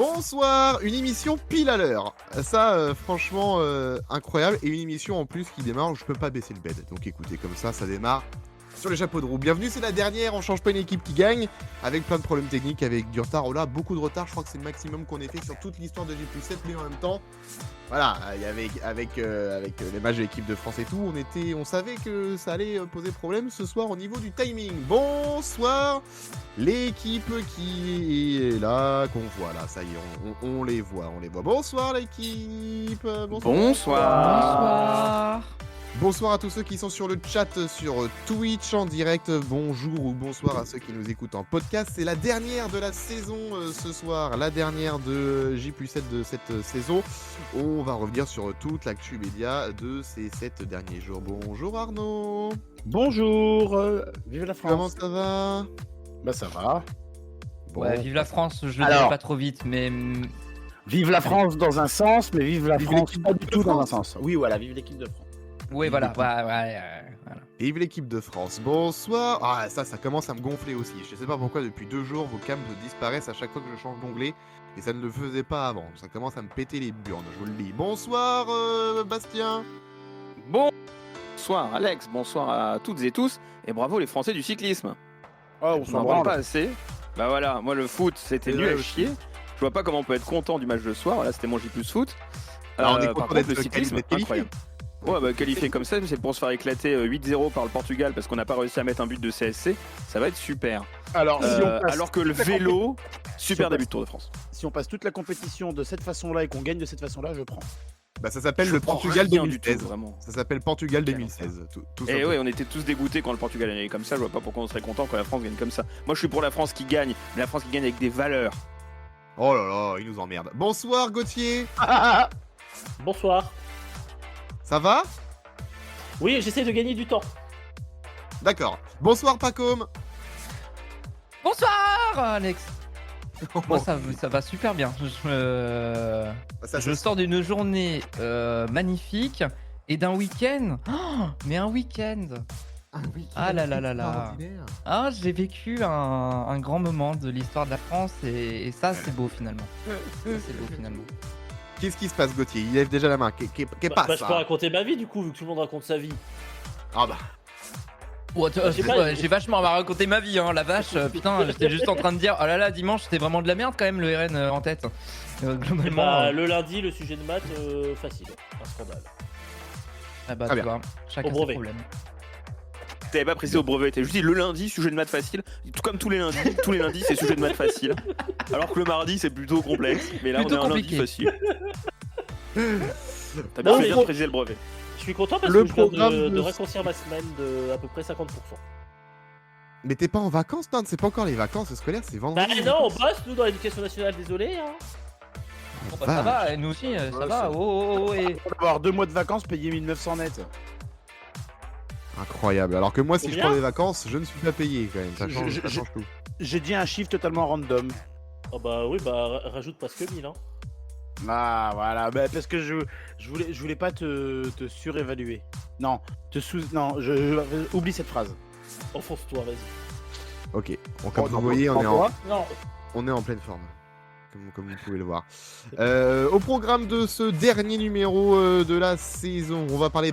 Bonsoir, une émission pile à l'heure. Ça, franchement, incroyable. Et une émission en plus qui démarre, je peux pas baisser le bed. Donc écoutez, comme ça démarre sur les chapeaux de roue. Bienvenue, c'est la dernière, on change pas une équipe qui gagne. Avec plein de problèmes techniques, avec du retard. Oh là, beaucoup de retard, je crois que c'est le maximum qu'on ait fait sur toute l'histoire de J+7. Mais en même temps, voilà, avec les matchs de l'équipe de France et tout, on savait que ça allait poser problème ce soir au niveau du timing. Bonsoir, l'équipe qui est là, qu'on voit là, ça y est, on les voit. Bonsoir l'équipe. Bonsoir. Bonsoir à tous ceux qui sont sur le chat sur Twitch en direct. Bonjour ou bonsoir à ceux qui nous écoutent en podcast. C'est la dernière de la saison ce soir, la dernière de J+7 de cette saison. On va revenir sur toute l'actu média de ces 7 derniers jours. Bonjour Arnaud. Bonjour. Vive la France. Comment ça va? Bah ça va. Bon. Ouais, vive la France, je le Alors, dirai pas trop vite, mais... Vive la France dans un sens, mais vive la Vive France l'équipe pas de du tout France. dans un sens. Oui, voilà, vive l'équipe de France. Oui, voilà. Voilà. Vive l'équipe de France. Bonsoir. Ah, ça commence à me gonfler aussi. Je sais pas pourquoi, depuis 2 jours, vos cams disparaissent à chaque fois que je change d'onglet. Et ça ne le faisait pas avant. Ça commence à me péter les burnes, je vous le dis. Bonsoir, Bastien. Bonsoir Alex, bonsoir à toutes et tous. Et bravo les Français du cyclisme. Oh, on On s'en n'en parle branle. pas assez. Bah voilà, moi le foot, c'était C'est nul vrai à aussi. chier. Je vois pas comment on peut être content du match de ce soir. Là, c'était mon J+ foot. Alors, on est par content contre, d'être le cyclisme, qualifié. incroyable. Ouais, bah qualifié comme ça, c'est pour se faire éclater 8-0 par le Portugal parce qu'on n'a pas réussi à mettre un but de CSC. Ça va être super. Alors, Alors que le vélo, super début de Tour de France. si on passe toute la compétition de cette façon-là et qu'on gagne de cette façon-là, je prends. Bah, ça s'appelle Je le prends Portugal rien du 2016. tout, vraiment. Ça s'appelle Portugal 2016. Tout Et simplement. ouais, on était tous dégoûtés quand le Portugal gagnait comme ça. Je vois pas pourquoi on serait content quand la France gagne comme ça. Moi, je suis pour la France qui gagne, mais la France qui gagne avec des valeurs. Oh là là, il nous emmerde. Bonsoir, Gauthier. Bonsoir. Ça va? Oui, j'essaie de gagner du temps. D'accord. Bonsoir, Pacôme. Bonsoir, Alex. Moi, ça va super bien. Ça, Je sors d'une journée magnifique et d'un week-end. Oh, mais un week-end. Ah là là là là. extraordinaire. Ah, j'ai vécu un grand moment de l'histoire de la France et ça, c'est beau finalement. Qu'est-ce qui se passe, Gauthier? Il lève déjà la main. Qu'est passe Je peux raconter ma vie du coup, vu que tout le monde raconte sa vie. Ah bah. Ouais, J'ai pas- j'ai vachement raconté ma vie, hein, la vache. Putain, j'étais juste en train de dire, oh là là, dimanche, c'était vraiment de la merde quand même, le RN en tête. Globalement. Bah, le lundi, le sujet de maths, facile. Un scandale. Ah bah, Très tu bien. vois, chacun Au ses brevet. problèmes. T'avais pas précisé au brevet, t'as juste dit le lundi, sujet de maths facile. Tout comme tous les lundis, c'est sujet de maths facile. Alors que le mardi, c'est plutôt complexe. Mais là, Plutôt on est un lundi compliqué. facile. T'as Non, bien mais fait de faut- préciser le brevet. Je suis content parce Le que je viens programme de de- raccourcir ma semaine de à peu près 50%. Mais t'es pas en vacances, non? C'est pas encore les vacances scolaires, c'est Bah vendredi. non, on bosse nous dans l'éducation nationale, désolé. Hein. Bon, bah, ça va, nous aussi, ça va. Oh, et... On va avoir 2 mois de vacances payés 1900 net. Incroyable. Alors que moi, si je Combien prends des vacances, je ne suis pas payé quand même. Ça change, Je- ça change tout. J'ai dit un chiffre totalement random. Oh bah oui, bah rajoute presque 1000. Hein. Ah voilà, bah, parce que je voulais pas te surévaluer. Non, non, oublie cette phrase. Enfonce-toi, vas-y. Ok. Bon, comme Oh, vous non, voyez, non, Non, on est en pleine forme. Comme vous pouvez le voir. Au programme de ce dernier numéro de la saison, on va parler,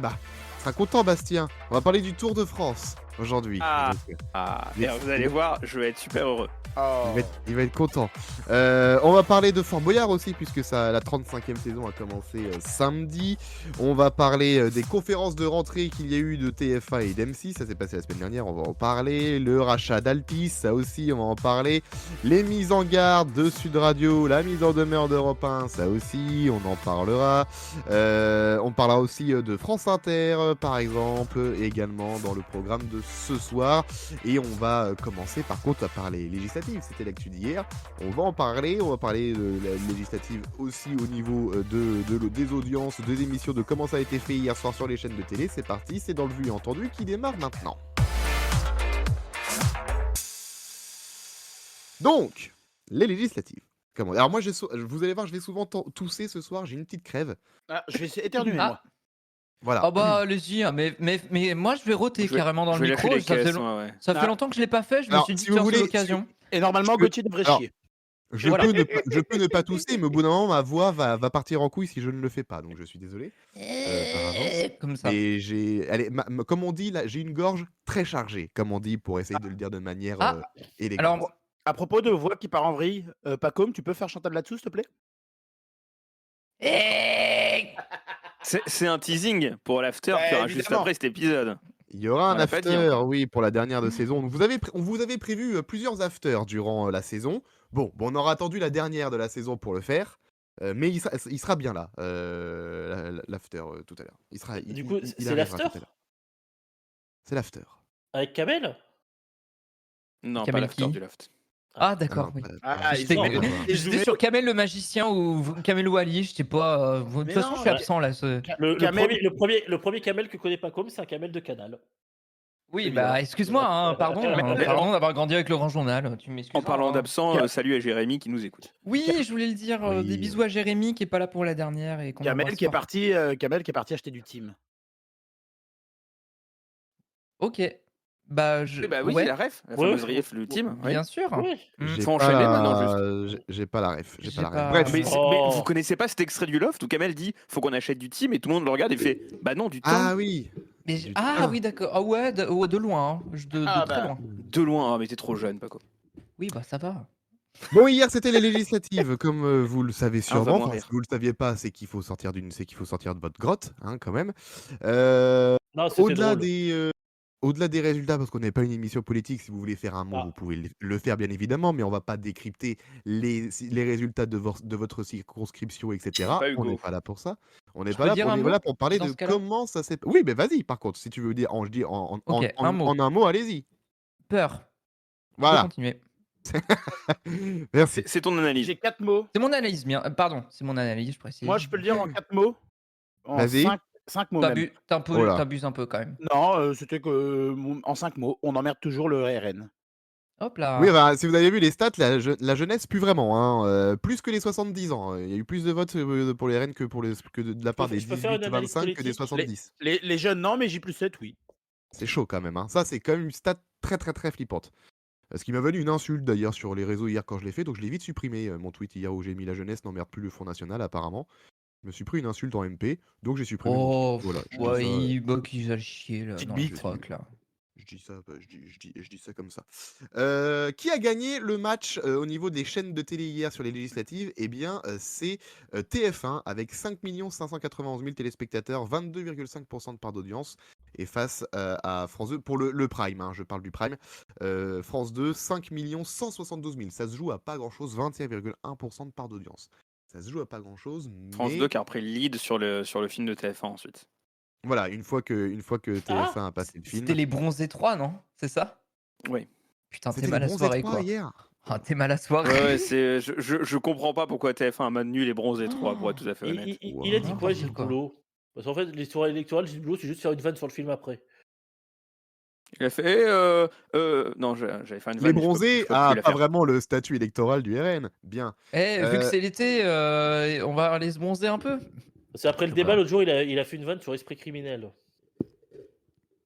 sera content Bastien, on va parler du Tour de France aujourd'hui. Ah. Donc, Ah, Mais- et vous allez voir, je vais être super heureux. Oh. il va être content. On va parler de Fort Boyard aussi, puisque la 35e saison a commencé samedi. On va parler des conférences de rentrée qu'il y a eu de TF1 et d'M6. Ça s'est passé la semaine dernière, on va en parler. Le rachat d'Altis, ça aussi, on va en parler. Les mises en garde de Sud Radio, la mise en demeure d'Europe 1, ça aussi, on en parlera. On parlera aussi de France Inter, par exemple, également dans le programme de ce soir. Et on va commencer par contre par les législatives. C'était l'actu d'hier. On va parler de la législative aussi au niveau des audiences, des émissions, de comment ça a été fait hier soir sur les chaînes de télé. C'est parti, c'est dans le vu et entendu qui démarre maintenant. Donc, les législatives. Comment? Alors moi, vous allez voir, je vais souvent tousser ce soir, j'ai une petite crève. Ah, je vais éternuer Ah. moi. Voilà. Oh bah, allez-y, hein, mais moi, je vais roter Je vais- carrément dans je le vais micro. lâcher les Ça fait, caisses, ouais. ça fait Ah. longtemps que je l'ai pas fait, je me Alors, suis dit, si vous tiens, c'est voulez- l'occasion. Et normalement, Je peux- Gauthier devrait Alors, chier. Voilà. Je peux ne pas tousser, mais au bout d'un moment, ma voix va partir en couille si je ne le fais pas. Donc je suis désolé par avance. Comme ça. Mais comme on dit, là, j'ai une gorge très chargée, comme on dit, pour essayer de le dire de manière Ah, élégante. alors, À propos de voix qui part en vrille, Pacôme, tu peux faire Chantal là-dessous, s'il te plaît? C'est un teasing pour l'after Ouais, qu'il y aura juste évidemment. après cet épisode. Il y aura On un l'a pas dit after, encore. oui, pour la dernière de saison. Donc on vous avait prévu plusieurs afters durant la saison. Bon, on aura attendu la dernière de la saison pour le faire. Mais il sera bien là, l'after tout à l'heure. Du coup, il c'est arrivera l'after tout à l'heure. C'est l'after. avec Kamel? Non, pas Kamel l'after qui du loft. Ah, Ah d'accord, non, oui. pas- J'étais- non, pas- J'étais sur Kamel le magicien ou Kamel Wally, je sais pas. De toute Mais façon, non, je suis ouais. absent là. Le Kamel- premier Kamel que connaît Pacôme, c'est un Kamel de Canal. Oui, Évidemment. bah excuse-moi, hein, pardon d'avoir grandi avec le Grand Journal. Tu m'excuses. En parlant hein. d'absent, salut à Jérémy qui nous écoute. Oui, je voulais le dire. Oui. Des bisous à Jérémy qui est pas là pour la dernière et qu'on Kamel embrasse qui est fort. parti, acheter du team. Ok. Bah, Oui, ouais, c'est la ref, la Ouais. fameuse ref, le team. oui. bien sûr. Oui. Mm. Faut enchaîner maintenant, J'ai pas la ref. J'ai J'ai pas la pas- ref. Bref. Mais, Oh. mais vous connaissez pas cet extrait du loft où Kamel dit faut qu'on achète du team et tout le monde le regarde et fait bah non, du temps. Ah oui. Mais Du ah temps. oui, d'accord. Ah ouais, de loin. Hein. De Ah, très bah. loin. De loin, mais t'es trop jeune, Paco. Oui, bah ça va. Bon, hier c'était les législatives, comme vous le savez va sûrement. mourir. Enfin, si vous le saviez pas, c'est qu'il faut sortir de votre grotte, hein, quand même. Non, c'était Au-delà drôle. au-delà des résultats, parce qu'on n'est pas une émission politique, si vous voulez faire un mot, Ah. vous pouvez le faire bien évidemment, mais on va pas décrypter les résultats de votre circonscription, etc. Pas On Hugo. n'est pas là pour ça. On Je n'est peux pas là dire pour, un on est mot là pour parler dans de ce cas-là comment ça s'est. Oui, mais vas-y, par contre, si tu veux dire, je dis Ok, un mot. en un mot, allez-y. Peur. Je peux Voilà. continuer. Merci. C'est ton analyse. J'ai 4 mots. C'est mon analyse, bien. Pardon, c'est mon analyse, je précise. Moi, je peux le dire en 4 mots. En Vas-y. 5 mots même. T'abuses T'abuses un peu quand même. Non, c'était que en 5 mots, on emmerde toujours le RN. Hop là. Oui, bah, si vous avez vu les stats, la jeunesse, plus vraiment. Hein, plus que les 70 ans. Il y a eu plus de votes pour les RN que de la part des Je peux faire une analyse 18-25 que des politique 70. Les jeunes, non, mais J+7, oui. C'est chaud quand même. Hein. Ça, c'est quand même une stat très très très flippante. Ce qui m'a valu une insulte d'ailleurs sur les réseaux hier quand je l'ai fait, donc je l'ai vite supprimé, mon tweet hier où j'ai mis la jeunesse n'emmerde plus le Front National apparemment. Je me suis pris une insulte en MP, donc j'ai supprimé mon Oh, tweet. Voilà, je dis ouais, ça, ils a chier là. Petite dans bite. le truc, là. je dis ça, je dis ça comme ça. Qui a gagné le match au niveau des chaînes de télé hier sur les législatives? Eh bien, c'est TF1 avec 5 591 000 téléspectateurs, 22,5% de part d'audience. Et face à France 2, pour le Prime, hein, je parle du Prime, France 2, 5 172 000. Ça se joue à pas grand-chose, 21,1% de part d'audience. Ça se joue à pas grand-chose, France mais 2 qui a repris le lead sur le film de TF1 ensuite. voilà, une fois que TF1 a passé le film. C'était les bronzés 3, non? C'est ça? Oui. Putain, t'es C'était mal les à bronzés soirée 3 quoi. hier. Ah, t'es mal à soirée. Ouais, je comprends pas pourquoi TF1 a maintenu les bronzés 3 pour être tout à fait honnête. Il a dit quoi, N'importe Gilles quoi. Boulot? Parce qu'en fait, les soirées électorales, Gilles Boulot, c'est juste faire une vanne sur le film après. Il a fait non, j'avais fait une vanne. Les mais je bronzés, peux plus la pas faire. vraiment le statut électoral du RN. Bien. Eh, vu que c'est l'été, on va aller se bronzer un peu. C'est après le Je sais débat, pas. l'autre jour, il a fait une vanne sur Esprit criminel.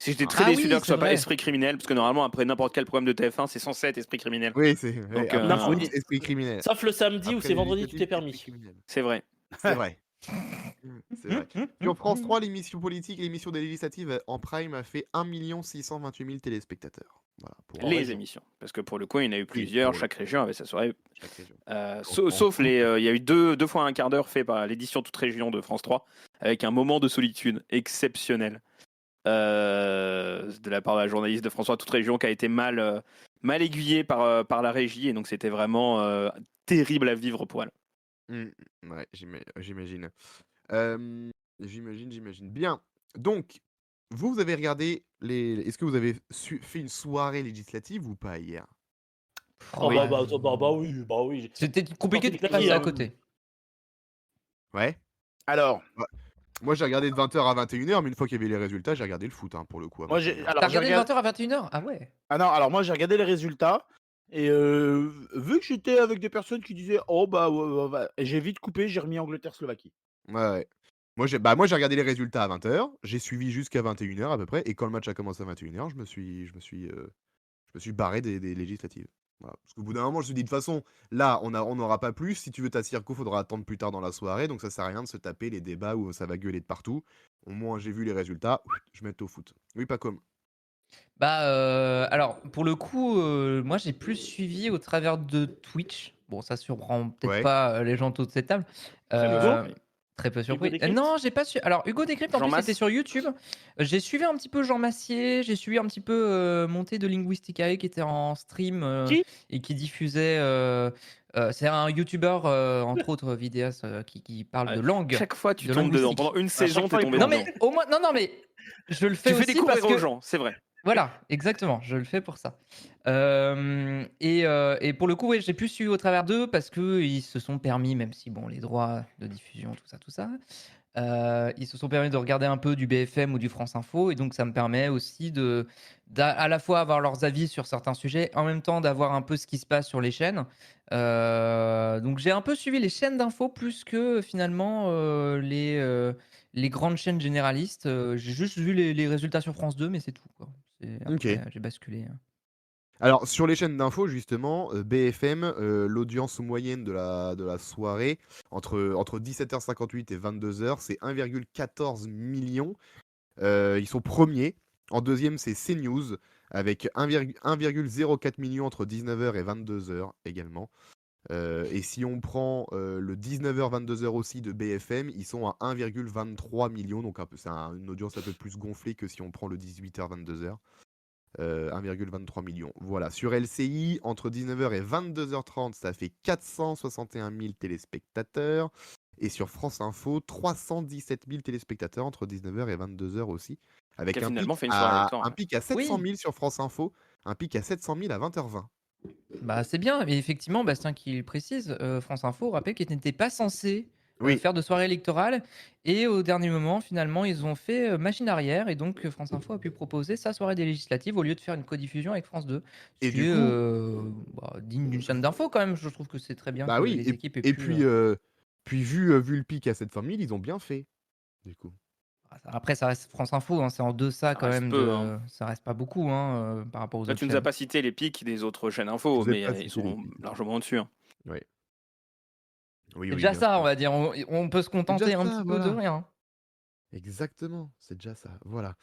Si j'étais très Ah déçu oui, d'ailleurs que ce c'est soit pas vrai. Esprit criminel, parce que normalement après n'importe quel programme de TF1, c'est censé être Esprit criminel. Oui, c'est Donc, après, non, oui, esprit criminel. Sauf le samedi où Après c'est les vendredi, tout est législatives, permis. esprit criminel. C'est vrai. C'est vrai. C'est vrai. Sur France 3, l'émission politique, l'émission des législatives en prime a fait 1 628 000 téléspectateurs. Voilà, pour Les région. émissions. Parce que pour le coup, il y en a eu plusieurs, pour- chaque région avait sa soirée. chaque région. Sauf il y a eu deux fois un quart d'heure fait par l'édition Toute Région de France 3, avec un moment de solitude exceptionnel de la part de la journaliste de François Toute Région qui a été mal aiguillée par la régie, et donc c'était vraiment terrible à vivre pour elle. Ouais, j'imagine. J'imagine. Bien. Donc, vous avez regardé les. Est-ce que vous avez fait une soirée législative ou pas hier? Oh, Oui. bah oui. C'était compliqué de Sorti passer claqué, à hein. côté. Ouais. Alors, Moi, j'ai regardé de 20h à 21h, mais une fois qu'il y avait les résultats, j'ai regardé le foot, hein, pour le coup. à moi 21h. j'ai. T'as Alors, j'ai regardé regardé- 20h à 21h? Ah ouais. Ah non, alors moi j'ai regardé les résultats et vu que j'étais avec des personnes qui disaient oh bah ouais, j'ai vite coupé, j'ai remis Angleterre-Slovaquie. Ouais. Moi, j'ai regardé les résultats à 20h, j'ai suivi jusqu'à 21h à peu près, et quand le match a commencé à 21h, je me suis barré des législatives. Voilà. Parce qu'au bout d'un moment, je me suis dit, de toute façon, là, on n'aura pas plus. Si tu veux ta circo, faudra attendre plus tard dans la soirée. Donc ça sert à rien de se taper les débats où ça va gueuler de partout. Au moins, j'ai vu les résultats. Je mets au foot. Oui, pas comme. Bah, alors, pour le coup, moi, j'ai plus suivi au travers de Twitch. Bon, ça surprend peut-être Ouais. pas les gens autour de cette table. Très peu Euh, surpris. Très peu surpris. Décrypte Non, j'ai pas su. Alors, Hugo Décrypte, en Jean plus, Masse c'était sur YouTube. J'ai suivi un petit peu Jean Massier, j'ai suivi un petit peu Montée de Linguisticae qui était en stream Qui et qui diffusait. C'est un YouTuber, entre autres vidéastes, qui parle de langue, Chaque fois, tu de tombes dedans. linguistique. Pendant une saison, chaque fois, t'es il tombé Non, dedans. mais au moins, non, mais je le fais Tu fais aussi découvrir parce que. aux gens, c'est vrai. Voilà, exactement, je le fais pour ça. Et pour le coup, ouais, j'ai pu suivre au travers d'eux parce qu'ils se sont permis, même si bon, les droits de diffusion, tout ça, ils se sont permis de regarder un peu du BFM ou du France Info, et donc ça me permet aussi à la fois avoir leurs avis sur certains sujets, en même temps d'avoir un peu ce qui se passe sur les chaînes. Donc j'ai un peu suivi les chaînes d'infos plus que finalement les grandes chaînes généralistes. J'ai juste vu les résultats sur France 2, mais c'est tout, quoi. Ok. Après, j'ai basculé. Alors, sur les chaînes d'infos, justement, BFM, l'audience moyenne de la soirée, entre 17h58 et 22h, c'est 1,14 million. Ils sont premiers. En deuxième, c'est CNews, avec 1,04 million entre 19h et 22h également. Et si on prend le 19h-22h aussi de BFM, ils sont à 1,23 million, donc c'est une audience un peu plus gonflée que si on prend le 18h-22h. 1,23 million. Voilà. Sur LCI, entre 19h et 22h30, ça fait 461 000 téléspectateurs. Et sur France Info, 317 000 téléspectateurs entre 19h et 22h aussi. Avec Qui a un finalement pic, fait une soirée à, électorale. un pic à 700 Oui, 000 sur France Info, un pic à 700 000 à 20h20. bah c'est bien. Mais effectivement, Bastien qui le précise, France Info rappelle qu'ils n'étaient pas censés Oui, faire de soirée électorale. Et au dernier moment, finalement, ils ont fait machine arrière. Et donc, France Info a pu proposer sa soirée des législatives au lieu de faire une codiffusion avec France 2. Ce et qui du est coup, digne d'une chaîne d'info quand même. Je trouve que c'est très bien bah que oui, les équipes aient et pu. puis vu le pic à 700 000, ils ont bien fait, du coup. Après, ça reste France Info, hein, c'est en deçà Ça quand reste même peu, hein. de. Ça reste pas beaucoup, hein, par rapport aux Là, autres tu nous as chaînes. pas cité les pics des autres chaînes Je info, vous ai mais pas ils cité les sont pics. largement au-dessus, hein. Oui, oui, C'est oui, déjà bien ça, on sûr. va dire. On peut se C'est déjà contenter un ça, petit peu de voilà. rien. Exactement, c'est déjà ça. Voilà.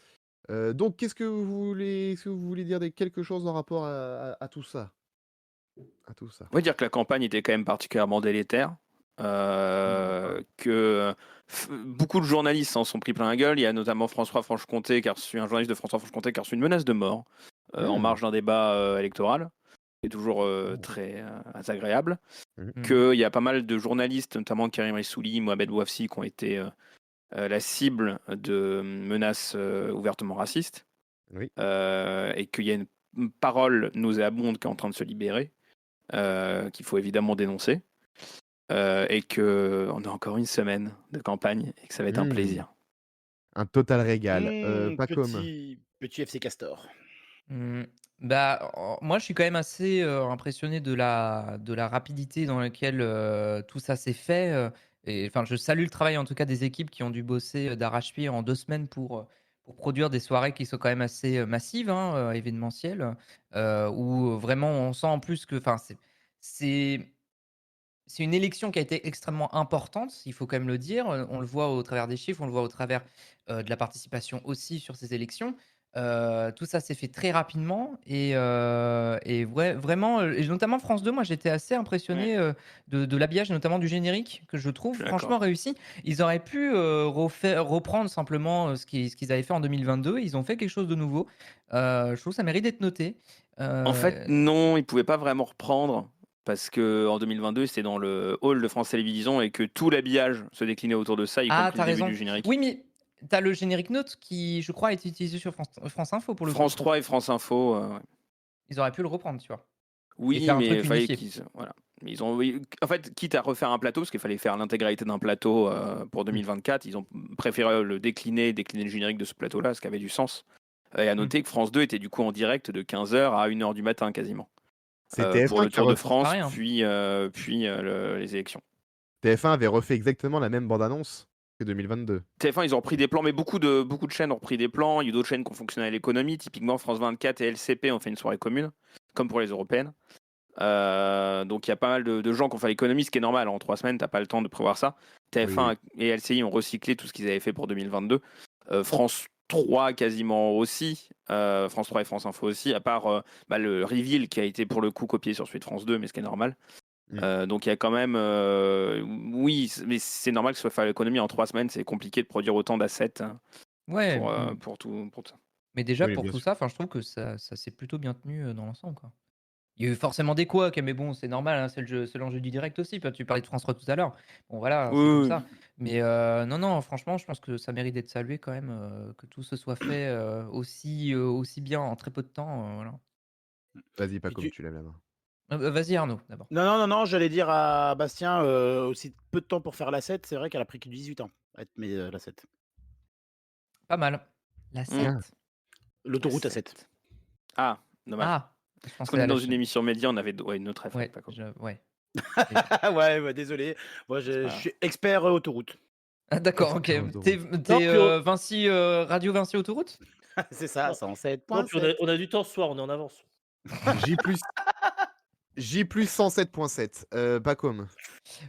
Donc, est-ce que vous voulez dire quelque chose en rapport à tout ça? À tout ça. On va dire que la campagne était quand même particulièrement délétère. Que beaucoup de journalistes s'en sont pris plein la gueule. Il y a notamment François Franche-Comté, un journaliste de François Franche-Comté qui a reçu une menace de mort en marge d'un débat électoral, qui est toujours très agréable. Qu'il y a pas mal de journalistes, notamment Karim Rissouli, Mohamed Bouafsi, qui ont été la cible de menaces ouvertement racistes. Oui. Et qu'il y a une parole nauséabonde qui est en train de se libérer, qu'il faut évidemment dénoncer. Et qu'on a encore une semaine de campagne et que ça va être un plaisir. Un total régal. Pas comme. Petit FC Castor. Bah, moi, je suis quand même assez impressionné de la rapidité dans laquelle tout ça s'est fait. Et enfin, je salue le travail en tout cas des équipes qui ont dû bosser d'arrache-pied en 2 semaines pour produire des soirées qui sont quand même assez massives, hein, événementielles, où vraiment on sent en plus que, enfin, c'est c'est une élection qui a été extrêmement importante, il faut quand même le dire. On le voit au travers des chiffres, on le voit au travers, de la participation aussi sur ces élections. Tout ça s'est fait très rapidement et ouais, vraiment, et notamment France 2, moi j'étais assez impressionné, de l'habillage, notamment du générique que je trouve Je suis franchement d'accord. réussi. Ils auraient pu, reprendre simplement, ce qu'ils avaient fait en 2022. Ils ont fait quelque chose de nouveau. Je trouve que ça mérite d'être noté. En fait, Heu non, ils pouvaient pas vraiment reprendre parce que en 2022, c'était dans le hall de France Télévisions et que tout l'habillage se déclinait autour de ça, y Ah, compris tu le as début raison. du générique. Oui, mais tu as le générique note qui, je crois, a été utilisé sur France Info pour le coup. France 3 et France Info, ouais. Ils auraient pu le reprendre, tu vois? Et Oui, faire un mais truc il fallait unifié. qu'ils voilà. Mais ils ont en fait, quitte à refaire un plateau, parce qu'il fallait faire l'intégralité d'un plateau pour 2024, ils ont préféré le décliner le générique de ce plateau-là, ce qui avait du sens. Et à noter que France 2 était du coup en direct de 15h à 1h du matin quasiment. C'est Pour TF1 le qui a Tour de refait. C'est pas France, rien. puis les élections. TF1 avait refait exactement la même bande-annonce que 2022. TF1, ils ont repris des plans, mais beaucoup de chaînes ont repris des plans. Il y a d'autres chaînes qui ont fonctionné à l'économie. Typiquement, France 24 et LCP ont fait une soirée commune, comme pour les européennes. Donc il y a pas mal de gens qui ont fait l'économie, ce qui est normal. En 3 semaines, t'as pas le temps de prévoir ça. TF1 et LCI ont recyclé tout ce qu'ils avaient fait pour 2022. France 3 quasiment aussi. France 3 et France Info aussi, à part le reveal qui a été pour le coup copié sur celui de France 2, mais ce qui est normal. Donc il y a quand même... oui, mais c'est normal que ce soit faire l'économie en 3 semaines. C'est compliqué de produire autant d'assets Ouais, pour tout ça. mais déjà Oui, pour bien tout sûr. ça, enfin, je trouve que ça s'est plutôt bien tenu dans l'ensemble, quoi. Il y a eu forcément des couacs, mais bon, c'est normal, hein, c'est l'enjeu du direct aussi. Tu parlais de France 3 tout à l'heure. Bon, voilà, c'est comme Oui, ça. Mais non, franchement, je pense que ça mérite d'être salué quand même, que tout se soit fait aussi bien en très peu de temps. Voilà. Vas-y, pas Et comme tu lèves la main. Vas-y, Arnaud, d'abord. Non, j'allais dire à Bastien, aussi peu de temps pour faire la 7, c'est vrai qu'elle a pris que 18 ans à être la 7. Pas mal. La 7. L'autoroute à 7. Ah, dommage. Ah, je Parce pensais qu'on est à la dans une chaîne. émission média, on avait une autre réflexe. Ouais, ouais. Ouais, désolé. Moi, je suis expert autoroute. Ah, d'accord, ok. Expert autoroute. T'es Non, puis Vinci, Radio Vinci Autoroute? C'est ça, Non. 107.7. Non, puis on a du temps ce soir, on est en avance. J plus 107.7. Pas comme.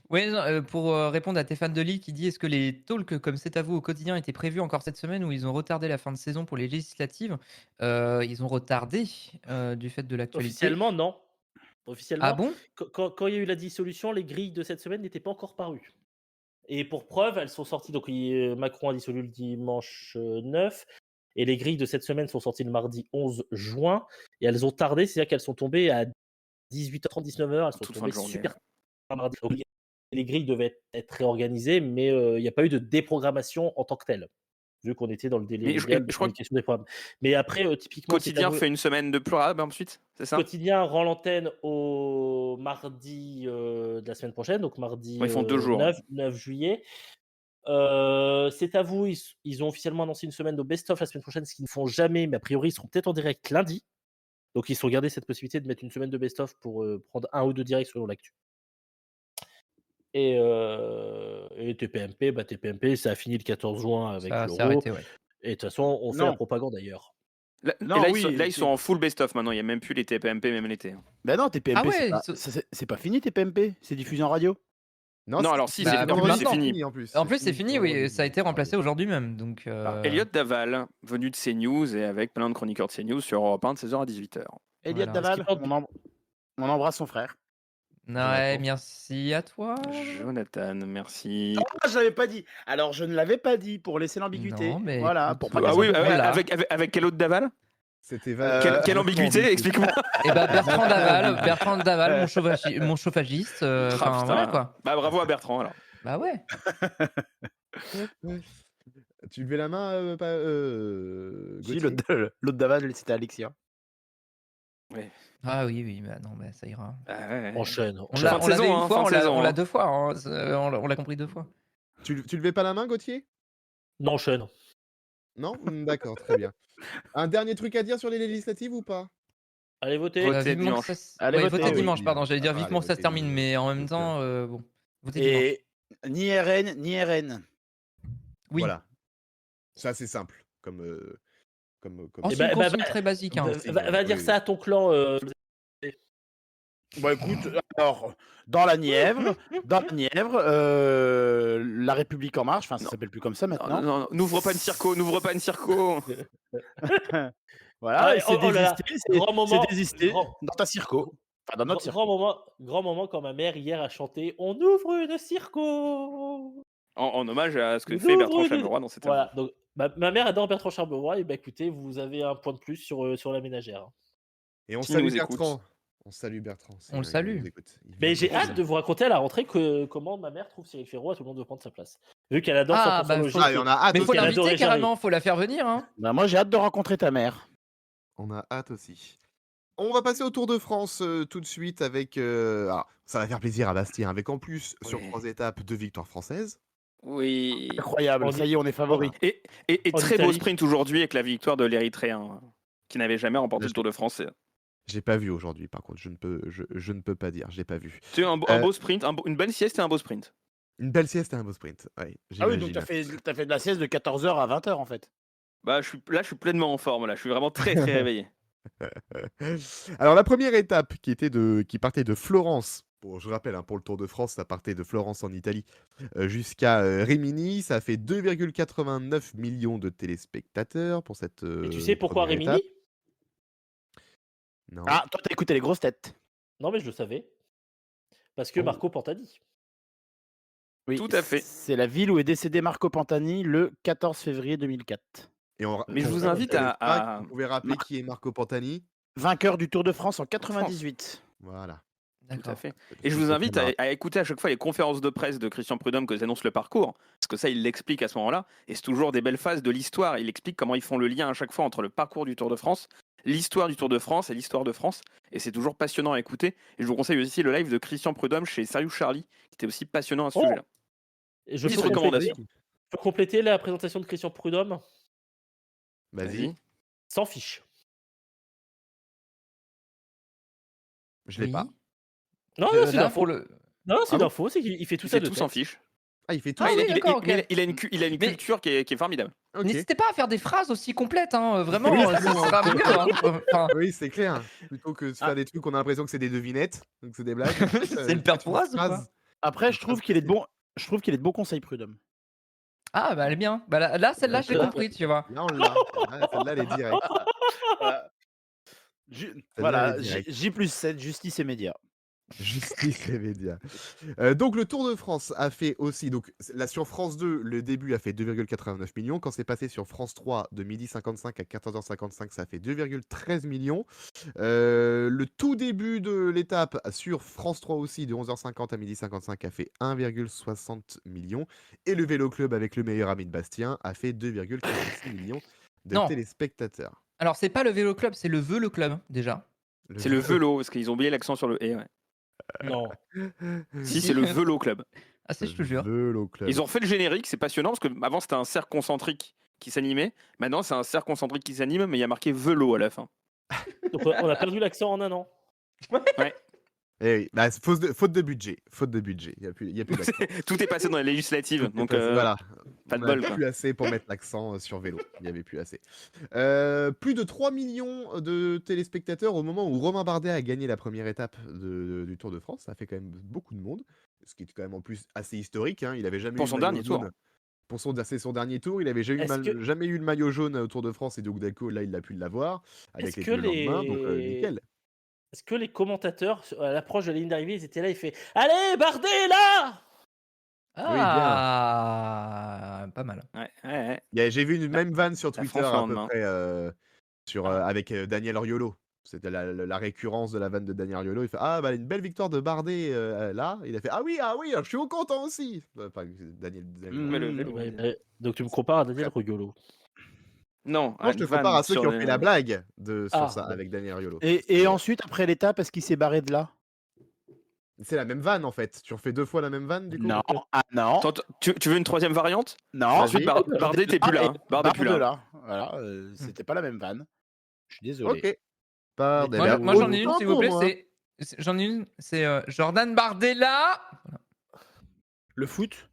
Oui, pour répondre à Stéphane Delis qui dit: «Est-ce que les talks comme C'est à vous au quotidien étaient prévus encore cette semaine ou ils ont retardé la fin de saison pour les législatives?» Ils ont retardé, du fait de l'actualité. Officiellement, non. Ah Officiellement, bon? quand il y a eu la dissolution, les grilles de cette semaine n'étaient pas encore parues. Et pour preuve, elles sont sorties. Donc, Macron a dissolu le dimanche 9. Et les grilles de cette semaine sont sorties le mardi 11 juin. Et elles ont tardé, c'est-à-dire qu'elles sont tombées à 18h30, 19h. Elles sont Toute fin tombées de journée. super tard mardi. Donc, les grilles devaient être réorganisées, mais il n'y a pas eu de déprogrammation en tant que telle, vu qu'on était dans le délai Mais je légal de crois que communication des programmes. Mais après, typiquement, Quotidien fait une semaine de plurable ensuite, c'est ça? Quotidien rend l'antenne au mardi de la semaine prochaine, donc mardi Ouais, ils font 2 jours. 9 juillet. C'est à vous, ils ont officiellement annoncé une semaine de best-of la semaine prochaine, ce qu'ils ne font jamais, mais a priori, ils seront peut-être en direct lundi. Donc, ils se sont gardés cette possibilité de mettre une semaine de best-of pour prendre 1 ou 2 directs selon l'actu. Et TPMP, TPMP, ça a fini le 14 juin avec Ça s'est l'Euro. arrêté, ouais. Et de toute façon, on fait la propagande d'ailleurs. Là, Non, oui, ils sont en full best-of maintenant, il n'y a même plus les TPMP, même l'été. Ben non, TPMP, Ah ouais, c'est pas fini, TPMP. C'est diffusé en radio. Non, alors si, bah, c'est plus vendredi, c'est maintenant. fini. En plus, c'est fini, oui, ça a été remplacé aujourd'hui même, donc Elliot Daval, venu de CNews et avec plein de chroniqueurs de CNews sur Europe 1 de 16h à 18h. Elliot Voilà. Daval, on embrasse son frère. Ouais, merci à toi. Jonathan, merci. Ah, je l'avais pas dit. Alors, je ne l'avais pas dit pour laisser l'ambiguïté. Non, mais voilà, écoute, pour pas Ah que oui, ça- voilà. avec quel autre Daval? C'était Quelle ambiguïté? Explique-moi. Et bah Bertrand Daval, mon chauffagiste, enfin voilà quoi. Bah bravo à Bertrand alors. Bah ouais. Tu levais la main, Si, Gauthier l'autre Daval, c'était Alexia. Ouais. Ah oui, bah non, bah ça ira. Ah ouais. Enchaîne. On l'a Fin de saison, une fois, fin de saison, on l'a hein. 2 fois, hein, on l'a compris 2 fois. Tu levais pas la main, Gauthier? Non, enchaîne. Non? D'accord, très bien. Un dernier truc à dire sur les législatives ou pas? Allez voter. Votez Vivement dimanche. que ça Allez, ouais, votez, votez oui. dimanche, pardon, j'allais dire Ah, vivement que ça se votez, termine, mais en même votez. temps, bon, votez dimanche. Et ni RN, ni RN. Oui. Voilà. Ça, c'est simple. Comme Oh, c'est une consigne très basique, hein. Va dire oui, ça à ton clan. Bon, écoute, alors, dans la Nièvre, La République en marche, enfin, ça Non. s'appelle plus comme ça maintenant. Non, n'ouvre pas une circo. Voilà, Ah, c'est oh là là, désisté, grand moment, c'est désisté grand- dans ta circo. Enfin, dans notre circo. grand moment quand ma mère hier a chanté On ouvre une circo. En hommage à ce que On fait ouvre Bertrand une- Chameroy dans cette Voilà, interview. donc ma mère adore Bertrand Charmeroy, et bah écoutez, vous avez un point de plus sur la ménagère. Et on Qui salue nous écoute. Bertrand. On salue Bertrand. On le il salue. nous écoute. Il Mais vient j'ai de- hâte de vous raconter à la rentrée comment ma mère trouve Cyril Ferro, à tout le monde de prendre sa place. Vu qu'elle adore Ah, 100% bah, logique. Ah, et on a hâte Mais faut aussi. qu'elle l'inviter adorait carrément, faut la faire venir, hein. Bah, moi, j'ai hâte de rencontrer ta mère. On a hâte aussi. On va passer au Tour de France tout de suite avec... alors, ça va faire plaisir à Bastien, avec en plus, sur Oui. 3 étapes, 2 victoires françaises. Oui. Incroyable, On ça y- y est, on est favori. Et En très beau Italie. sprint aujourd'hui avec la victoire de l'Érythréen, qui n'avait jamais remporté Là, le Tour de France. J'ai pas vu aujourd'hui, par contre, je ne peux pas dire, j'ai pas vu. Tu as un beau sprint, une bonne sieste et un beau sprint. Une belle sieste et un beau sprint, ouais, Ah oui, donc j'imagine. t'as fait de la sieste de 14h à 20h en fait. Bah, je suis pleinement en forme là. Je suis vraiment très très réveillé. Alors la première étape qui partait de Florence, je rappelle, hein, pour le Tour de France, ça partait de Florence en Italie jusqu'à Rimini, ça a fait 2,89 millions de téléspectateurs pour cette Et tu sais pourquoi première Rimini? étape. Non. Ah, toi, t'as écouté les grosses têtes. Non, mais je le savais. Parce que Oh. Marco Pantani. Oui, Tout à fait. C'est la ville où est décédé Marco Pantani le 14 février 2004. Et Mais je pour vous ceux qui invite savent pas, à- vous pouvez rappeler qui est Marco Pantani. Vainqueur du Tour de France en 98. Voilà. Tout à D'accord. fait. Et je vous invite à écouter à chaque fois les conférences de presse de Christian Prudhomme que annonce le parcours, parce que ça, il l'explique à ce moment-là, et c'est toujours des belles phases de l'histoire. Il explique comment ils font le lien à chaque fois entre le parcours du Tour de France, l'histoire du Tour de France et l'histoire de France, et c'est toujours passionnant à écouter. Et je vous conseille aussi le live de Christian Prudhomme chez Sirius Charlie, qui était aussi passionnant à ce Oh sujet-là. Et je Petite peux recommandation. compléter la présentation de Christian Prudhomme Vas-y. sans fiche. Je l'ai pas. Non, Je- non, c'est là, l'info. pour le... Non, c'est Ah bon l'info, c'est qu'il fait tout Il ça fait de tout s'en tête. fiche. Ah, il fait tout. Ah, oui, d'accord, ok. Il a une Mais- culture qui est formidable. Ok. N'hésitez pas à faire des phrases aussi complètes, hein, vraiment, Oui, ça sera mieux. Hein. Enfin, Oui, c'est clair. Plutôt que de faire des trucs, on a l'impression que c'est des devinettes, donc c'est des blagues. c'est une perte phrase ou quoi? Après, je trouve qu'il est de bons conseils, Prudhomme. Ah, bah elle est bien. Bah là celle-là, je l'ai Celle-là. compris, tu vois. Là, on l'a. Ah, celle-là, elle est directe. Voilà, elle est directe. J+7, justice et médias. Justice et médias. Donc le Tour de France a fait aussi, donc là sur France 2, le début a fait 2,89 millions. Quand c'est passé sur France 3 de 12h55 à 14h55, ça a fait 2,13 millions. Le tout début de l'étape sur France 3 aussi, de 11h50 à 12h55, a fait 1,60 millions. Et le Vélo Club avec le meilleur ami de Bastien a fait 2,46 millions de Non. téléspectateurs. Alors, c'est pas le vélo club, c'est le Velo club, déjà. C'est le vélo, parce qu'ils ont oublié l'accent sur le E. Ouais. Non. Si, c'est le vélo club. Ah, c'est, je te jure. Vélo Club. Ils ont fait le générique, c'est passionnant, parce que avant c'était un cercle concentrique qui s'animait. Maintenant, c'est un cercle concentrique qui s'anime, mais il y a marqué vélo à la fin. Donc on a perdu l'accent en un an. Eh oui, bah, c'est faute de budget. Faute de budget. Il n'y a plus d'accent. Tout est passé dans les législatives, Tout est donc passé, voilà. pas de On bol, avait quoi. plus assez pour mettre l'accent sur vélo. Il n'y avait plus assez. Plus de 3 millions de téléspectateurs au moment où Romain Bardet a gagné la première étape du Tour de France. Ça fait quand même beaucoup de monde. Ce qui est quand même en plus assez historique. Hein. Il n'avait jamais Pour eu son le maillot dernier tour. jaune. C'est son dernier tour. Il avait jamais eu le maillot jaune au Tour de France et donc Delco, là, il a pu l'avoir avec Est-ce les que deux lendemains. Donc nickel. Est-ce que les commentateurs, à l'approche de la ligne d'arrivée, ils étaient là, ils font « Allez, Bardet est là !» Ah, pas mal. Ouais. J'ai vu une même vanne sur La Twitter France le à peu lendemain. près avec Daniel Riolo. C'était la récurrence de la vanne de Daniel Riolo. Il fait ah bah une belle victoire de Bardet là. Il a fait ah oui je suis au content aussi. Enfin Daniel. Mais le vélo. Donc tu me compares à Daniel Riolo. Non, Non, je te compare à ceux qui ont fait la blague sur ça bon. avec Daniel Riolo. Et ensuite, après l'étape, est-ce qu'il s'est barré de là? C'est la même vanne en fait. Tu refais deux fois la même vanne du coup. Non. Ah non. Attends, tu veux une troisième variante? Non. Ensuite, Bardet, t'es plus là. Hein. Bardet, plus là. là. Voilà, c'était pas la même vanne. Je suis désolé. Ok. Bardet. Moi, Moi, j'en ai une, autant s'il vous pour plaît. moi. J'en ai une, c'est Jordan Bardella. Le foot?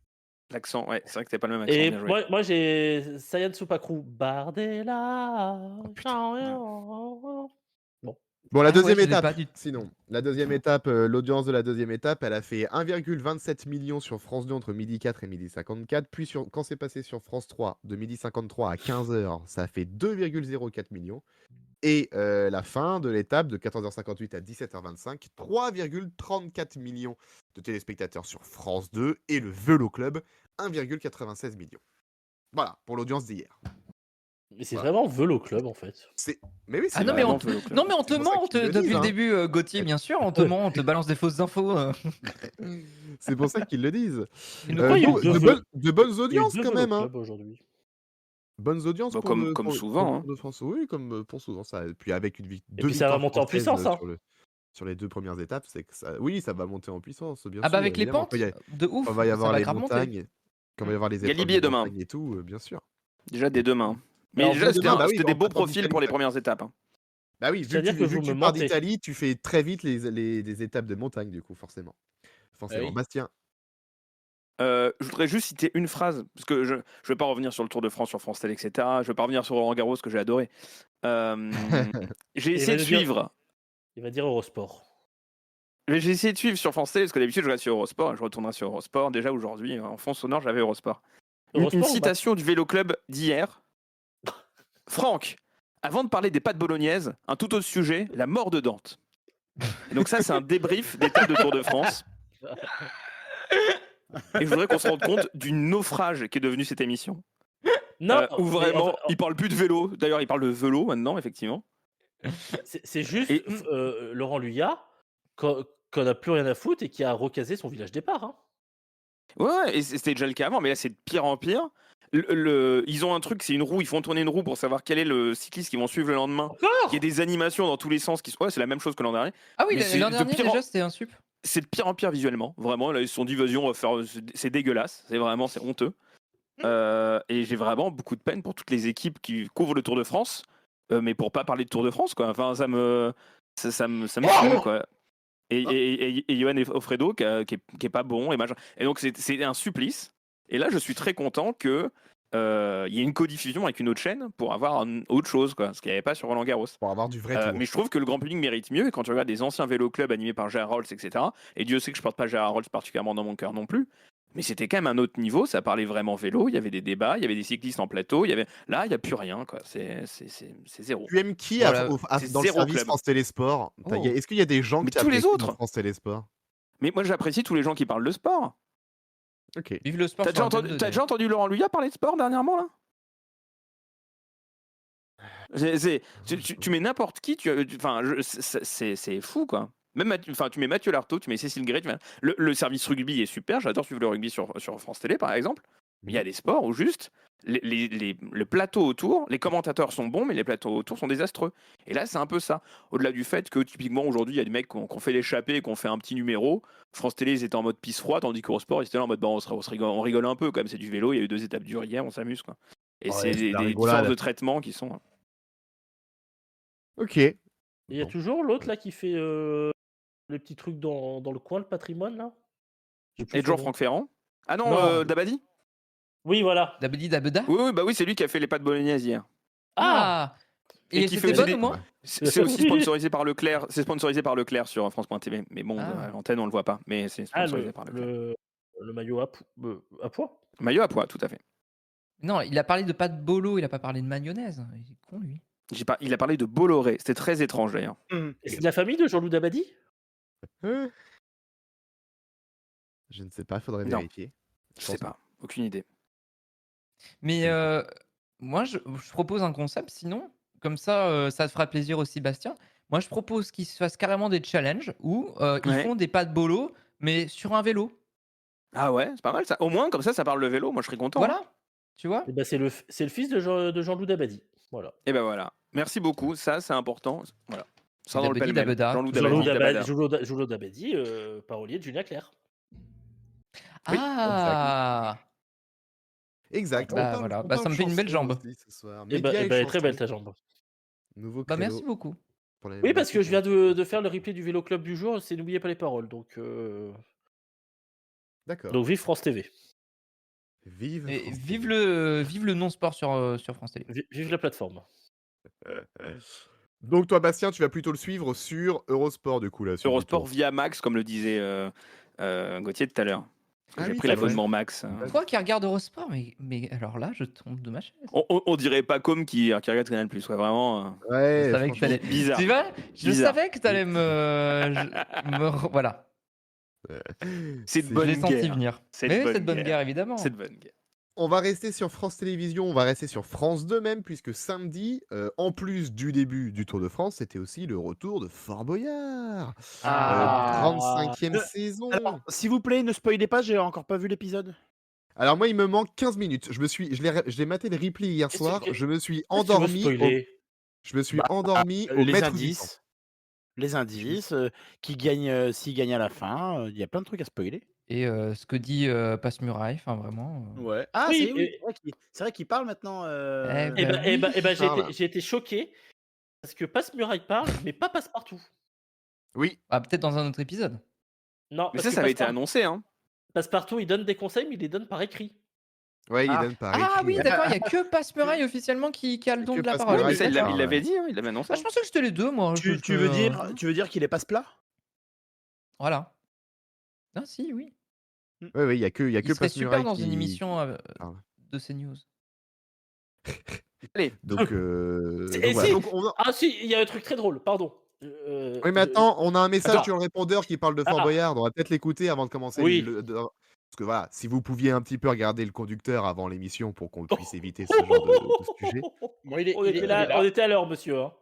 L'accent, ouais, c'est vrai que t'as pas le même accent. Et bien joué. moi j'ai Sayan Soupacrou. Bardella. Bon, la Ah ouais, deuxième je l'ai étape, pas du tout. sinon. La deuxième étape, l'audience de la deuxième étape, elle a fait 1,27 million sur France 2 entre 12h04 et 12h54. Puis, quand c'est passé sur France 3, de 12h53 à 15h, ça a fait 2,04 millions. Et la fin de l'étape, de 14h58 à 17h25, 3,34 millions de téléspectateurs sur France 2. Et le Vélo Club, 1,96 millions. Voilà, pour l'audience d'hier. Mais c'est vraiment Vélo Club en fait. Mais oui, c'est Ah non, mais vraiment on Vélo Club. Non, mais on te C'est pour ça ment qu'ils le depuis disent, le hein. début, Gauthier, bien sûr. On te ment, on te balance des fausses infos. C'est pour ça qu'ils le disent. Et nous Pourquoi il y a eu croyons. deux bonnes Il y a eu audiences deux quand Vélo même. Hein. Club aujourd'hui. Bonnes audiences Bah, pour comme le souvent, Tour de France. Oui, comme pour souvent. Ça. Et puis avec deux puis ça va victoires monter en françaises puissance, hein. sur les deux premières étapes, c'est que ça. Oui, ça va monter en puissance, bien Ah sûr. bah avec les évidemment. pentes, de ouf. Quand il va y avoir ça va les grave monter. montagnes, quand il va y avoir les épreuves Galibier de demain. montagne et tout, bien sûr. Déjà dès demain. Mais Alors, déjà, demain, bah oui, c'était des on beaux passe en profils pour les Italie. premières étapes. Hein. Bah oui, C'est-à-dire que vu vous que me tu pars mentez. d'Italie, tu fais très vite les étapes de montagne, du coup, forcément. oui. Bastien. Je voudrais juste citer une phrase, parce que je ne vais pas revenir sur le Tour de France, sur France Télé, etc. Je ne vais pas revenir sur Roland Garros, que j'ai adoré. J'ai Et essayé de va nous dire- suivre. Il va dire Eurosport. Mais j'ai essayé de suivre sur France Télé, parce que d'habitude je regarde sur Eurosport, et je retournerai sur Eurosport. Déjà aujourd'hui, en fond sonore, j'avais Eurosport. Une Eurosport ou pas citation du Vélo Club d'hier. Franck, avant de parler des pâtes bolognaises, un tout autre sujet, la mort de Dante. Et donc ça, c'est un débrief d'étape de Tour de France. Et je voudrais qu'on se rende compte du naufrage qui est devenu cette émission. Non, Où mais vraiment, il parle plus de vélo. D'ailleurs, il parle de vélo maintenant, effectivement. c'est juste Et- Laurent Luyat qu'on n'a plus rien à foutre et qui a recasé son village départ. Hein. Ouais, et c'était déjà le cas avant, mais là, c'est de pire en pire. Ils ont un truc, c'est une roue, ils font tourner une roue pour savoir quel est le cycliste qu'ils vont suivre le lendemain. Encore Il y a des animations dans tous les sens. Ouais, c'est la même chose que l'an dernier. Ah oui, Mais c'est l'an de dernier pire en- déjà c'était un sup. C'est de pire en pire visuellement, vraiment. Là, ils se sont dit, vas-y, on va faire. C'est dégueulasse, c'est honteux. Et j'ai vraiment beaucoup de peine pour toutes les équipes qui couvrent le Tour de France, mais pour pas parler de Tour de France, quoi. Enfin, ça me saoule, quoi. Et Johan Ofredo qui est pas bon et machin. Et donc c'est un supplice. Et là, je suis très content que il y ait une codiffusion avec une autre chaîne pour avoir autre chose, quoi. Ce qu'il n'y avait pas sur Roland Garros. Pour avoir du vrai tour. Mais je trouve que le grand public mérite mieux. Et quand tu regardes des anciens vélo clubs animés par Gérard Rolls, etc. Et Dieu sait que je porte pas Gérard Rolls particulièrement dans mon cœur non plus. Mais c'était quand même un autre niveau. Ça parlait vraiment vélo. Il y avait des débats. Il y avait des cyclistes en plateau. Là, il n'y a plus rien, quoi. C'est zéro. Tu aimes qui Voilà, c'est dans le zéro service club. France Télésport? Oh. Est-ce qu'il y a des gens Mais que tu tous les apprécies autres. dans France Télésport? Mais moi, j'apprécie tous les gens qui parlent de sport. Ok. Vive le sport. T'as sur déjà, Antenne 2, t'as déjà entendu Laurent Luyat parler de sport dernièrement, là? Tu mets n'importe qui, c'est fou, quoi. Même tu mets Mathieu Lartaud, tu mets Cécile Gray, le service rugby est super, j'adore suivre le rugby sur France Télé, par exemple. Mais il y a des sports où juste le plateau autour, les commentateurs sont bons, mais les plateaux autour sont désastreux. Et là, c'est un peu ça. Au-delà du fait que, typiquement, aujourd'hui, il y a des mecs qui ont fait l'échappée et qui ont fait un petit numéro. France Télé, ils étaient en mode pisse froid, tandis qu'Eurosport, ils étaient là en mode on rigole un peu, quand même, c'est du vélo, il y a eu 2 étapes dures hier, on s'amuse, quoi. Et Ouais, c'est c'est la des rigolade. différences de traitement qui sont. Ok. Et il y a Bon. toujours l'autre là qui fait les petits trucs dans le coin, le patrimoine là. J'ai plus Et son toujours nom. Franck Ferrand. Ah non, Non. Dabadi. Oui, voilà. Dabedi Dabeda. Oui, bah oui, c'est lui qui a fait les pâtes bolognaises hier. Ah. Et Et qui c'était fait aussi bon des- au moins. C'est aussi sponsorisé par Leclerc. C'est sponsorisé par Leclerc sur France.tv. Mais bon, Ah. à l'antenne, on le voit pas. Mais c'est Ah, sponsorisé par Leclerc. le maillot à poids. Maillot à poids, tout à fait. Non, il a parlé de pâte bolo, il a pas parlé de mayonnaise. Il est con lui. Il a parlé de Bolloré. C'était très étrange d'ailleurs. Et c'est de la famille de Jean-Loup Dabadi. Je ne sais pas, faudrait Non. vérifier. Je sais pas. Aucune idée. Mais moi, je propose un concept, sinon, comme ça, ça te fera plaisir aussi, Bastien. Moi, je propose qu'ils se fassent carrément des challenges où ils Ouais. font des pâtes bolo, mais sur un vélo. Ah ouais, c'est pas mal ça. Au moins, comme ça parle le vélo. Moi, je serais content. Voilà, tu vois. Et ben c'est le fils de Jean-Loup Dabadi. Voilà. Et ben voilà. Merci beaucoup. Ça, c'est important. Voilà. Ça dans le Dabedi pêle-mêle. Dabeda. Jean-Loup Jean-Loup Dabadi. Dabada. Dabadi, parolier de Julien Clerc. Oui, Ah. Exact. Bah, On parle- voilà. on Bah, parle ça me fait une belle chanson jambe. aussi ce soir. Et ben Médias elle est très chansons. belle ta jambe. Nouveau Bah, créneau merci beaucoup. pour les Oui, parce que je viens musiques. de faire le replay du Vélo Club du jour, c'est N'oubliez pas les paroles. Donc D'accord. vive France TV. Vive Et France vive TV. le non-sport sur France Télé. Vive la plateforme. Donc toi, Bastien, tu vas plutôt le suivre sur Eurosport, du coup, là. sur Eurosport YouTube. via Max, comme le disait Gauthier tout à l'heure. Ah J'ai oui, pris c'est vrai. l'abonnement Max. Toi qui regardes Eurosport, mais alors là, je tombe de ma chaise. On dirait pas comme qui regarde Canal+. Ouais, vraiment. Ouais, Je savais que franchement. t'allais. Bizarre. Tu vois, je Bizarre. savais que t'allais voilà. C'est de Je bonne l'ai senti guerre. venir. C'est Mais de oui, bonne cette bonne guerre. guerre, évidemment. C'est de bonne guerre. On va rester sur France Télévisions, on va rester sur France 2 même, puisque samedi, en plus du début du Tour de France, c'était aussi le retour de Fort Boyard. Ah. 35e saison. Alors, s'il vous plaît, ne spoilez pas, j'ai encore pas vu l'épisode. Alors moi, il me manque 15 minutes. Je l'ai maté le replay hier Qu'est-ce soir. que- Je me suis Qu'est-ce que tu veux endormi. spoiler Je me suis Bah, endormi au Les maître du temps. indices. Les indices, qui gagnent, s'il gagne à la fin, il y a plein de trucs à spoiler. Et ce que dit Passe-Muraille, enfin vraiment. Ouais. Ah, Oui, c'est vrai qu'il parle maintenant. Eh ben, j'ai été choqué parce que Passe-Muraille parle, mais pas Passe-Partout. Oui. Ah, peut-être dans un autre épisode. Non, Mais parce que ça avait été Passe-Partout- annoncé. Hein. Passe-Partout, il donne des conseils, mais il les donne par écrit. Ouais, il Ah. donne par Ah oui, écrit. d'accord, il y a que Passe-Muraille officiellement qui a le Il y a don que de la Passe parole. Oui, mais Muraille OK, ça, qui d'accord. il parle, l'avait ouais. dit, hein, il l'avait annoncé. Ah, je pensais que c'était les 2 moi. Tu veux dire qu'il est passe-plat? Voilà. Ah si, oui. Ouais, il y a Il que serait Passe super Muraille dans une qui émission, parle. de CNews. Allez, Donc Et voilà. si Donc on a Ah si, il y a un truc très drôle, pardon. oui, mais attends, on a un message Attends. sur le répondeur qui parle de Fort Ah, Boyard. On va peut-être l'écouter avant de commencer oui. parce que voilà, si vous pouviez un petit peu regarder le conducteur avant l'émission pour qu'on puisse éviter ce Oh, genre de sujet. Bon, il est, On il est, était il est là, on là. était à l'heure, monsieur. Hein.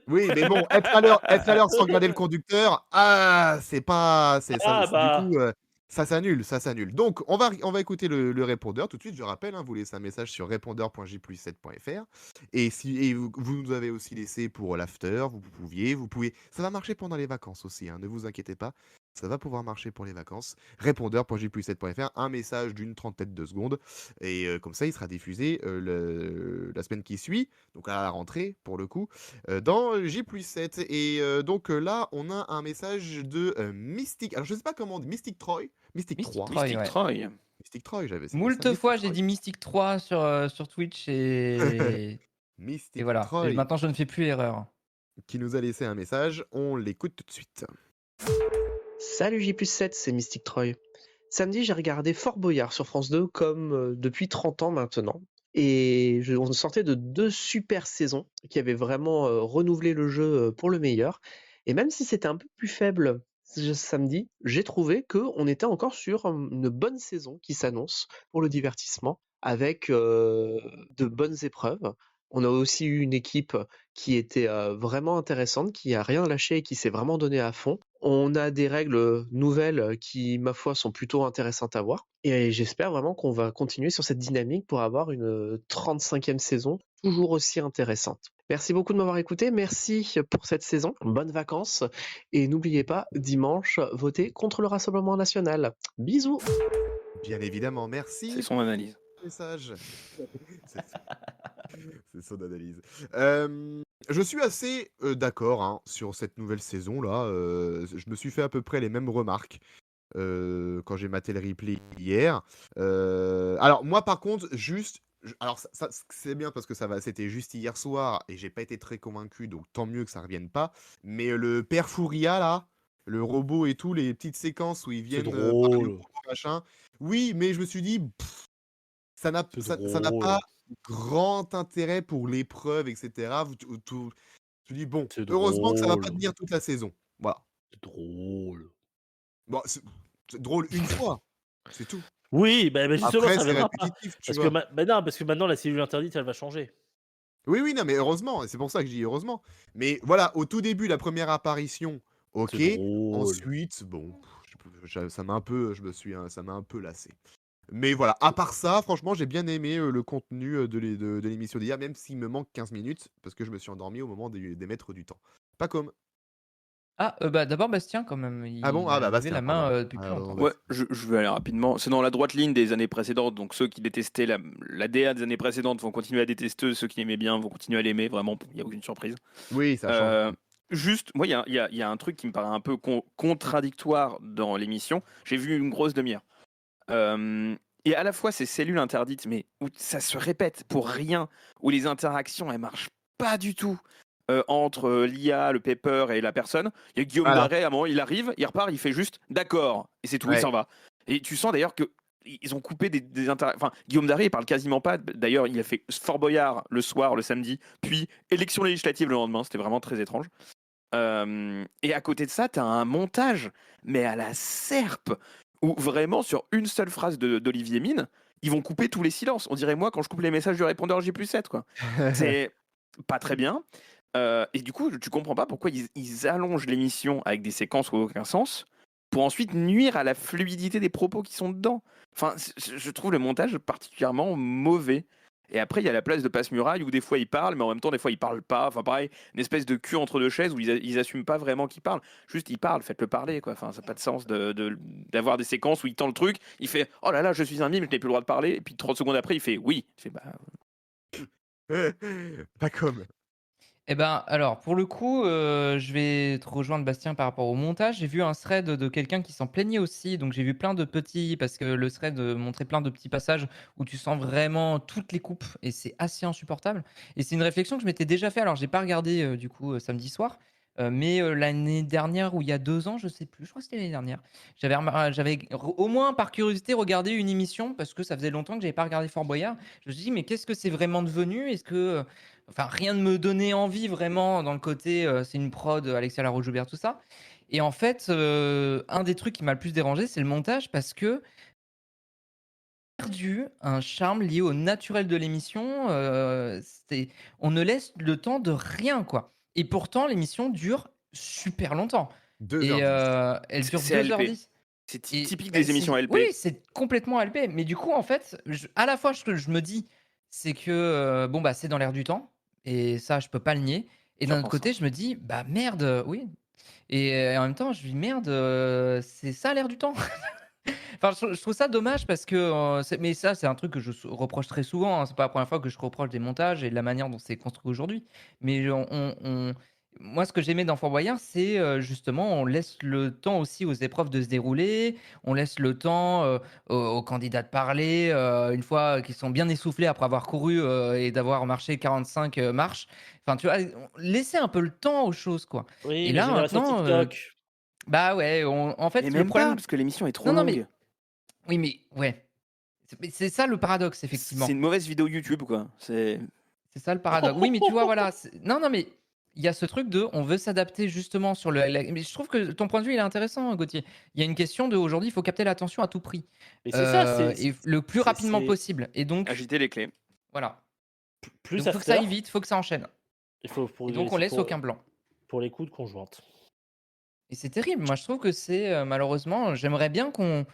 Oui, mais bon, être à l'heure sans regarder le conducteur, c'est pas, c'est ça. Ah Du bah, coup, ça s'annule, ça s'annule. Donc, on va écouter le répondeur tout de suite. Je rappelle, hein, vous laissez un message sur répondeur.j+7.fr. Et vous nous avez aussi laissé pour l'after. Vous pouvez. Ça va marcher pendant les vacances aussi. Hein, ne vous inquiétez pas. Ça va pouvoir marcher pour les vacances. Répondeur.j+7.fr, un message d'une trentaine de secondes. Et comme ça, il sera diffusé la semaine qui suit, donc à la rentrée pour le coup, dans J+7. Et donc là, on a un message de Mystic. Alors, je sais pas comment on dit. Mystic Troy. Mystic Mystic 3. Troy, Mystic ouais. Troy. Mystic Troy, c'était ça. Moult Mystic fois, j'ai Troy. dit Mystic 3 sur Twitch et Mystic voilà. Et Troy maintenant, je ne fais plus l'erreur. qui nous a laissé un message. On l'écoute tout de suite. Salut J+7, c'est Mystic Troy. Samedi, j'ai regardé Fort Boyard sur France 2 comme depuis 30 ans maintenant. Et on sortait de 2 super saisons qui avaient vraiment renouvelé le jeu pour le meilleur. Et même si c'était un peu plus faible samedi, j'ai trouvé qu'on était encore sur une bonne saison qui s'annonce pour le divertissement avec de bonnes épreuves. On a aussi eu une équipe qui était vraiment intéressante, qui a rien lâché et qui s'est vraiment donné à fond. On a des règles nouvelles qui, ma foi, sont plutôt intéressantes à voir. Et j'espère vraiment qu'on va continuer sur cette dynamique pour avoir une 35e saison toujours aussi intéressante. Merci beaucoup de m'avoir écouté. Merci pour cette saison. Bonnes vacances. Et n'oubliez pas, dimanche, votez contre le Rassemblement national. Bisous. Bien évidemment, merci. C'est son analyse. Message. C'est son analyse. Je suis assez d'accord hein, sur cette nouvelle saison là. Je me suis fait à peu près les mêmes remarques quand j'ai maté le replay hier. Alors moi par contre, alors c'est bien parce que c'était juste hier soir et j'ai pas été très convaincu, donc tant mieux que ça revienne pas. Mais le père Fouria là, le robot et tout, les petites séquences où ils c'est viennent parler au drôle. robot, machin. Oui, mais je me suis dit, ça n'a pas grand intérêt pour l'épreuve, etc. Je dis, bon, C'est heureusement que ça va pas drôle. tenir toute la saison. Voilà. C'est drôle. Bon, c'est drôle une fois, c'est tout. Oui, bah, justement, Après, ça c'est reviendra pas. répétitif, tu Parce vois. que, non, parce que maintenant, la cellule interdite, elle va changer. Oui, non, mais heureusement, et c'est pour ça que je dis heureusement. Mais voilà, au tout début, la première apparition, ok. C'est drôle. Ensuite, bon, ça m'a un peu, ça m'a un peu lassé. Mais voilà, à part ça, franchement, j'ai bien aimé le contenu de l'émission d'hier, même s'il me manque 15 minutes, parce que je me suis endormi au moment d'émettre du temps. Pas comme. Ah, bah, d'abord Bastien quand même, Ah bon? il Ah a bah levé Bastien, la main, pardon. depuis plus Alors, longtemps. Bastien. Ouais, je vais aller rapidement. C'est dans la droite ligne des années précédentes, donc ceux qui détestaient la DA des années précédentes vont continuer à détester, ceux qui l'aimaient bien vont continuer à l'aimer, vraiment, il n'y a aucune surprise. Oui, ça change. Juste, moi, il y a un truc qui me paraît un peu contradictoire dans l'émission. J'ai vu une grosse demi-heure. Et à la fois, ces cellules interdites, mais où ça se répète pour rien, où les interactions, elles marchent pas du tout entre l'IA, le paper et la personne. Il y a Guillaume Voilà. Darret, à un moment, il arrive, il repart, il fait juste d'accord, et c'est tout, il Ouais. s'en va. Et tu sens d'ailleurs que ils ont coupé des interactions. Enfin, Guillaume Darret, il parle quasiment pas. D'ailleurs, il a fait Fort Boyard le soir, le samedi, puis élection législative le lendemain. C'était vraiment très étrange. Et à côté de ça, tu as un montage, mais à la serpe, où vraiment, sur une seule phrase d'Olivier Mine, ils vont couper tous les silences. On dirait moi quand je coupe les messages du répondeur J+7, quoi. C'est pas très bien. Et du coup, tu comprends pas pourquoi ils allongent l'émission avec des séquences qui n'ont aucun sens, pour ensuite nuire à la fluidité des propos qui sont dedans. Enfin, je trouve le montage particulièrement mauvais. Et après, il y a la place de Passe-Muraille où des fois ils parlent, mais en même temps, des fois ils parlent pas. Enfin, pareil, une espèce de cul entre deux chaises où ils assument pas vraiment qu'ils parlent. Juste, ils parlent, faites-le parler, quoi. Enfin, ça n'a pas de sens d'avoir des séquences où il tend le truc, il fait oh là là, je suis un mime, je n'ai plus le droit de parler. Et puis 30 secondes après, il fait oui. Il fait bah. Pas comme. Eh ben, alors, pour le coup, je vais te rejoindre Bastien par rapport au montage. J'ai vu un thread de quelqu'un qui s'en plaignait aussi, donc j'ai vu plein de petits parce que le thread, montrait plein de petits passages où tu sens vraiment toutes les coupes et c'est assez insupportable et c'est une réflexion que je m'étais déjà fait. Alors j'ai pas regardé, du coup, samedi soir, mais l'année dernière ou il y a 2 ans, je sais plus, je crois que c'était l'année dernière. J'avais au moins par curiosité regardé une émission parce que ça faisait longtemps que j'avais pas regardé Fort Boyard. Je me suis dit: «Mais qu'est-ce que c'est vraiment devenu? Est-ce que, enfin, rien ne me donnait envie vraiment dans le côté, c'est une prod, Alexia Laroche-Joubert, tout ça et en fait, un des trucs qui m'a le plus dérangé, c'est le montage parce que perdu un charme lié au naturel de l'émission, c'est on ne laisse le temps de rien, quoi et pourtant l'émission dure super longtemps et 2h10. elle dure C'est 2 heures LP. 10 C'est et typique bah, des émissions c'est oui, LP. c'est complètement LP mais du coup, en fait, à la fois, ce que je me dis, c'est que, bon, bah, c'est dans l'air du temps et ça, je peux pas le nier et Tu d'un autre repenses, hein. côté, je me dis: «Bah, merde, oui» et en même temps, je me dis: «Merde, c'est ça l'air du temps?» Enfin, je trouve ça dommage parce que, mais ça, c'est un truc que je reproche très souvent, hein. C'est pas la première fois que je reproche des montages et de la manière dont c'est construit aujourd'hui. Mais moi, ce que j'aimais dans Fort Boyard, c'est, justement, on laisse le temps aussi aux épreuves de se dérouler. On laisse le temps, aux candidats de parler, une fois qu'ils sont bien essoufflés après avoir couru, et d'avoir marché 45, marches. Enfin, tu vois? Laisser un peu le temps aux choses, quoi. Oui, Et mais là, génération maintenant, TikTok. bah, ouais, en Mais fait, le même pas, problème parce que l'émission est trop non, non, mais longue. oui, mais ouais. C'est ça le paradoxe, C'est effectivement. une mauvaise vidéo YouTube, quoi. C'est ça le paradoxe. Oui, mais tu vois, voilà, non, non, mais il y a ce truc de on veut s'adapter justement sur mais je trouve que ton point de vue, il est intéressant, Gauthier. Il y a une question de aujourd'hui, il faut capter l'attention à tout prix, Mais c'est ça, et le plus rapidement c'est possible et donc Agiter les clés. voilà. plus Donc faut que ça after. aille vite, faut que ça enchaîne Il faut pour et donc on c'est laisse aucun blanc pour les coudes conjointes. et c'est terrible. Moi, je trouve que c'est, malheureusement, j'aimerais bien qu'on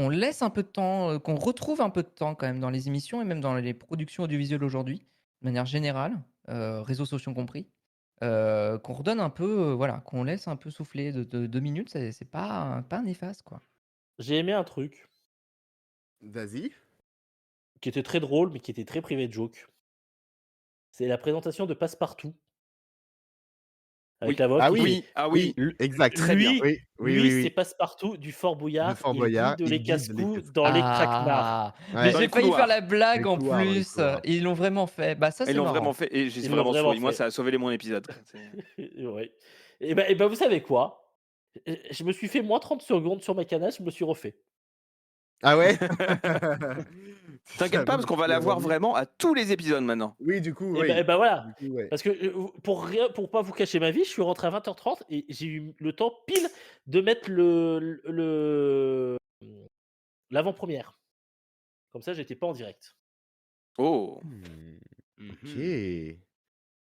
laisse un peu de temps, qu'on retrouve un peu de temps quand même dans les émissions et même dans les productions audiovisuelles aujourd'hui, de manière générale, réseaux sociaux compris, qu'on redonne un peu, voilà, qu'on laisse un peu souffler de 2 minutes, c'est pas néfaste, quoi. J'ai aimé un truc Vas-y. qui était très drôle, mais qui était très privé de joke. C'est la présentation de Passepartout avec Oui. la voix Ah qui oui, fait Oui, ah oui, oui, exact. très bien. Oui, oui, oui, c'est oui. Passepartout du Fort De Boyard, Fort il Boyard, guide les il guide les casse-cou casse. dans les craquenards. Ah! Mais Ouais, Dans j'ai les failli faire la couloirs. les blague en couloirs, dans les plus, couloirs. ils l'ont vraiment fait. Bah, ça, Ils c'est l'ont vraiment marrant. fait et j'ai Ils l'ont vraiment vraiment souri. Moi, fait. ça a sauvé mon épisode. Ouais. Et ben, vous savez quoi? Je me suis fait moins 30 secondes sur ma canache, je me suis refait. Ah ouais? T'inquiète pas, parce qu'on va Tu l'as l'avoir remis? vraiment à tous les épisodes maintenant. Oui, du coup, Et oui. ben voilà. Du coup, ouais. Parce que pour pas vous cacher ma vie, je suis rentré à 20h30 et j'ai eu le temps pile de mettre l'avant-première. Comme ça, j'étais pas en direct. Oh. OK. Mhm. Le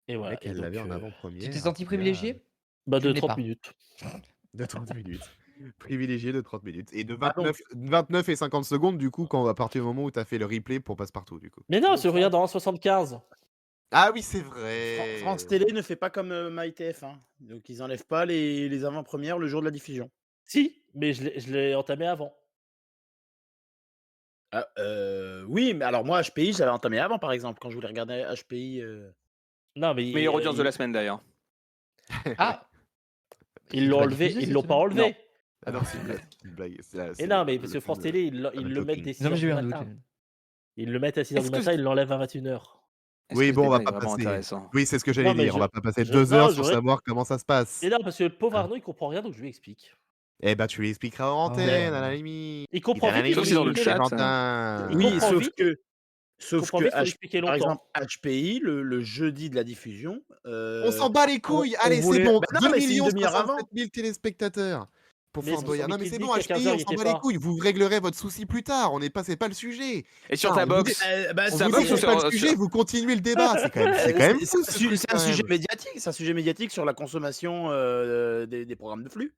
Et voilà. mec, Et elle l'avait donc, en Tu t'es avant-première, senti incroyable. privilégié? bah Tu de ne l'es 30 pas. minutes. De 30 minutes. Privilégié de 30 minutes. Et de Ah donc, 29 et 50 secondes, du coup, quand à partir du moment où tu as fait le replay pour Passepartout, du coup. Mais non, donc je regarde dans 75. Ah oui, c'est France vrai. Télé ne fait pas comme MyTF1. Donc ils enlèvent pas les avant-premières le jour de la diffusion. Si, mais je l'ai entamé avant. Ah, oui, mais alors moi, HPI, j'avais entamé avant, par exemple, quand je voulais regarder HPI. Non, mais Meilleure audience de la semaine d'ailleurs. Ah! ils Tu l'ont vas enlevé, diffuser ils cette l'ont pas semaine? enlevé. Ah non, c'est une blague. C'est une blague. Et C'est non, mais parce le que France fameux Télé, ils fameux le mettent talking. dès Non, mais 6h j'ai du eu un doute, matin. Ils le mettent à 6h Est-ce du que matin, ils l'enlèvent à 21h. est-ce Oui, que ce bon, on va débat est pas vraiment passer. intéressant? Oui, c'est ce que j'allais Non, mais dire. On va pas passer je 2 non, heures sur j'aurais savoir comment ça se passe. mais non, parce que le pauvre Hein. Arnaud, il comprend rien, donc je lui explique. Eh ben, tu lui expliqueras en Oh Mais antenne, à là la là. limite. il comprend À la vite, il faut Sauf lui si dans le limite, expliquer chat. il Oui, comprend vite, il sauf comprend que vite, il faut lui expliquer par longtemps. exemple, HPI, le jeudi de la diffusion, On s'en bat les couilles. on Allez, c'est voulait bon. bah, non, 2 mais c'est une demi-heure 67 avant. 000 téléspectateurs pour Mais Fort Boyard. mais Non, mais qui c'est dit bon, qu'à HPI, 15h, on il s'en était bat les pas? couilles. Vous réglerez votre souci plus tard. C'est pas le sujet. Et sur Putain, ta box, on ta vous box dit ou que c'est pas le sur, sujet, vous continuez le débat. C'est quand même C'est fou, ce truc, c'est un quand sujet même. médiatique, c'est un sujet médiatique sur la consommation, des programmes de flux.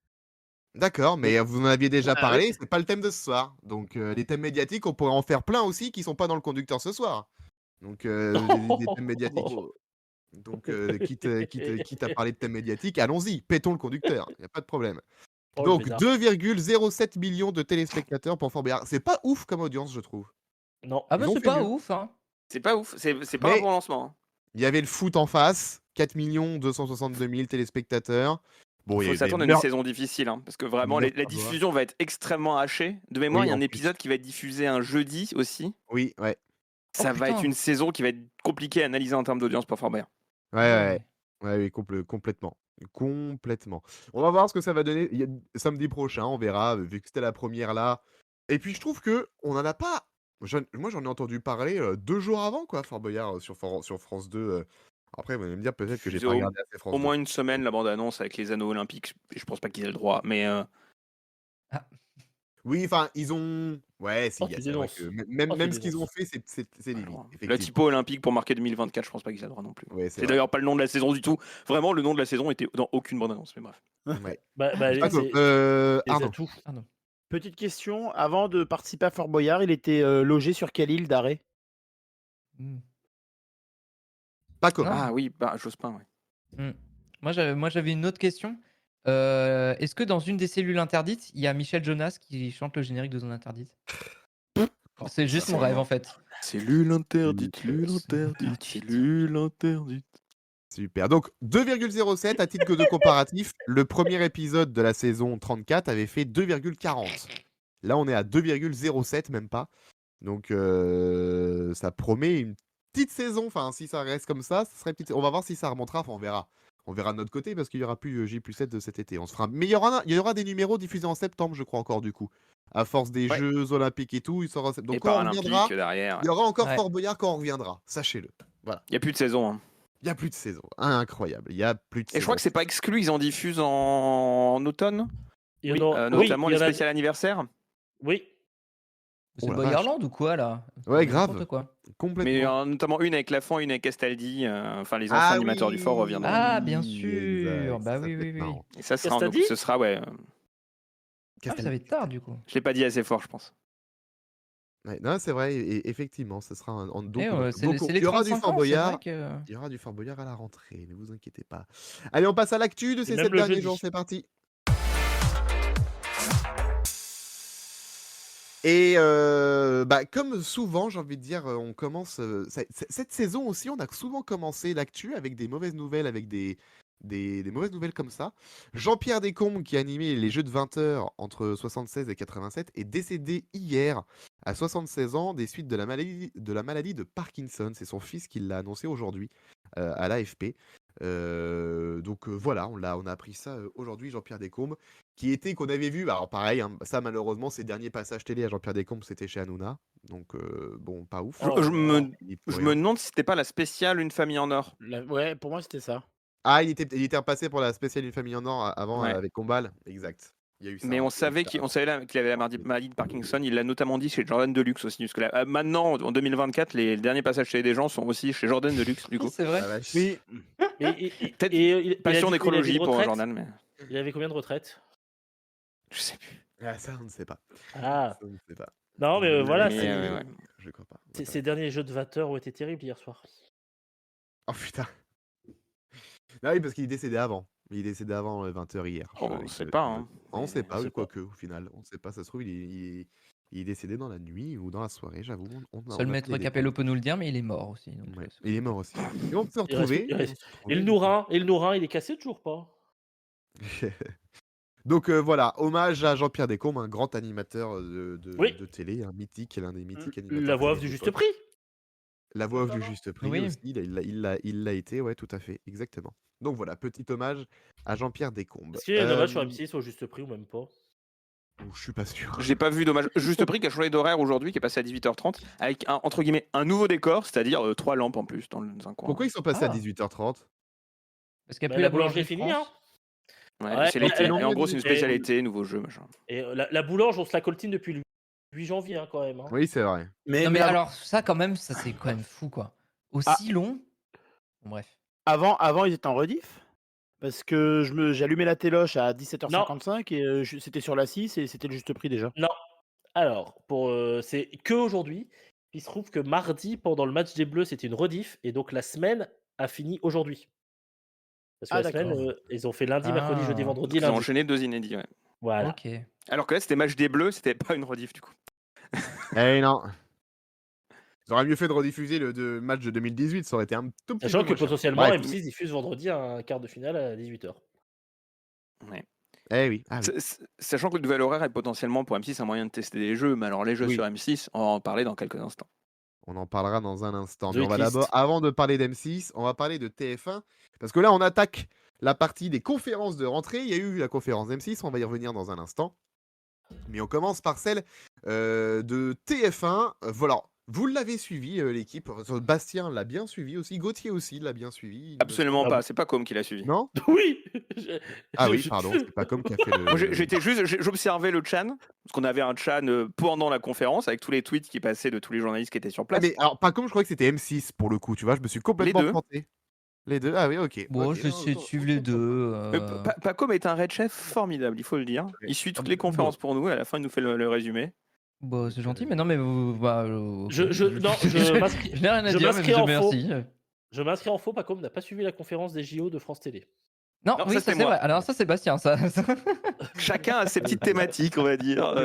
D'accord, Donc mais vous en aviez déjà bah, oui. parlé, c'est pas le thème de ce soir. Donc, les thèmes médiatiques, on pourrait en faire plein aussi qui sont pas dans le conducteur ce soir. Donc, des thèmes médiatiques. Donc, quitte à parler de thèmes médiatiques, allons-y, pétons le conducteur, il y a pas de problème. Oh, le Donc bêtard. 2,07 millions de téléspectateurs pour Fort Boyard. C'est pas ouf comme audience, je trouve. Non. Ah Ils bah, ont c'est fait pas mieux. ouf, hein. c'est pas ouf. C'est pas un Mais bon lancement, hein. Il y avait le foot en face, 4 262 000 téléspectateurs. Bon, il y Faut a eu des s'attendre à une saison difficile, hein, parce que vraiment, la meurtres. diffusion va être extrêmement hachée. De mémoire, Oui, il y a en un plus. épisode qui va être diffusé un jeudi aussi. Oui, ouais. Ça va être putain. une saison qui va être compliquée à analyser en termes d'audience pour Fort Boyard. Ouais, ouais. Ouais, oui, complètement. Complètement. On va voir ce que ça va donner samedi prochain, on verra, vu que c'était la première là. Et puis je trouve que on en a pas. Moi j'en ai entendu parler 2 jours avant, quoi, Fort Boyard sur France 2. Après, vous allez me dire peut-être que j'ai Diffusé pas regardé assez France Au 2. moins une semaine, la bande-annonce avec les anneaux olympiques. Je pense pas qu'ils aient le droit, mais Oui, enfin, ils ont. Ouais, si, Oh, tu c'est vrai dénonces. que même Oh, tu même ce qu'ils ont dénonces. fait, c'est le limite. la Effectivement. typo olympique pour marquer 2024, je pense pas qu'ils aient le droit non plus. Ouais, C'est vrai. d'ailleurs pas le nom de la saison du tout. Vraiment, le nom de la saison était dans aucune bande-annonce, mais bref. Ouais. Bah, Pas comme- les Arnaud. atouts. Petite question, avant de participer à Fort Boyard, il était logé sur quelle île d'arrêt? Hmm. Pas comme. Non. Ah oui, bah Jospin, ouais. Moi, j'avais une autre question. Est-ce que dans une des cellules interdites, il y a Michel Jonas qui chante le générique de Zone Interdite? C'est juste mon rêve en fait. Cellule interdite, cellule interdite, cellule interdite. Super. Donc 2,07 à titre de comparatif. Le premier épisode de la saison 34 avait fait 2,40. Là, on est à 2,07, même pas. Donc ça promet une petite saison. Enfin, si ça reste comme ça serait petite. On va voir si ça remontera. Enfin, on verra. On verra de notre côté parce qu'il n'y aura plus J+7 de cet été. On se fera. Mais il y aura des numéros diffusés en septembre, je crois encore du coup. À force des Ouais. Jeux Olympiques et tout, il sera. Donc Et quand on paralympique reviendra, derrière. il y aura encore Ouais. Fort Boyard quand on reviendra. Sachez-le. Voilà. Il n'y a plus de saison. Hein. Il n'y a plus de saison. Incroyable. Il y a plus de saison. Et je crois que c'est pas exclu, ils en diffusent en automne, Il y en a- notamment oui, les il y en a- spéciales anniversaires. Oui, C'est Oh la Boyarland ou quoi là? Ouais, N'importe grave. quoi. Complètement. Mais notamment une avec Lafont, une avec Castaldi. Enfin, les anciens Ah animateurs du fort reviendront. Ah, bien oui, sûr. exact, Bah ça oui, peut oui, être oui. marrant. Et ça sera, Castaldi ce sera, ouais. Ah, ça va être tard du coup. Je l'ai pas dit assez fort, je pense. Ouais, non, c'est vrai, et effectivement, ce sera donc, C'est donc, les il y aura du 35 Fort ans, c'est Boyard. vrai que... Il y aura du Fort Boyard à la rentrée, ne vous inquiétez pas. Allez, on passe à l'actu de ces même 7 le derniers jeudi. jours, c'est parti. Et comme souvent, j'ai envie de dire, on commence cette saison aussi, on a souvent commencé l'actu avec des mauvaises nouvelles, avec des mauvaises nouvelles comme ça. Jean-Pierre Descombes, qui animait les Jeux de 20h entre 76 et 87, est décédé hier à 76 ans des suites de la maladie de Parkinson. C'est son fils qui l'a annoncé aujourd'hui à l'AFP. Voilà, on a appris ça aujourd'hui, Jean-Pierre Descombes, qu'on avait vu, alors pareil, hein, ça malheureusement, ses derniers passages télé à Jean-Pierre Descombes, c'était chez Hanouna, donc bon, pas ouf. Oh, Je me Pour rien. demande si c'était pas la spéciale Une famille en or. Ouais, pour moi c'était ça. Ah, il était repassé pour la spéciale Une famille en or avant Ouais. avec Combal, exact. Il y a eu ça, Mais hein, on il y a eu savait ça qu'il avant. qu'il avait la maladie de Parkinson. Il l'a notamment dit chez Jordan Deluxe aussi. Parce que maintenant, en 2024, les derniers passages chez des gens sont aussi chez Jordan Deluxe, du coup. C'est vrai. Ah, vache. Oui. Peut-être il a passion dit d'écologie qu'il avait pour retraite. Jordan, mais Il avait combien de retraites? je sais plus. Ah, ça, on ne sait pas. Ah, Ça, on ne sait pas. non, mais voilà, Mais, ouais. Je crois pas. ces derniers jeux de 20h ont été terribles hier soir. Oh putain. Ah oui, parce qu'il est décédé avant. Il est décédé avant 20h hier. On sait pas. Hein. On sait pas, sait pas. quoique, au final. On sait pas, ça se trouve, il est décédé dans la nuit ou dans la soirée, j'avoue. Seul maître Capello peut nous le dire, mais il est mort aussi. Donc, Ouais, il est mort aussi. Et on peut se Il reste- retrouver. il reste- on se Et le retrouver. Nourin, il est cassé toujours pas? Donc voilà, hommage à Jean-Pierre Descombes, un grand animateur Oui. de télé, un mythique, l'un des mythiques animateurs. La voix off télé du de juste l'époque. prix. La voix off du juste prix Oui. aussi, il l'a été, ouais, tout à fait, exactement. Donc voilà, petit hommage à Jean-Pierre Descombes. Est-ce qu'il y a un hommage sur M6 au juste prix ou même pas? Je suis pas sûr. J'ai pas vu dommage. Juste prix qui a changé d'horaire aujourd'hui, qui est passé à 18h30, avec entre guillemets un nouveau décor, c'est-à-dire 3 lampes en plus dans un coin. Pourquoi ils sont passés à Ah. 18h30? Parce qu'il n'y a Bah, plus la la boulangerie boulangerie finie, hein. France. Ouais, Ouais, c'est l'été. et Et en gros, c'est une et- spécialité, nouveau jeu, machin. Et la boulange, on se la coltine depuis le 8 janvier, hein, quand même. Hein. Oui, c'est vrai. Mais, Non, mais mais avant, alors, ça, quand même, ça c'est quand même fou, quoi. Aussi long. Bon, bref. avant, ils étaient en rediff. Parce que j'allumais la téloche à 17h55 et c'était sur la 6 et c'était le juste prix déjà. Non. Alors, c'est que aujourd'hui. Il se trouve que mardi, pendant le match des Bleus, c'était une rediff. Et donc, la semaine a fini aujourd'hui. Parce que Ah, la semaine, d'accord. ils ont fait lundi, mercredi, jeudi, Ah. vendredi, Ils ont lundi. enchaîné 2 inédits, ouais. Voilà. Ok. Alors que là, c'était match des Bleus, c'était pas une rediff du coup. Eh non. Ils auraient mieux fait de rediffuser le match de 2018, ça aurait été un tout petit peu Sachant que moins cher. potentiellement, Bref. M6 diffuse vendredi un quart de finale à 18h. Ouais. Eh oui. Ah oui. Sachant que le nouvel horaire est potentiellement pour M6 un moyen de tester les jeux, mais alors les jeux Oui. sur M6, on va en parler dans quelques instants. On en parlera dans un instant. The Mais on va Hitlist. d'abord, avant de parler d'M6, on va parler de TF1. Parce que là, on attaque la partie des conférences de rentrée. Il y a eu la conférence d'M6, on va y revenir dans un instant. Mais on commence par celle de TF1. Voilà. Vous l'avez suivi, l'équipe. Bastien l'a bien suivi aussi. Gauthier aussi l'a bien suivi. il me Absolument Ah pas, bon c'est pas Com qui l'a suivi. Non Oui. Ah oui, pardon, c'est pas comme qui a fait le. Moi, j'observais le chan, parce qu'on avait un chan pendant la conférence avec tous les tweets qui passaient de tous les journalistes qui étaient sur Ah, place. mais alors, pas comme je croyais que c'était M6 pour le coup, tu vois. Je me suis complètement deux. planté. Les deux. Ah oui, ok. Bon, Ok, je vais non, essayer de autant- suivre les deux. Pacom est un red chef formidable, il faut le dire. Il suit toutes les conférences pour nous et à la fin, il nous fait le résumé. Bon, c'est gentil, mais non, mais ok. Je m'inscris Je n'ai rien à je dire, mais m'inscris en faux. merci. Je m'inscris en faux, Pacom n'a pas suivi la conférence des JO de France Télé. Non, Non, oui, ça, ça c'est c'est moi. vrai. Alors ça, c'est Bastien, ça. Chacun a ses petites thématiques, on va dire.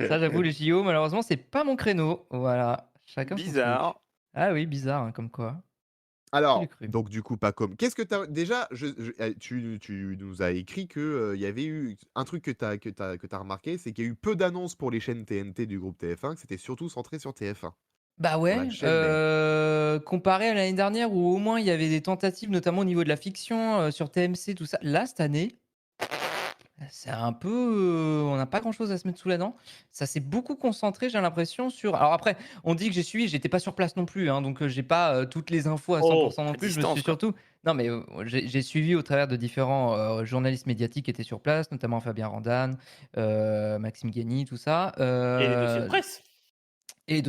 Ça, j'avoue, les JO, malheureusement, c'est pas mon créneau. Voilà. Chacun son Bizarre. truc. Ah oui, bizarre, hein, comme quoi. Alors, l'ai cru. donc du coup, pas comme. Qu'est-ce que t'as déjà tu nous as écrit que il y avait eu un truc que t'as remarqué, c'est qu'il y a eu peu d'annonces pour les chaînes TNT du groupe TF1, que c'était surtout centré sur TF1. Bah Sur ouais, la chaîne mère. comparé à l'année dernière où au moins il y avait des tentatives, notamment au niveau de la fiction, sur TMC, tout ça. Là, cette année, c'est un peu, on n'a pas grand-chose à se mettre sous la dent. Ça s'est beaucoup concentré, j'ai l'impression, sur. Alors après, on dit que j'ai suivi, j'étais pas sur place non plus, hein, donc j'ai pas toutes les infos à 100% non à plus. Je me distance, suis quoi. surtout. Non, mais j'ai suivi au travers de différents journalistes médiatiques qui étaient sur place, notamment Fabien Randan, Maxime Guény, tout ça. Et les dossiers de presse. Et les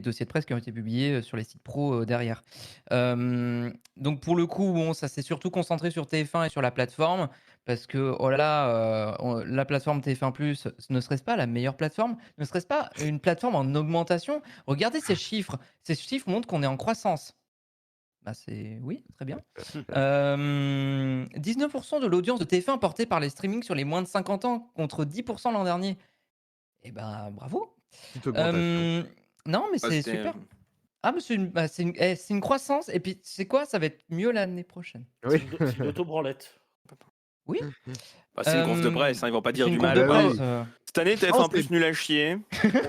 dossiers de presse qui ont été publiés sur les sites pro derrière. Donc pour le coup, bon, ça s'est surtout concentré sur TF1 et sur la plateforme, parce que oh là là, la plateforme TF1+, ne serait-ce pas la meilleure plateforme? Ne serait-ce pas une plateforme en augmentation? Regardez ces chiffres. Ces chiffres montrent qu'on est en croissance. Bah c'est oui, très bien. 19% de l'audience de TF1 portée par les streamings sur les moins de 50 ans, contre 10% l'an dernier. Eh ben bravo! Petite augmentation. Non, mais Ah, c'est c'était- super. Ah, mais c'est une croissance. Et puis, c'est quoi? Ça va être mieux l'année prochaine. Oui. C'est une auto-branlette. Oui. Bah, c'est une conf de Euh, presse, hein, ils vont pas C'est dire une du conf mal. de Ah bah oui. presse. Cette année, Non, TF1 c'est- plus nul à chier.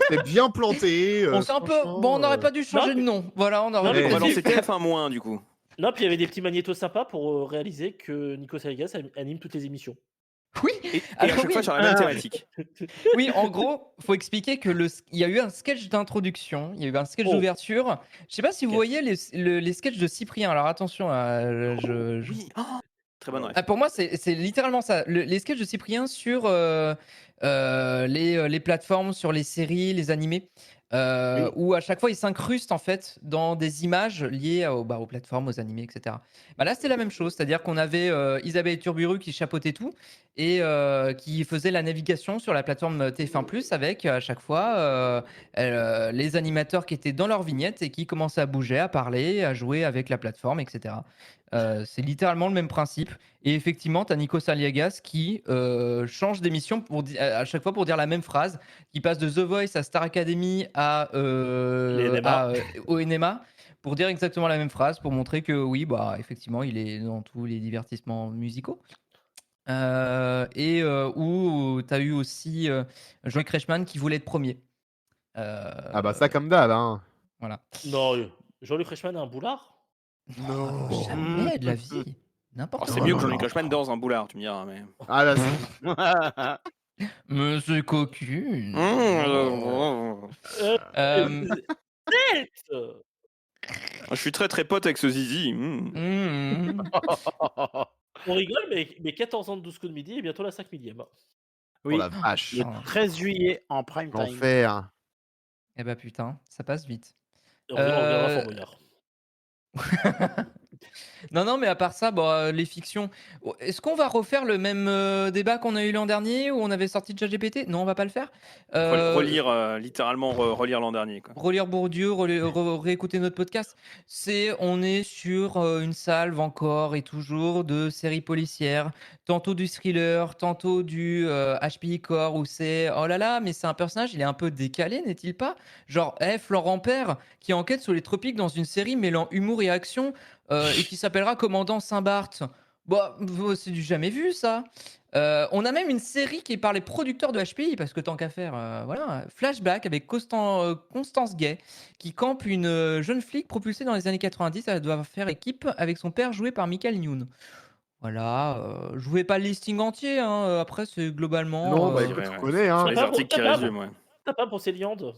C'est bien planté. On s'est un peu. franchement, Bon, on n'aurait pas dû changer de mais- nom. Voilà, on Non, aurait mais On va vas-y. lancer TF1 moins, du coup. Non, puis il y avait des petits magnétos sympas pour réaliser que Nico Saligas anime toutes les émissions. Oui. Et à Alors, chaque fois oui. sur la même thématique. Oui, en gros, faut expliquer que il y a eu un sketch d'introduction, il y a eu un sketch Oh. d'ouverture. Je sais pas si vous Ok. voyez les sketchs de Cyprien. Alors attention, Oui. Oh, très bonne ref. Ah, pour moi, c'est littéralement ça. Les sketchs de Cyprien sur les plateformes, sur les séries, les animés, Oui. où à chaque fois, ils s'incrustent en fait dans des images liées aux plateformes, aux animés, etc. Bah là, c'était la même chose, c'est-à-dire qu'on avait Isabelle Turburu qui chapeautait tout et qui faisait la navigation sur la plateforme TF1+, avec à chaque fois les animateurs qui étaient dans leur vignette et qui commençaient à bouger, à parler, à jouer avec la plateforme, etc. C'est littéralement le même principe. Et effectivement, tu as Nico Saliagas qui change d'émission à chaque fois pour dire la même phrase, qui passe de The Voice à Star Academy au NMA, pour dire exactement la même phrase, pour montrer que oui, bah effectivement, il est dans tous les divertissements musicaux. Où tu as eu aussi Jean-Luc Reichmann qui voulait être premier. Ah bah ça comme d'hab, hein. Voilà. Non, Jean-Luc Reichmann a un boulard. Non. Jamais de la vie. N'importe Oh, c'est quoi. mieux que Jean-Luc Reichmann dans un boulard, tu me diras. Mais... Ah là, c'est- Mais c'est coquine. Tête. Je suis très très pote avec ce zizi. On rigole, mais 14 ans de 12 coups de midi et bientôt la 5 millième. Oh Oui, la vache. le 13 juillet en prime time. L'enfer. Eh bah putain, ça passe vite. On reviendra Euh, Fort Boyard. Non, mais à part ça, les fictions. Est-ce qu'on va refaire le même débat qu'on a eu l'an dernier où on avait sorti ChatGPT? Non, on va pas le faire. Relire, littéralement relire l'an dernier. Quoi. Relire Bourdieu, réécouter notre podcast. On est sur une salve encore et toujours de séries policières, tantôt du thriller, tantôt du HPI Core où c'est oh là là, mais c'est un personnage, il est un peu décalé, n'est-il pas? Genre, Florent Père qui enquête sur les tropiques dans une série mêlant humour et action et qui s'appellera Commandant Saint-Barth. C'est du jamais vu ça. On a même une série qui est par les producteurs de HPI, parce que tant qu'à faire, voilà, Flashback avec Constance Gay, qui campe une jeune flic propulsée dans les années 90. Elle doit faire équipe avec son père, joué par Michael Youn. Voilà, je vous fais pas le listing entier, hein, après c'est globalement... Non, bah c'est écoute, vrai, on ouais. connaît, hein. Sur les articles qui résument, ouais. T'as pas Brocéliande?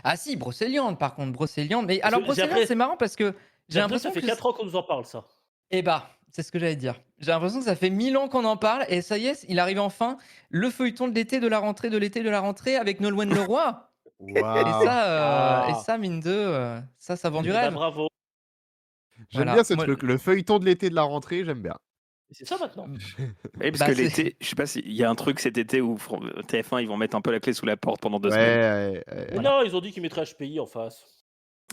Ah si, Brocéliande, par contre, Brocéliande. Mais alors, Brocéliande, c'est marrant parce que j'ai l'impression ça fait que... 4 ans qu'on nous en parle, ça. Eh bah, c'est ce que j'allais dire. J'ai l'impression que ça fait 1000 ans qu'on en parle et ça y est, il arrive enfin le feuilleton de l'été de la rentrée avec Nolwenn Leroy. Et Waouh. ça, mine de, ça vend du Eh ben, rêve. bravo. J'aime Voilà. bien ce Moi, truc, le feuilleton de l'été de la rentrée, j'aime bien. C'est ça maintenant. Oui, parce Bah, que c'est- l'été, je sais pas s'il y a un truc cet été où TF1 ils vont mettre un peu la clé sous la porte pendant 2 semaines. Ouais. Mais non, ils ont dit qu'ils mettraient HPI en face.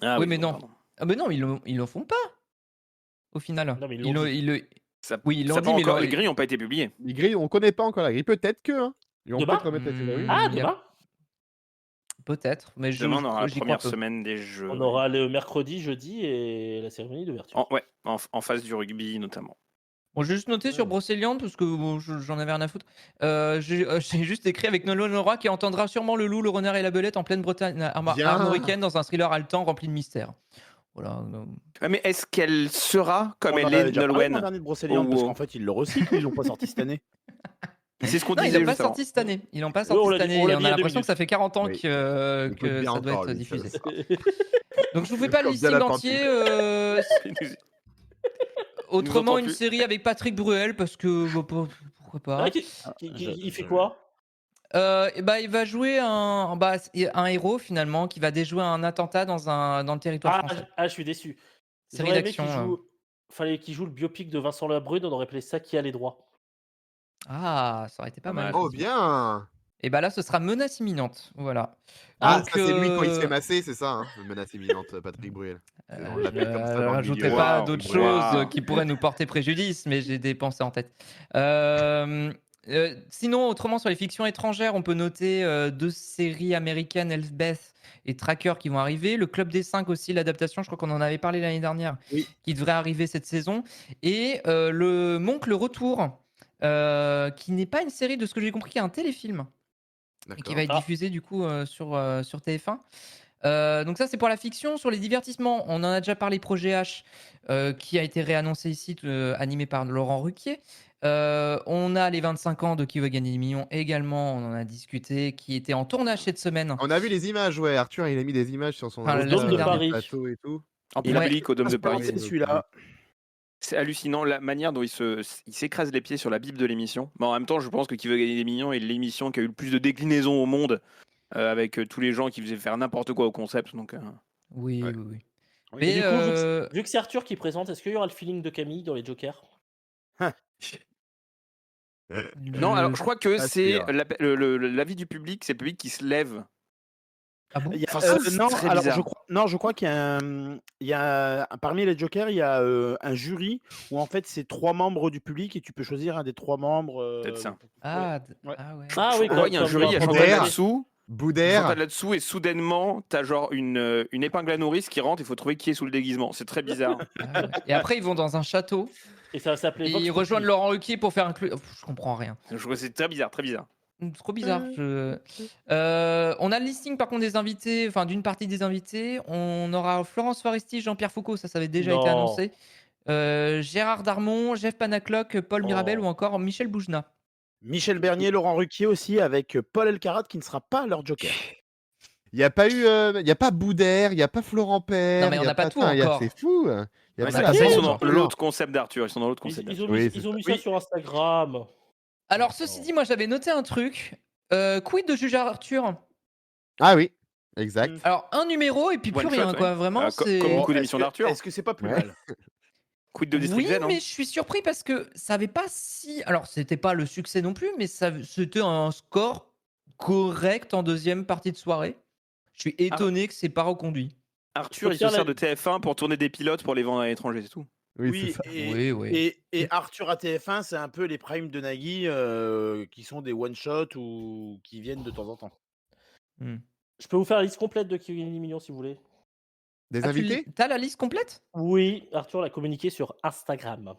Ah Oui, mais bon, non. pardon. Ah, mais non, ils le font pas. Au final. Non, mais ils l'ont dit. Ça, Oui, ils l'ont ça dit, pas mais encore, leur- les grilles n'ont pas été publiées. Les grilles, on connaît pas encore la grille. Peut-être que, hein. Ils vont Demain peut-être remettre la série. Ah, Il y a- demain Peut-être, mais Demain, on aura la j'y crois première peu. semaine des jeux. On aura le mercredi, jeudi et la cérémonie d'ouverture. En face du rugby notamment. Bon, j'ai juste noté sur Brocéliande parce que bon, j'en avais rien à foutre. J'ai juste écrit avec Nolwenn Leroy qui entendra sûrement le loup, le renard et la belette en pleine Bretagne Bien. armoricaine dans un thriller haletant rempli de mystères. Voilà. Ouais, mais est-ce qu'elle sera comme On en elle avait est déjà parlé l'an Nolwenn? dernier de Brocéliande, parce qu'en fait, ils le recyclent, ils l'ont pas sorti cette année. C'est ce qu'on Non, ils disait l'ont pas juste avant. sorti cette année. Ils l'ont pas Oui, sorti on cette l'a dit- année. on l'a Et on dit il y a a 2 l'impression que ça fait 40 ans Oui. que Il coûte bien ça doit encore, être lui, ça, diffusé. ça. Donc je vous fais pas le Comme bien listing la entier. Autrement, une plus. série avec Patrick Bruel parce que pourquoi pas. Ah, il fait quoi Il va jouer un héros finalement qui va déjouer un attentat dans le territoire français. je suis déçu. Série J'aurais aimé d'action. Fallait qu'il joue le biopic de Vincent Labrune, on aurait appelé ça Qui a les droits. Ah, ça aurait été pas Pas mal. mal. Oh, effectivement. bien. Et bah là, ce sera Menace imminente. Voilà. Ah, Donc, ça, c'est lui quand il se fait masser, c'est ça, hein, le menace imminente, Patrick Bruel. On l'appelle comme ça dans le rajoutez milieu. pas Waouh, d'autres waouh. choses qui pourraient nous porter préjudice, mais j'ai des pensées en tête. Sinon, autrement, sur les fictions étrangères, on peut noter 2 séries américaines, Elfbeth et Tracker, qui vont arriver. Le Club des 5 aussi, l'adaptation, je crois qu'on en avait parlé l'année dernière, Oui. qui devrait arriver cette saison. Et le Monk, le Retour, qui n'est pas une série, de ce que j'ai compris, qui est un téléfilm. Et qui va être diffusé du coup sur TF1. Donc ça c'est pour la fiction. Sur les divertissements, on en a déjà parlé, Projet H, qui a été réannoncé ici, animé par Laurent Ruquier. On a les 25 ans de Qui veut gagner des millions également, on en a discuté, qui était en tournage cette semaine. On a vu les images, ouais. Arthur, il a mis des images sur son Enfin, la Insta, semaine de Paris. des plateaux et tout. En Et ouais. public au Dôme de Paris. C'est celui-là. C'est hallucinant la manière dont il s'écrase les pieds sur la Bible de l'émission. Mais en même temps, je pense que Qui veut gagner des millions est l'émission qui a eu le plus de déclinaisons au monde, avec tous les gens qui faisaient faire n'importe quoi au concept. Donc, Oui, Ouais. oui. Et Mais du coup, vu que c'est Arthur qui présente, est-ce qu'il y aura le feeling de Camille dans les Jokers? non, alors je crois que Ah, c'est sûr. l'avis du public, c'est le public qui se lève. Ah bon? Il y a- Enfin, ça, c'est non, très alors bizarre. je crois qu'il y a parmi les jokers, il y a un jury où en fait c'est 3 membres du public et tu peux choisir un des 3 membres. Peut-être ça. Ah, Ouais. ah ouais. Ah oui, Ouais, il y a un comme jury, il y a dans- Chantal Boudère. là-dessous. Boudère. Chantal là-dessous, et soudainement, t'as genre une épingle à nourrice qui rentre, il faut trouver qui est sous le déguisement. C'est très bizarre. Ah ouais. Et après ils vont dans un château Et ça s'appelait et Vox ils rejoignent Populi. Laurent Ruquier pour faire un je comprends rien. C'est très bizarre, très bizarre. Trop bizarre. On a le listing par contre des invités, enfin d'une partie des invités. On aura Florence Foresti, Jean-Pierre Foucault, ça avait déjà été Non. annoncé. Gérard Darmon, Jeff Panacloc, Paul Mirabel Oh. ou encore Michel Boujna. Michel Bernier, Laurent Ruquier aussi avec Paul Elkarat qui ne sera pas leur joker. Il n'y a pas eu, il y a pas Boudère, il n'y a pas Florent Père. Non, mais il on y n'a pas tout il y a- encore. C'est fou. Il y a Ouais, pas ça, la ils bande sont dans encore. l'autre concept d'Arthur. Ils sont dans l'autre concept Ils ont d'Arthur. mis, Oui, c'est ils ont ça. mis ça Oui. sur Instagram. Alors ceci dit, moi j'avais noté un truc. Quid de Juge Arthur? Ah oui, exact. Alors un numéro et puis One plus shot, rien ouais. quoi. Vraiment Comme c'est. beaucoup Est-ce d'émissions que- d'Arthur. Est-ce que c'est pas plus Ouais. mal? Quid de District Oui, Z, non? mais je suis surpris parce que ça avait pas si alors c'était pas le succès non plus, mais c'était un score correct en deuxième partie de soirée. Je suis étonné que c'est pas reconduit. Arthur, Faut il se faire sert la- de TF1 pour tourner des pilotes pour les vendre à l'étranger, c'est tout. Oui, Oui, c'est ça. Oui, oui. et Arthur à TF1, c'est un peu les primes de Nagui qui sont des one-shot ou qui viennent de temps en temps. Mmh. Je peux vous faire la liste complète de qui gagne les millions si vous voulez. Des Ah, tu invités? as la liste complète? Oui, Arthur l'a communiqué sur Instagram.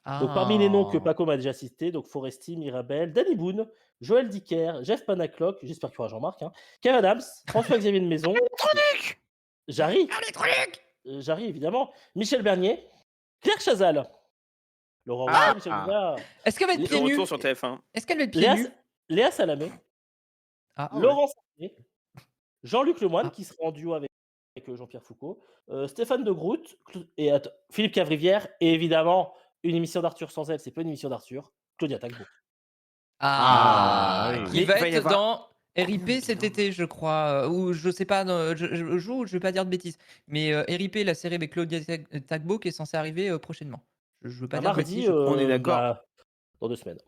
Ah. Donc parmi les noms que Paco m'a déjà cités, donc Foresti, Mirabel, Danny Boone, Joël Dicker, Jeff Panaclock, j'espère qu'il y aura Jean-Marc, hein, Kev Adams, François-Xavier de Maison, Jarry, Jarry évidemment, Michel Bernier, Claire Chazal, Laurent Ah. Rousseau, Michel Bouvard, Est-ce qu'elle va être De pieds nus? retour sur TF1. Est-ce qu'elle va être pieds nus? Léa Salamé, Ah, ouais. Laurent Sarné, Jean-Luc Lemoyne Ah. qui sera en duo avec Jean-Pierre Foucault, Stéphane de Groot et Philippe Cavrivière et évidemment une émission d'Arthur sans elle, c'est pas une émission d'Arthur, Claudia Tagbo. Ah, oui. Qui Mais va il va y être avoir- dans RIP cet été, je crois, ou je sais pas, je joue, je vais pas dire de bêtises, mais RIP, la série avec Claudia Tagbo qui est censée arriver prochainement. Je veux pas Un dire de mardi, bêtises. On est d'accord. dans 2 semaines.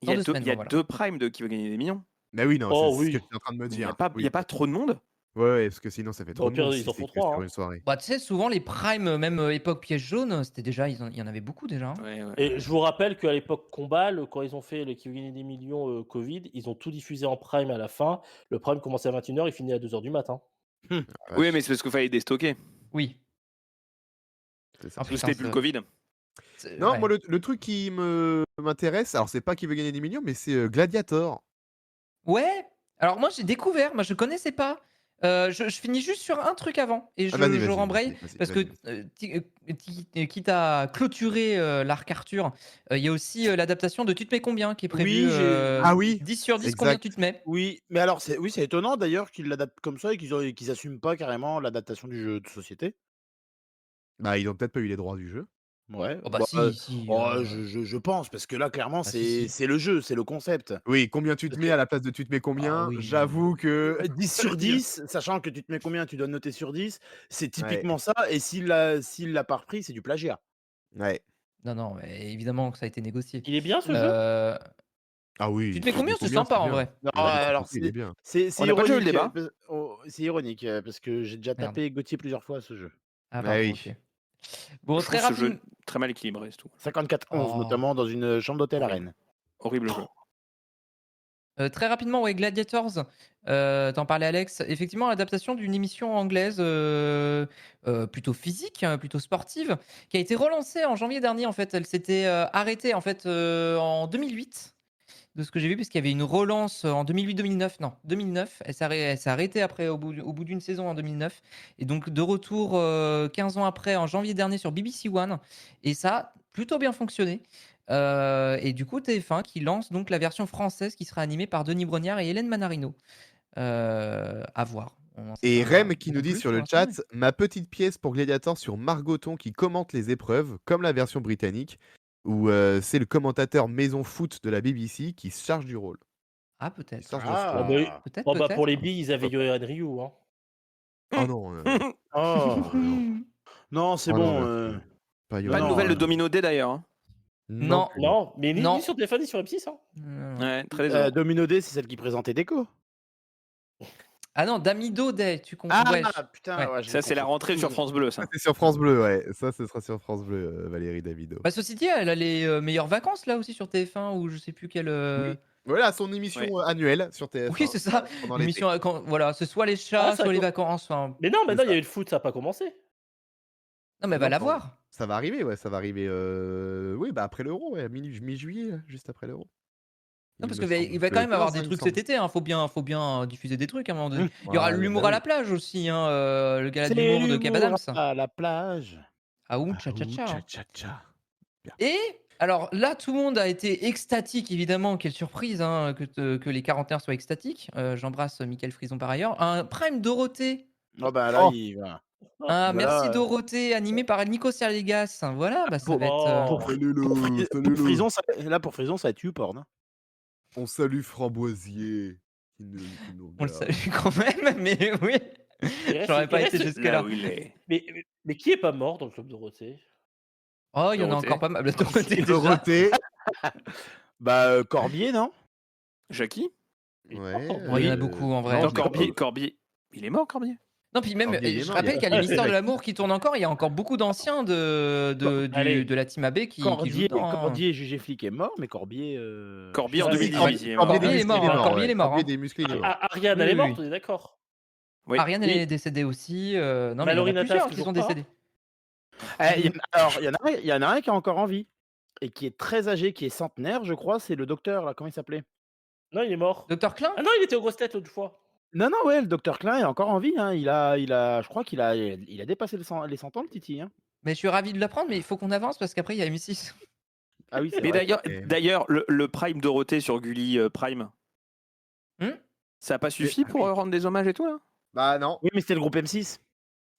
Il y a, Dans 2 semaines, il y a voilà. 2 primes de qui veut gagner des millions. Bah oui, non, Oh c'est oui. ce que tu es en train de me Il n'y dire. a, pas- il y a pas trop de monde. Ouais, parce que sinon ça fait trop Au de pire, monde ils si en c'est font que 3, sur hein. une soirée. Bah, tu sais, souvent les primes, même époque piège jaune, c'était déjà, il y en avait beaucoup déjà. Hein. Ouais, ouais. Et je vous rappelle qu'à l'époque Combat, quand ils ont fait le qui veut gagner des millions Covid, ils ont tout diffusé en prime à la fin. Le prime commençait à 21h, il finit à 2h du matin. Ah, Oui, vache, mais c'est parce qu'il fallait déstocker. Oui. c'est ça. Ah, Parce que putain, c'était plus le Covid. Non, ouais. moi le truc qui m'intéresse, alors c'est pas qui veut gagner des millions, mais c'est Gladiator. Ouais. Alors moi j'ai découvert, moi je connaissais pas. Je finis juste sur un truc avant et Ah, vas-y, je vas-y, rembraye vas-y, parce que quitte à clôturer l'arc Arthur, il y a aussi l'adaptation de Tu te mets combien qui est prévue. Oui, j'ai- Ah oui, 10 sur 10, exact. combien tu te mets? Oui, mais alors c'est étonnant d'ailleurs qu'ils l'adaptent comme ça et qu'ils assument pas carrément l'adaptation du jeu de société. Bah ils ont peut-être pas eu les droits du jeu. Ouais. Oh bah bah, si. je pense parce que là clairement Ah, si. c'est le jeu, c'est le concept. Oui, combien tu te Parce mets que- à la place de tu te mets combien? oui. J'avoue que 10 sur 10, sachant que tu te mets combien, tu dois noter sur 10, c'est Ouais. typiquement ça. Et s'il l'a pas repris, c'est du plagiat. Ouais. Non, mais évidemment que ça a été négocié. Il est bien ce jeu. Ah oui. Tu te mets combien? C'est Combien, sympa en bien. vrai. Non, Gladiator, alors il est bien. c'est On n'a pas déjà eu le ironique. débat. C'est ironique parce que j'ai déjà Merde. tapé Gauthier plusieurs fois à ce jeu. Ah Bah pardon, oui. ok. Bon, Je très trouve ce jeu rapide. très mal équilibré, c'est tout. 54-11 Oh. notamment dans une chambre d'hôtel à Horrible. Rennes. Horrible jeu. Très rapidement, ouais, Gladiators, t'en parlais Alex. Effectivement, l'adaptation d'une émission anglaise plutôt physique, hein, plutôt sportive, qui a été relancée en janvier dernier. En fait, elle s'était arrêtée en fait en 2008, de ce que j'ai vu, puisqu'il y avait une relance en 2008-2009. Non, 2009. Elle s'est arrêtée après au bout d'une saison en 2009. Et donc de retour 15 ans après, en janvier dernier sur BBC One. Et ça a plutôt bien fonctionné. Et du coup, TF1 qui lance donc la version française qui sera animée par Denis Brognard et Hélène Manarino. À voir. On en sait Et pas Rem qui nous beaucoup dit plus sur pour le l'instant, chat, ma petite pièce pour Gladiator sur Margoton qui commente les épreuves, comme la version britannique, où c'est le commentateur maison foot de la BBC qui se charge du rôle. Ah, Il peut-être. se charge de Ah. ce rôle. bah, Peut-être, Oh, bah, pour les peut-être. billes, ils avaient Yoann Ryu. Hein. Oh non. Oh non. non, c'est Oh bon. non, merci. Pas Pas de Non, nouvelles de euh, Domino Day d'ailleurs. Hein. Non. Non, mais Non. ni sur téléphone ni sur M6. Hein. Ouais, très décevant. Domino Day, c'est celle qui présentait Déco. Ah non, Damido Day, tu comprends. Ah Ouais, putain, ouais. ouais, je Ça, c'est la confonds rentrée tout. sur France Bleu, ça. Ça, c'est sur France Bleu, ouais. Ça, ce sera sur France Bleu, Valérie Davido. Bah, ceci dit, elle a les meilleures vacances là aussi sur TF1 ou je sais plus quelle. Oui. Voilà, son émission annuelle sur TF1. Oui, c'est ça. pendant l'été. L'émission, voilà, c'est soit les chats, Ah, ça soit les co- vacances. Enfin, Mais non, C'est maintenant il y ça. a eu le foot, ça n'a pas commencé. non, mais elle va Non, la non. voir. Ça va arriver, ouais, ça va arriver. Oui, bah après l'Euro, ouais, mi-juillet, juste après l'Euro. Non, Il parce me qu'il semble. va quand Le même avoir 15, des il me trucs semble. cet été. Hein. Faut bien diffuser des trucs à un moment donné. Il y aura Ouais, l'humour bah à la oui. plage aussi, hein, le gala C'est d'humour de Kev l'humour Adams. à la plage. Ah ouh, Ah, tcha tcha ouh, tcha. tcha hein. tcha tcha. Et alors là, tout le monde a été extatique, évidemment. Quelle surprise hein, que les quarantenaires soient extatiques. J'embrasse Mickaël Frison par ailleurs. Un Prime Dorothée. Oh bah là, Oh. il va. Ah, Voilà, merci Dorothée, animé par Nico Serlegas. Voilà, bah, ça Pour- va être. Oh. Salut pour le, salut le. Frison, pour Frison, ça va être YouPorn. Hein. On salue Framboisier. Qui nous On le regarde. salue quand même, mais oui. Il reste- J'aurais pas il été reste- jusque-là. Là où il est. Mais qui est pas mort dans le club Dorothée? Oh, il y en a Dorothée. encore pas mal. Dorothée, déjà. Dorothée. Bah, Corbier, non? Jackie? Ouais. Ouais, il y en a beaucoup en vrai. non, Non, je l'ai Corbier, pas. Corbier. Il est mort, Corbier? Non, puis même, Corbier, il est je mort, il y a rappelle qu'il y a pas les de mystères de mec. l'amour qui tournent encore. Il y a encore beaucoup d'anciens Allez. de la team AB qui jouent Cordier, dedans. Cordier, jugé flic est mort, mais Corbier. Corbier en je sais pas. 2018, il est mort. Corbier, il est mort, hein. Corbier, il est mort, Corbier hein. des muscles, il est mort. Ariane, Oui, elle est oui, morte, oui. on est d'accord. Oui. Ariane, elle Oui. est décédée aussi. Non, mais il y en a Mallory Nataf, plusieurs qui toujours sont pas. décédés. Alors, il y en a un qui est encore en vie et qui est très âgé, qui est centenaire, je crois. C'est le docteur, là. Comment il s'appelait? Non, il est mort. Docteur Klein? Ah non, il était aux grosses têtes l'autre fois. Non, non, ouais, le docteur Klein est encore en vie. Hein. Je crois qu'il a dépassé les 100 ans, le Titi. Hein. Mais je suis ravi de l'apprendre, mais il faut qu'on avance parce qu'après, il y a M6. Ah oui, c'est Mais vrai. d'ailleurs, le Prime Dorothée sur Gulli Prime, ça a pas suffi pour rendre des hommages et tout, là? Bah non. Oui, mais c'était le groupe M6.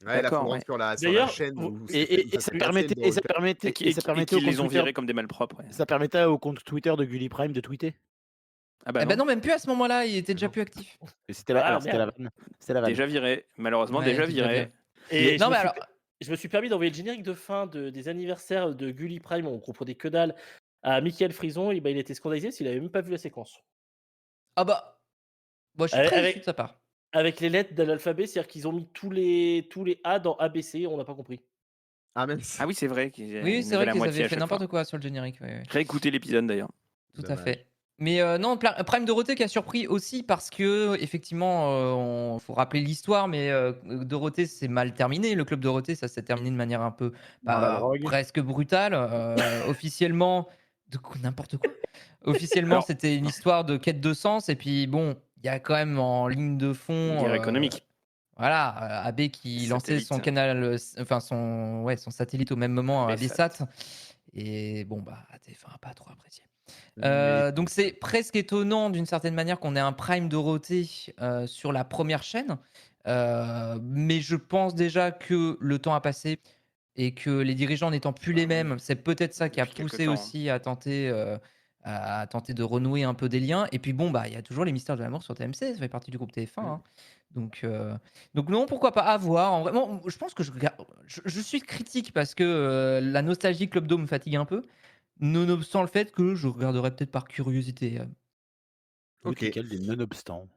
Ouais, la D'accord, faut ouais. sur la D'ailleurs, chaîne. vous- où Et ça ça s'est permettait, passé, et ça le permettait, Et et ça permettait qu'ils au les compte ont Twitter, virés comme des malpropres. Ouais. ça permettait au compte Twitter de Gulli Prime de tweeter. Ah bah Eh non, ben non, même plus à ce moment-là, il était déjà plus actif. Et c'était la, Ah, alors, c'était la merde. vanne. C'était la vanne. déjà viré. Malheureusement, Ouais, déjà déjà viré. Et Non, je, mais me suis, alors, je me suis permis d'envoyer le générique de fin des anniversaires de Gulli Prime, on comprenait que dalle, à Michael Frison. Et ben, il était scandalisé s'il avait même pas vu la séquence. ah bah, moi je suis très déçu de sa part. Avec les lettres de l'alphabet, c'est-à-dire qu'ils ont mis tous les A dans ABC, on n'a pas compris. Ah mince. Ah oui, c'est vrai. Oui, c'est vrai qu'ils avaient fait n'importe quoi sur le générique. Ouais. Réécoutez l'épisode d'ailleurs. Tout à Dommage. fait. Mais non, Prime Dorothée qui a surpris aussi parce que, effectivement, faut rappeler l'histoire, mais Dorothée, c'est mal terminé. Le club Dorothée, ça s'est terminé de manière un peu Dans la drogue. presque brutale. Officiellement, n'importe quoi. Officiellement, Alors- c'était une histoire de quête de sens. Et puis, bon, il y a quand même en ligne de fond. Guerre économique. Voilà, AB qui lançait son canal, enfin son satellite au même moment, ABSat. Et bon, bah, TF1 n'a pas trop apprécié. Donc c'est presque étonnant d'une certaine manière qu'on ait un Prime Dorothée sur la première chaîne. Mais je pense déjà que le temps a passé et que les dirigeants n'étant plus les mêmes, c'est peut-être ça qui a Depuis quelque poussé temps, aussi à tenter de renouer un peu des liens. Et puis bon, bah il y a toujours les mystères de l'amour sur TMC, ça fait partie du groupe TF1. Hein. Donc non, pourquoi pas, à voir. En vrai, bon, je pense que je suis critique parce que la nostalgie Club Dome me fatigue un peu, nonobstant le fait que je regarderai peut-être par curiosité. Ok. Lequel des nonobstants.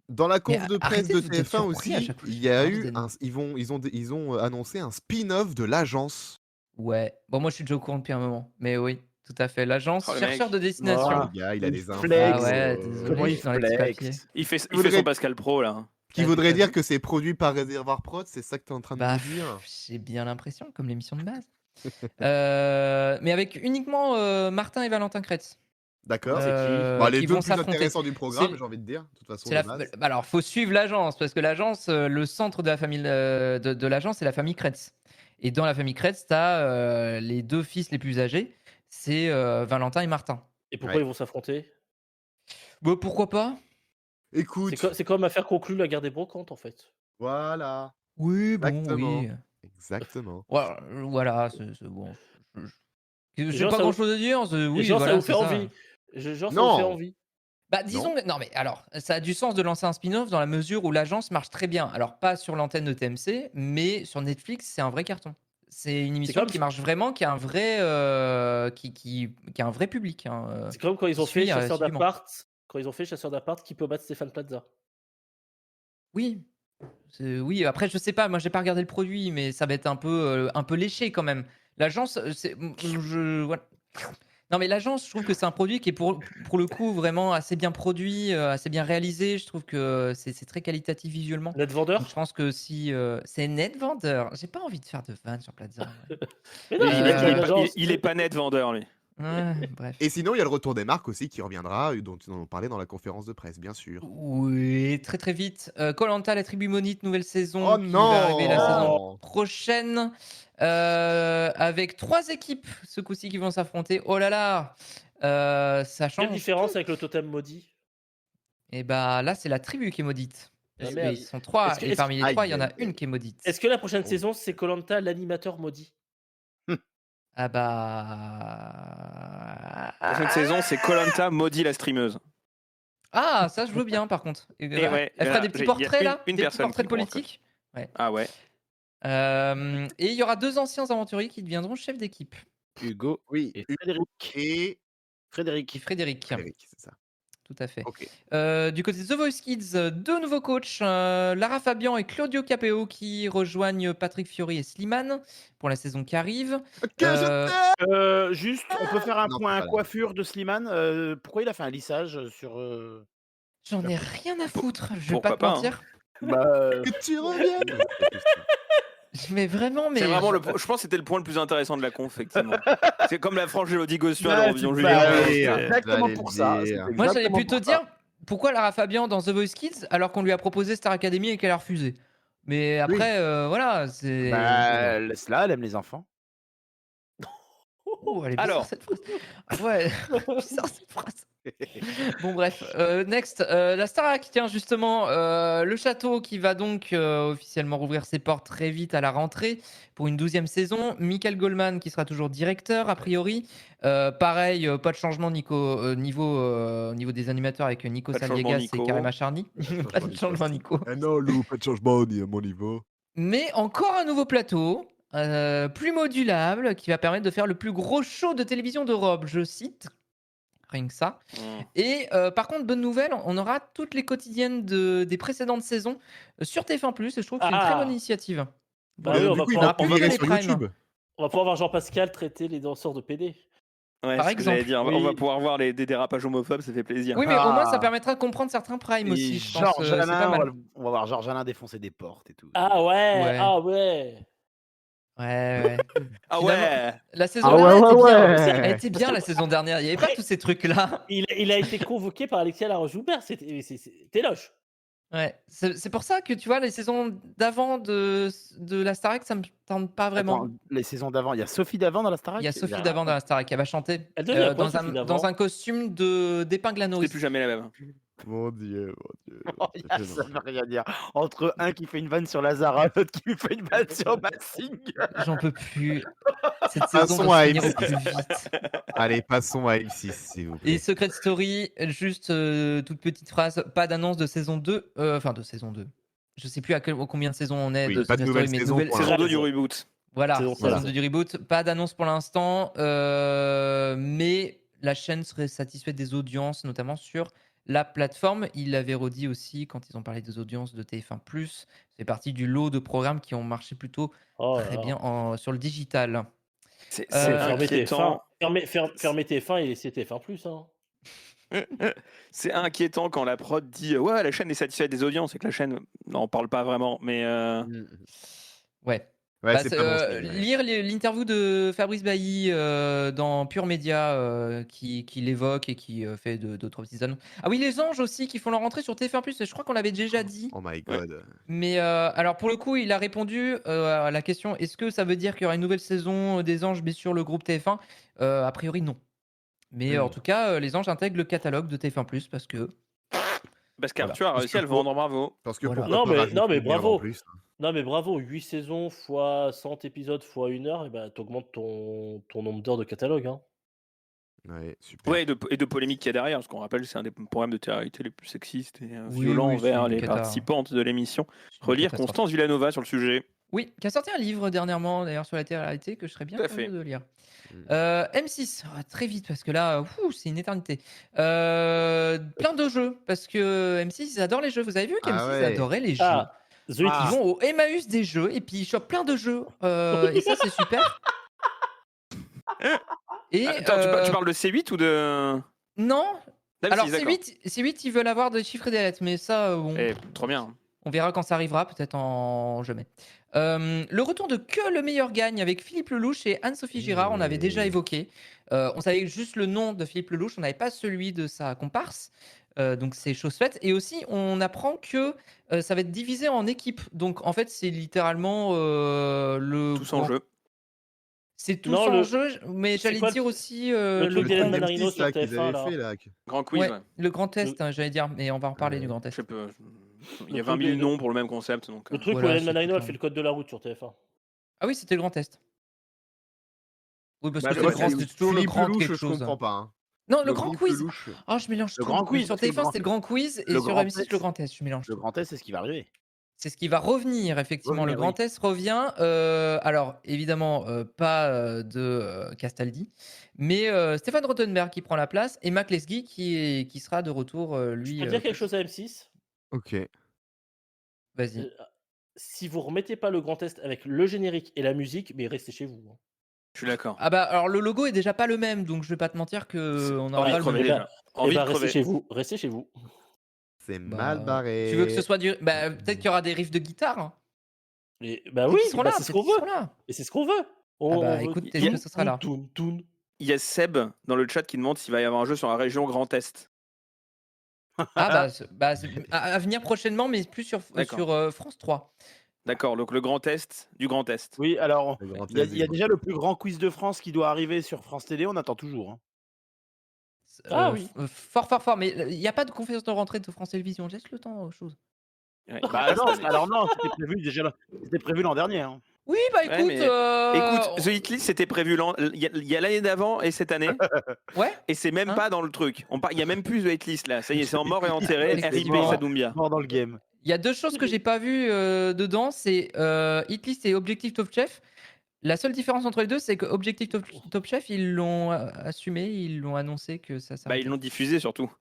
Dans la conf de presse arrêtez de d'être TF1 surpris à aussi, chaque fois, il j'ai y a envie eu d'être- ils ont annoncé un spin-off de l'agence. Ouais, bon, moi je suis déjà au courant depuis un moment, mais oui, tout à fait. L'agence Oh, le chercheur mec. de destination. Ah, Le gars, il a il des infos. flex. Ah ouais, désolé, Comment je il suis dans les petits flex. papiers. Il fait voudrais- son Pascal Pro là. Qui Ah, voudrait tout à dire fait. que c'est produit par Réservoir Prod, c'est ça que tu es en train de Bah, nous dire. j'ai bien l'impression, comme l'émission de base. Mais avec uniquement Martin et Valentin Kretz. D'accord. Bah, les qui deux vont plus s'affronter. intéressants du programme, C'est- j'ai envie de dire. De toute façon, C'est de la... base. bah, alors, faut suivre l'agence, parce que l'agence, le centre de la famille de l'agence, c'est la famille Kretz. Et dans la famille Kretz, tu as les deux fils les plus âgés, c'est Valentin et Martin. Et pourquoi Ouais. ils vont s'affronter? Bah, pourquoi pas? Écoute, C'est comme affaire conclue la guerre des brocantes, en fait. voilà. Oui, bon, Exactement. oui. Exactement. Voilà, c'est bon. J'ai gens, pas ça grand vous- chose à dire. Oui, Les gens, voilà, ça vous c'est fait ça. envie. Genre, ça Non. vous fait envie. Bah, disons, non, mais alors, ça a du sens de lancer un spin-off dans la mesure où l'agence marche très bien. Alors, pas sur l'antenne de TMC, mais sur Netflix, c'est un vrai carton. C'est une émission comme qui si- marche vraiment, qui a un vrai, qui a un vrai public. Hein, C'est comme quand ils ont suit, fait Chasseur assidûment. d'appart. Quand ils ont fait Chasseur d'appart, qui peut battre Stéphane Plaza? Oui. Oui, après, je sais pas, moi, j'ai pas regardé le produit, mais ça va être un peu léché quand même. L'agence, voilà. Non, mais l'agence, je trouve que c'est un produit qui est pour le coup vraiment assez bien produit, assez bien réalisé. Je trouve que c'est très qualitatif visuellement. Net vendeur? Donc, je pense que si c'est net vendeur, j'ai pas envie de faire de vanne sur Plaza. Ouais. Mais non, Il il est- est il est l'agence. Il est pas net vendeur lui. Ouais, bref. Et sinon, il y a le retour des marques aussi qui reviendra, dont on parlait dans la conférence de presse, bien sûr. Oui, très très vite. Koh-Lanta, la tribu Monite, nouvelle saison Oh qui non va arriver la saison Oh. prochaine. Avec 3 équipes ce coup-ci qui vont s'affronter. Oh là là, ça change. Quelle différence avec le totem maudit? Et bah là, c'est la tribu qui est maudite. Ah, Parce merde. qu'ils sont 3 Est-ce que- et est-ce parmi les que- 3, il y en a Aïe, aïe, une qui est maudite. Est-ce que la prochaine Oh. saison, c'est Koh-Lanta, l'animateur maudit? Ah bah. La prochaine saison, c'est Koh-Lanta maudit la streameuse. Ah, ça je veux bien par contre. Et ouais, Elle fera des petits portraits il y a là, une des petits personne portraits qui pourra politiques. Ah ouais. Et il y aura 2 anciens aventuriers qui deviendront chefs d'équipe. Hugo Oui, et Hugo Frédéric. et Et Frédéric. Frédéric. Frédéric, c'est ça. Tout à fait. Ok. Du côté de The Voice Kids, 2 nouveaux coachs, Lara Fabian et Claudio Capeo qui rejoignent Patrick Fiori et Slimane pour la saison qui arrive. Que je Heu, t'aime. Juste, on peut faire un Non, point c'est pas là. coiffure de Slimane. Pourquoi il a fait un lissage sur J'en ai Super Coach? rien à foutre, je vais Pourquoi pas te pas, hein. mentir. Bah, Que tu reviennes. Ouais, c'était plus ça. Mais vraiment, C'est mais vraiment je je pense que c'était le point le plus intéressant de la conf, effectivement. C'est comme la frange Elodie Gossuin à bah, l'Eurovision c'est Junior. bah, J'allais c'est le dire. exactement J'allais pour le ça. dire. C'est moi j'allais exactement plutôt pour ça. dire pourquoi Lara Fabian dans The Voice Kids alors qu'on lui a proposé Star Academy et qu'elle a refusé. Mais Oui. après, voilà, c'est Bah, laisse-la, elle aime les enfants. oh, elle est bizarre Alors, cette phrase. Ah ouais, bizarre cette phrase. Bon bref, next, la Starac, tiens justement, le château qui va donc, officiellement rouvrir ses portes très vite à la rentrée pour une 12e saison. Michael Goldman qui sera toujours directeur a priori. Pareil, pas de changement au niveau des animateurs avec Nico pas de changement, Saliegas et Nico. Karim Acharny. Pas de changement Nico. Ah non, Lou, pas de changement ni à mon niveau. Mais encore un nouveau plateau, plus modulable, qui va permettre de faire le plus gros show de télévision d'Europe, je cite. Rien que ça. Mmh. Et par contre, bonne nouvelle, on aura toutes les quotidiennes des précédentes saisons sur TF1+, et je trouve que c'est une très bonne Ah initiative. Bah Voilà. oui, on Du va coup, ils On vont aura pouvoir, plus que virer les sur primes, YouTube. on va pouvoir voir Jean-Pascal traiter les danseurs de PD. Ouais, par c'est ce que j'allais exemple. dire. On va Oui. pouvoir voir des dérapages homophobes, ça fait plaisir. Oui, mais au moins, ça Ah. permettra de comprendre certains primes Et aussi, je pense. Georges C'est pas Alain, mal. on va voir Georges Alain défoncer des portes et tout. Ah ouais, Ouais. ah ouais. Ouais. Ah Finalement, ouais. la saison Ah dernière était bien. ouais. Elle était bien la saison dernière. Il n'y avait pas Après, tous ces trucs-là. il a été convoqué par Alexia Laroche-Joubert. C'était loche. Ouais. C'est pour ça que tu vois, les saisons d'avant de la Starac, ça me tente pas vraiment. Attends, les saisons d'avant, il y a Sophie d'avant dans la Starac? Il y a Sophie d'avant dans la Starac, elle va chanter Elle devient quoi, dans Sophie un d'avant? costume d'épingle à C'était nourrice. plus jamais la même. Mon Dieu, mon Dieu. Oh, ça veut rien dire. Entre un qui fait une vanne sur Lazara, l'autre qui lui fait une vanne sur Massing. J'en peux plus. Cette saison Passons doit à se finir au M6. plus vite. Allez, passons à M6, s'il vous Et plaît. Secret Story, juste toute petite phrase, pas d'annonce de saison 2, enfin de saison 2. Je sais plus combien de saisons on est Oui, de pas de Secret nouvelle Story, mais saison nouvelle pour Saison l'instant. 2 du reboot. voilà, Saison saison 16. 2 du reboot. Pas d'annonce pour l'instant, mais la chaîne serait satisfaite des audiences, notamment sur la plateforme. Il l'avait redit aussi quand ils ont parlé des audiences de TF1+. C'est parti du lot de programmes qui ont marché plutôt Oh là très là. bien sur le digital. C'est Fermez inquiétant. TF1. Fermez TF1 et laissez TF1+. Hein. C'est inquiétant quand la prod dit ouais, la chaîne est satisfaite des audiences et que la chaîne n'en parle pas vraiment. Mais Ouais. Ouais, Bah, c'est pas bon signe, ouais. lire l'interview de Fabrice Bailly dans Pure Média qui l'évoque et qui fait d'autres petites annonces. Ah oui, les anges aussi qui font leur entrée sur TF1+, je crois qu'on l'avait déjà dit. Oh my god. Mais alors pour le coup, il a répondu à la question est-ce que ça veut dire qu'il y aura une nouvelle saison des anges mais sur le groupe TF1 A priori, non. Mais en tout cas, les anges intègrent le catalogue de TF1+, parce que. parce Voilà. qu'Arthur a réussi à le vendre, bravo. Parce que Voilà. pourquoi Non, pas mais- rajouter non, mais une heure bravo. en plus. Non, mais bravo, 8 saisons fois 100 épisodes fois 1 heure, et ben, t'augmentes ton nombre d'heures de catalogue. Hein. Ouais, super. Ouais, et de polémique qu'il y a derrière, parce qu'on rappelle, c'est un des programmes de télé-réalité les plus sexistes et Oui, violents oui, envers c'est une les cata. participantes de l'émission. C'est une Relire catastrophe. Constance Villanova sur le sujet. Oui, qui a sorti un livre dernièrement, d'ailleurs, sur la télé-réalité, que je serais bien Tout à curieux fait. de lire. Mm. M6, très vite, parce que là, c'est une éternité. Plein de jeux, parce que M6, ils adorent les jeux. Vous avez vu qu'M6, Ah ils ouais. adoraient les jeux. Ah, The It Ah. Ils vont au Emmaüs des jeux, et puis ils chopent plein de jeux. Et ça, c'est super. Et, Attends, tu parles de C8 ou de. non, d'M6, alors d'accord. C8, ils veulent avoir des chiffres et des lettres, mais ça, bon, Eh, trop bien. on verra quand ça arrivera, peut-être en jamais. Le retour de Que le meilleur gagne avec Philippe Lelouch et Anne-Sophie Girard, on avait déjà évoqué. On savait juste le nom de Philippe Lelouch, on n'avait pas celui de sa comparse. Donc c'est chose faite. Et aussi, on apprend que ça va être divisé en équipes. Donc en fait, c'est littéralement le. Tous en jeu. C'est tous Non, en jeu, mais c'est j'allais quoi dire le- aussi le truc Le d'Hélène truc Manarino d'M6 sur là qu'ils TF1, avaient là. fait là. Grand quiz, ouais, ouais. le grand test, j'allais dire, mais on va en parler du grand Je test. sais pas. Il y Le a 20 truc 000 de- noms pour le même concept. Donc, Le truc Voilà, où Hélène c'est Manarino, tout elle un- fait le code de la route sur TF1. Ah oui, c'était le grand test. Oui, parce Bah, que c'est moi, le grand, c'est c'était toujours le Philippe grand Lelouch, quelque je chose. comprends pas. Hein. Non, le Le grand Philippe quiz. Lelouch. Oh, je mélange Le tout. grand quiz, Sur parce que le TF1, grand- c'était le grand quiz, et le sur grand M6, test. le grand test. Je mélange Le tout. grand test, c'est ce qui va arriver. C'est ce qui va revenir, effectivement. Le Revenir, Grand oui. Est revient. Alors, évidemment, pas de Castaldi, mais Stéphane Rothenberg qui prend la place et Mac Lesguy qui sera de retour, Je lui. peux dire quelque chose à M6. Ok. Vas-y. Si vous remettez pas le Grand Est avec le générique et la musique, mais restez chez vous. Je suis d'accord. Ah bah, alors le logo est déjà pas le même, donc je vais pas te mentir qu'on n'aura Envie pas de le crever même. déjà. Envie de restez crever. chez vous. Restez chez vous. C'est mal Bah, barré. tu veux que ce soit du. Bah, peut-être qu'il y aura des riffs de guitare. Hein. Et, bah Peut-être oui, qu'ils seront là, c'est ce peut-être qu'on qu'ils veut. seront là. Et c'est ce qu'on veut. Ah On bah, veut écoute, il y peut-être a- que ce sera là. toun. Il y a Seb dans le chat qui demande s'il va y avoir un jeu sur la région Grand Est. Ah bah, à venir prochainement, mais plus sur D'accord. France 3. D'accord, donc le Grand Est du Grand Est. Oui, alors, Le Grand il y a, Est il y a du déjà le plus grand quiz de France qui doit arriver sur France Télé, on attend toujours. Hein. Ah oui. Fort, mais il n'y a pas de conférence de rentrée de France Télévisions. Laisse le temps aux choses. Ouais, Bah non, cette année. alors non, c'était prévu l'an dernier. Hein. Oui, bah Ouais, écoute. mais- Écoute, The Hitlist c'était prévu il y a l'année d'avant et cette année, Ouais. et c'est même Hein pas dans le truc. Il y a même plus The Hitlist là. Ça y est, c'est en mort et enterré. Effectivement. RIP Sadoumbia. Mort dans le game. Il y a deux choses que j'ai pas vues dedans, c'est Hitlist et Objectif Top Chef. La seule différence entre les deux, c'est que Objectif Top Chef, ils l'ont assumé, ils l'ont annoncé que ça Bah, s'arrêtait. ils l'ont diffusé surtout.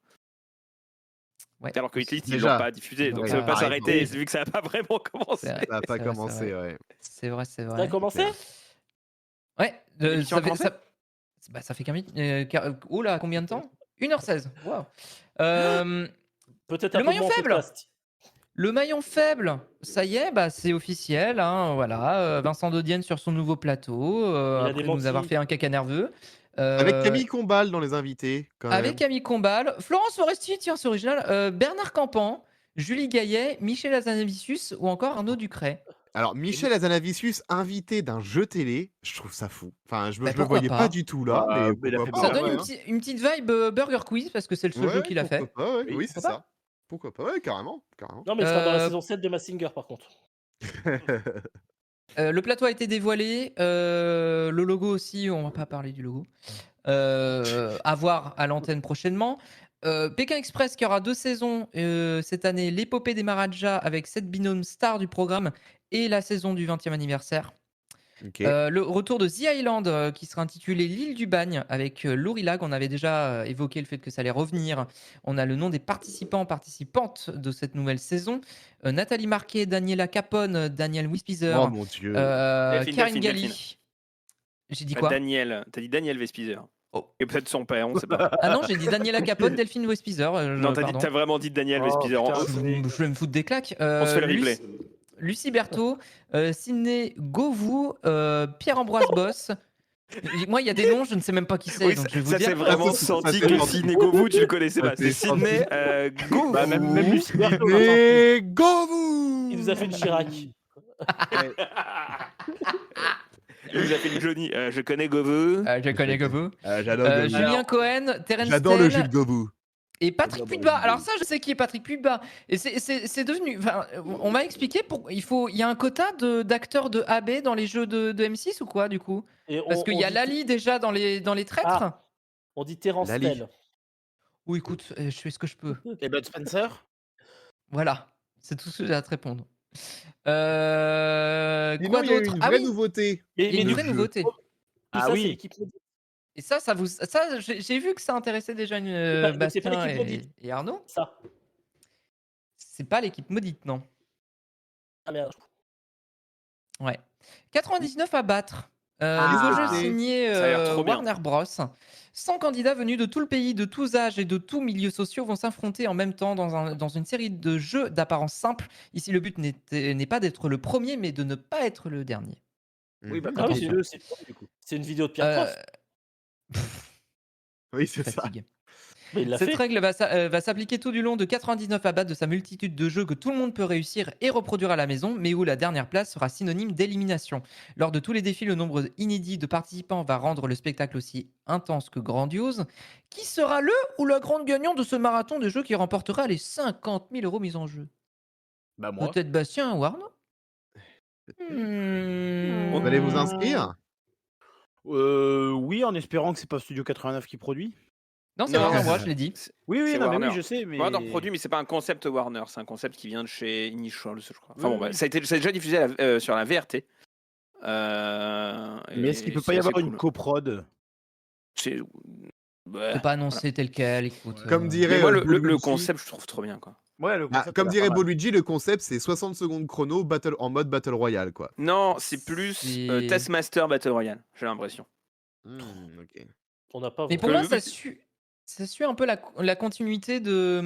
Ouais. Alors que Hitlist ils Déjà. l'ont pas diffusé, donc Ouais, ça veut pas pareil, s'arrêter, oui. vu que ça a pas vraiment commencé. C'est vrai, Ça n'a pas c'est vrai, commencé, c'est vrai. ouais. C'est vrai, c'est Ça a vrai. commencé Ouais, L'émission a ça fait, commencé ça fait oh là, combien de temps 1h16. Waouh. Euh, Peut-être Le un peu maillon moins en faible. podcast. Le maillon faible, ça y est, bah, c'est officiel. Hein, voilà, Vincent Dodienne sur son nouveau plateau, Il a après démenti. nous avoir fait un caca nerveux. Avec Camille Combal dans les invités, quand même. Avec Camille Combal, Florence Foresti, tiens, c'est original, Bernard Campan, Julie Gaillet, Michel Azanavicius ou encore Arnaud Ducret. Alors, Michel Azanavicius, invité d'un jeu télé, je trouve ça fou. Enfin, je Bah, le pourquoi voyais pas pas du tout là, Bah, mais il a pourquoi fait pas, Ça Ah, donne ouais, une petite vibe Burger Quiz parce que c'est le seul jeu qu'il a fait. pourquoi pas, ouais. Oui, Oui, c'est pourquoi ça. Pourquoi pas, ouais, carrément. Non, mais il sera dans la Euh, saison 7 de Massinger par contre. Le plateau a été dévoilé, le logo aussi, on va pas parler du logo. À voir à l'antenne prochainement. Pékin Express qui aura 2 saisons cette année, l'épopée des Maharajas avec 7 binômes stars du programme et la saison du 20e anniversaire. Ok. Le retour de The Island qui sera intitulé L'île du bagne avec Laurie Lag. On avait déjà évoqué le fait que ça allait revenir. On a le nom des participantes de cette nouvelle saison. Nathalie Marquet, Daniela Capone, Daniel Wispizer, Oh mon dieu. Karine Delphine. Galli. J'ai dit quoi Daniel, t'as dit Daniel Vespizer. Oh. Et peut-être son père, on sait pas. Ah non, j'ai dit Daniela Capone, Delphine Wispizer. Non, pardon. t'as vraiment dit Daniel Oh, Vespizer. putain. Je vais me foutre des claques. On se fait le replay. Lucie Berthaud, Sidney Govou, Pierre-Ambroise Boss. Moi, il y a des noms, je ne sais même pas qui c'est. Oui, donc je vais vous ça dire. c'est vraiment Ça, senti c'est que senti. Sidney Govou, tu le connaissais Ça, pas. C'est c'est Sidney Govou. Bah, même Lucie Berthaud, Mais go vous Il nous a fait une Chirac. Il nous a fait une Johnny. Je connais Govou. Je connais Govou. J'adore Govou. Julien Cohen, Terence J'adore le jus Tell de Govou. et Patrick Puydebas. Alors ça, je sais qui est Patrick Puydebas. Et c'est devenu... Enfin, on m'a expliqué, il y a un quota d'acteurs de AB dans les jeux de M6 ou quoi, du coup? Et Parce qu'il y a dit- Lali déjà dans les traîtres. Ah. On dit Terence Lali. Tell. Ou écoute, je fais ce que je peux. Et Bud Spencer Voilà, c'est tout ce que j'ai à te répondre. Sinon, Quoi il y a eu d'autre? une Ah vraie oui, nouveauté. il y a une de vraie jeu. nouveauté. Tout Ah ça, oui. c'est l'équipe maudite. Et ça j'ai vu que ça intéressait déjà mais c'est pas Bastien l'équipe maudite. et Arnaud. Ça. C'est pas l'équipe maudite, non. Ah merde. Ouais. 99 à battre. Ah, Nouveau c'est jeu vrai. signé Ça a l'air trop bien. Warner Bros. 100 candidats venus de tout le pays, de tous âges et de tous milieux sociaux vont s'affronter en même temps dans une série de jeux d'apparence simple. Ici, le but n'est pas d'être le premier, mais de ne pas être le dernier. Oui, bah, Ah oui, Attention. c'est une vidéo de Pierre Prof. Oui, c'est ça. Fatigue. Mais il l'a Cette fait. règle va s'appliquer tout du long de 99 à battre de sa multitude de jeux que tout le monde peut réussir et reproduire à la maison, mais où la dernière place sera synonyme d'élimination. Lors de tous les défis, le nombre inédit de participants va rendre le spectacle aussi intense que grandiose. Qui sera le ou la grande gagnante de ce marathon de jeux qui remportera les 50 000 € mis en jeu? Bah moi. Peut-être Bastien ou Arnaud? Vous allez vous inscrire? Oui, en espérant que c'est pas Studio 89 qui produit. Non, c'est Non. Warner Bros, je l'ai dit. Oui, C'est non, mais Warner. oui, je sais, mais. Warner produit, mais c'est pas un concept Warner, c'est un concept qui vient de chez Initial, je crois. Enfin Oui, bon, bah, oui. ça a déjà diffusé sur la VRT. Mais est-ce qu'il Et peut pas c'est y assez avoir une cool. coprod? C'est. Ouais, Faut pas annoncer tel quel, écoute. Comme Mais dirait moi, le Bolucci, concept, je trouve trop bien, quoi. Ouais, le concept. comme a l'air dirait pas mal. Boluigi, le concept c'est 60 secondes chrono en mode Battle Royale quoi. Non, c'est plus C'est- Taskmaster Battle Royale, j'ai l'impression. Ok. On n'a pas. Mais pour Que moi, le ça but- suit un peu la continuité de